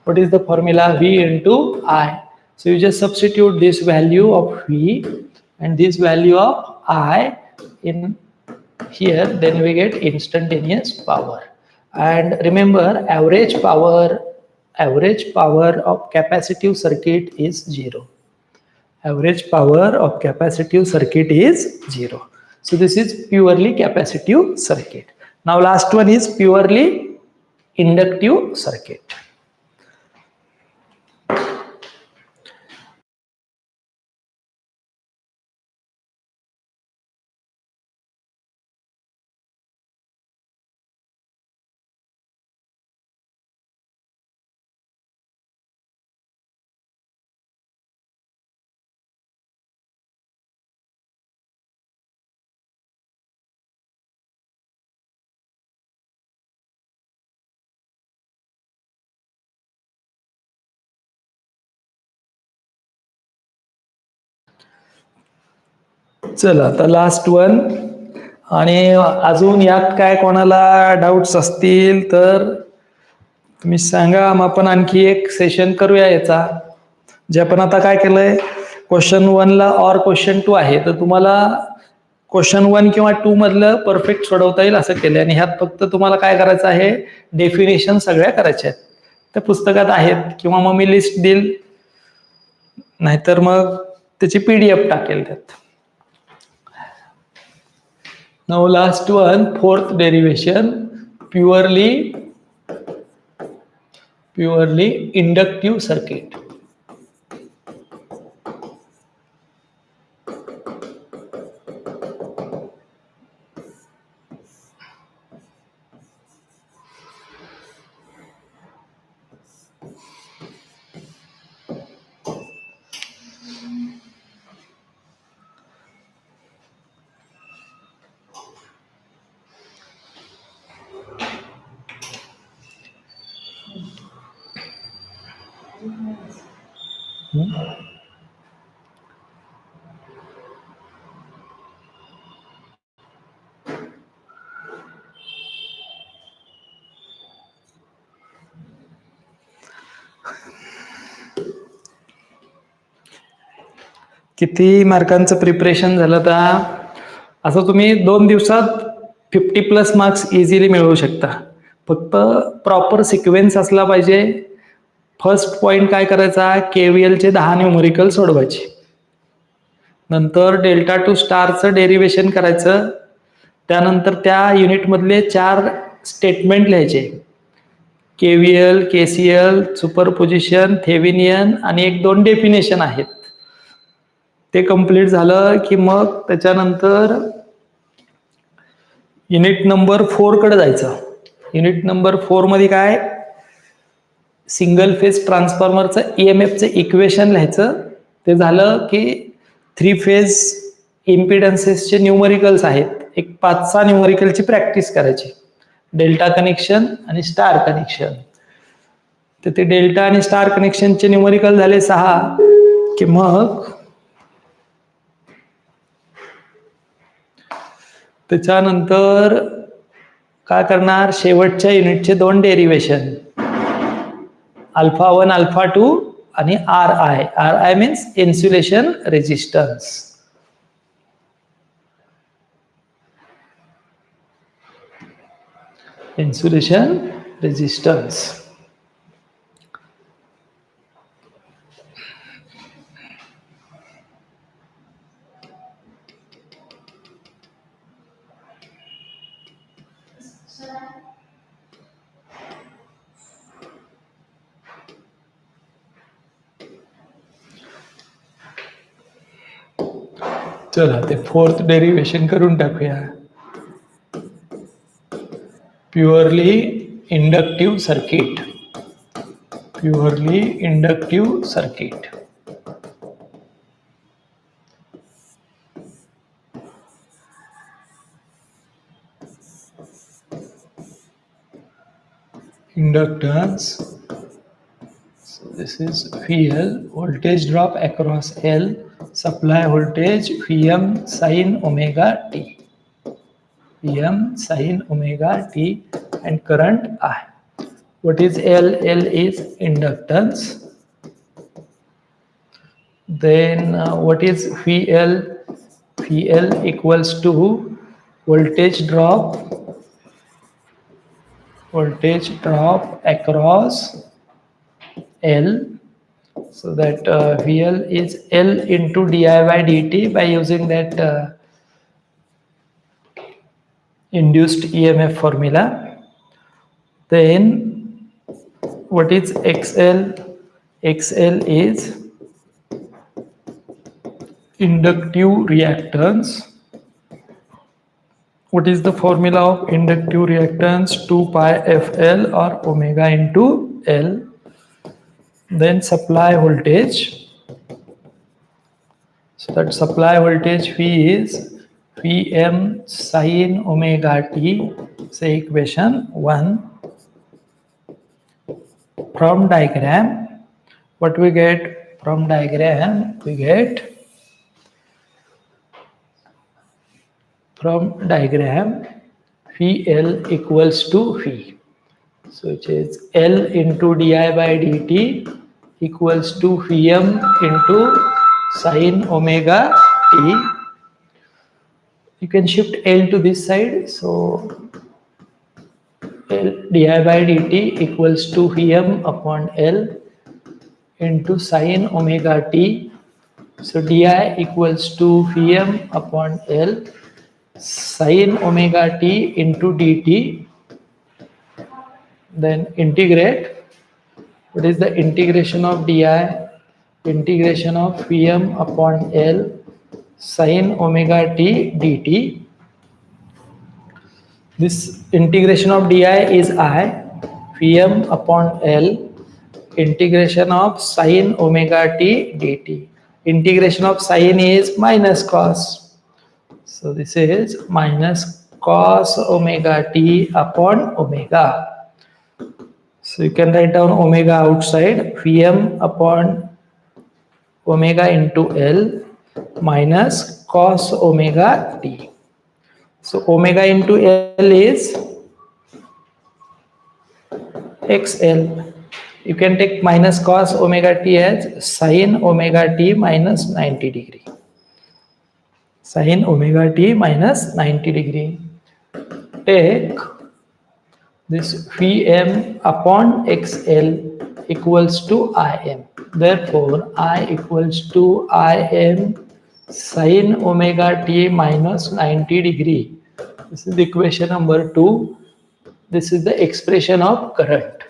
What is the formula? V into I. So you just substitute this value of V and this value of I in here, then we get instantaneous power. And remember, average power of capacitive circuit is 0. Average power of capacitive circuit is 0. So this is purely capacitive circuit. Now last one is purely inductive circuit. चला आता last one. आणि अजून यात काय कोणाला doubts असतील तर तुम्ही सांगा, मग आपण आणखी एक सेशन करूया याचा. जे आपण आता काय केलंय, क्वेश्चन 1 ला और क्वेश्चन 2 आहे, तर तुम्हाला क्वेश्चन 1 किंवा 2 मधलं परफेक्ट सोडवता येईल असं केलंय. आणि ह्यात फक्त तुम्हाला काय करायचं आहे, डेफिनेशन सगळ्या करायच्या आहेत. त्या पुस्तकात आहेत किंवा मग मी लिस्ट देईल, नाहीतर मग त्याची PDF टाकेल त्यात. Now last one, fourth derivation, purely inductive circuit. किती मार्कांचं प्रिपरेशन झालं तर असं तुम्ही 2 दिवसात 50+ मार्क्स इझिली मिळवू शकता. फक्त प्रॉपर सिक्वेन्स असला पाहिजे. फर्स्ट पॉइंट काय करायचा, KVL चे 10 न्यूमरिकल सोडवायचे. नंतर डेल्टा टू स्टारचं डेरिव्हेशन करायचं. त्यानंतर त्या युनिटमधले 4 स्टेटमेंट लिहायचे. KVL, KCL, सुपरपोजिशन, थेविनियन आणि 1-2 डेफिनेशन आहेत. ते कंप्लीट झालं की मग त्याच्यानंतर युनिट नंबर 4 कडे जायचं. युनिट नंबर 4 मध्ये काय, सिंगल फेज ट्रान्सफॉर्मरचं EMFचं इक्वेशन लिहायचं. ते झालं की 3 फेज इम्पिडन्सेसचे न्यूमरिकल्स आहेत. एक 5-6 न्यूमरिकलची प्रॅक्टिस करायची. डेल्टा कनेक्शन आणि स्टार कनेक्शन. तर ते डेल्टा आणि स्टार कनेक्शनचे न्यूमरिकल झाले 6 की मग त्याच्यानंतर काय करणार, शेवटच्या युनिटचे 2 डेरिव्हेशन, α1, α2 आणि RI means insulation resistance. Insulation resistance. चला ते 4th डेरिव्हेशन करून टाकूया. Purely inductive circuit. Purely inductive circuit. Inductance. So this is VL, voltage drop across L, supply voltage Vm sin omega t. Vm sin omega t and current I. What is L? L is inductance. Then what is VL? VL equals to voltage drop across L. So that VL is L into di by dt by using that induced EMF formula. Then what is XL? XL is inductive reactance. What is the formula of inductive reactance? 2 pi FL or omega into L. Then supply voltage. So that supply voltage V is Vm sin omega t. Say equation 1. From diagram, what we get? From diagram, we get VL equals to V. So it is L into di by dt equals to Vm into sin omega t. You can shift L to this side. So L di by dt equals to Vm upon L into sin omega t. So di equals to Vm upon L sin omega t into dt. Then integrate. What is the integration of di? Integration of Vm upon L sin omega t dt. This integration of di is I. Vm upon L integration of sin omega t dt. Integration of sin is minus cos. So this is minus cos omega t upon omega. So you can write down omega outside. Vm upon omega into L minus cos omega t. So omega into L is XL. You can take minus cos omega t as sin omega t minus 90 degree. Sin omega t minus 90 degree. Take this Vm upon XL equals to Im. Therefore, I equals to Im sin omega t minus 90 degree. This is the equation number 2. This is the expression of current.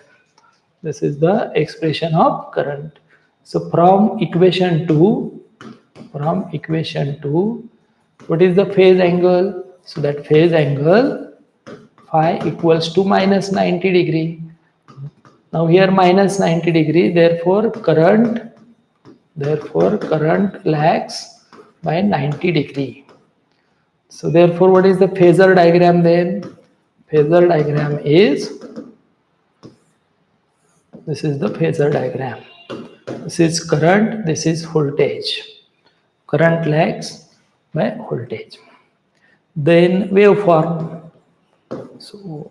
This is the expression of current. So from equation 2, what is the phase angle? So that phase angle phi equals to minus 90 degree. Now here minus 90 degree, therefore current lags by 90 degree. So therefore what is the phasor diagram then? Phasor diagram is, this is the phasor diagram. This is current, this is voltage. Current lags by voltage. Then waveform. So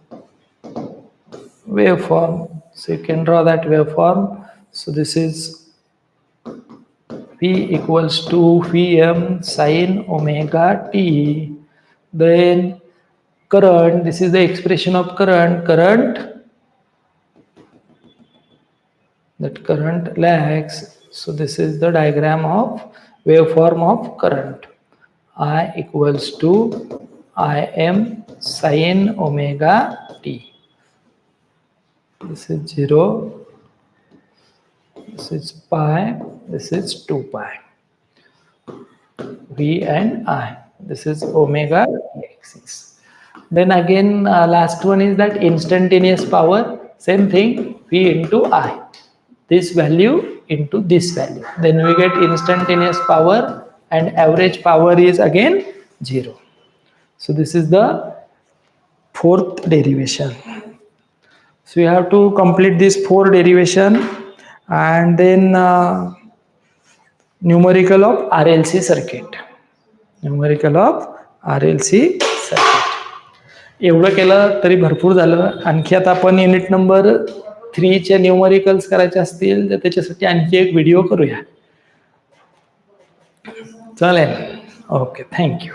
waveform. So you can draw that waveform. So this is V equals to Vm sin omega t. Then current, this is the expression of current. That current lags. So this is the diagram of waveform of current. I equals to Im sin omega t. This is 0. This is pi. This is 2 pi. V and I. This is omega axis. Then again, last one is that instantaneous power. Same thing. V into I. This value into this value. Then we get instantaneous power, and average power is again 0. So this is the fourth derivation. So you have to complete this 4 derivation, and then numerical of RLC circuit. Numerical of RLC circuit. एवढं केलं तरी भरपूर झालं. आणखी आता आपण unit number 3 चे numericals करायचे असतील तर त्याच्यासाठी आणखी एक व्हिडिओ करूया. चालेल. Okay, thank you.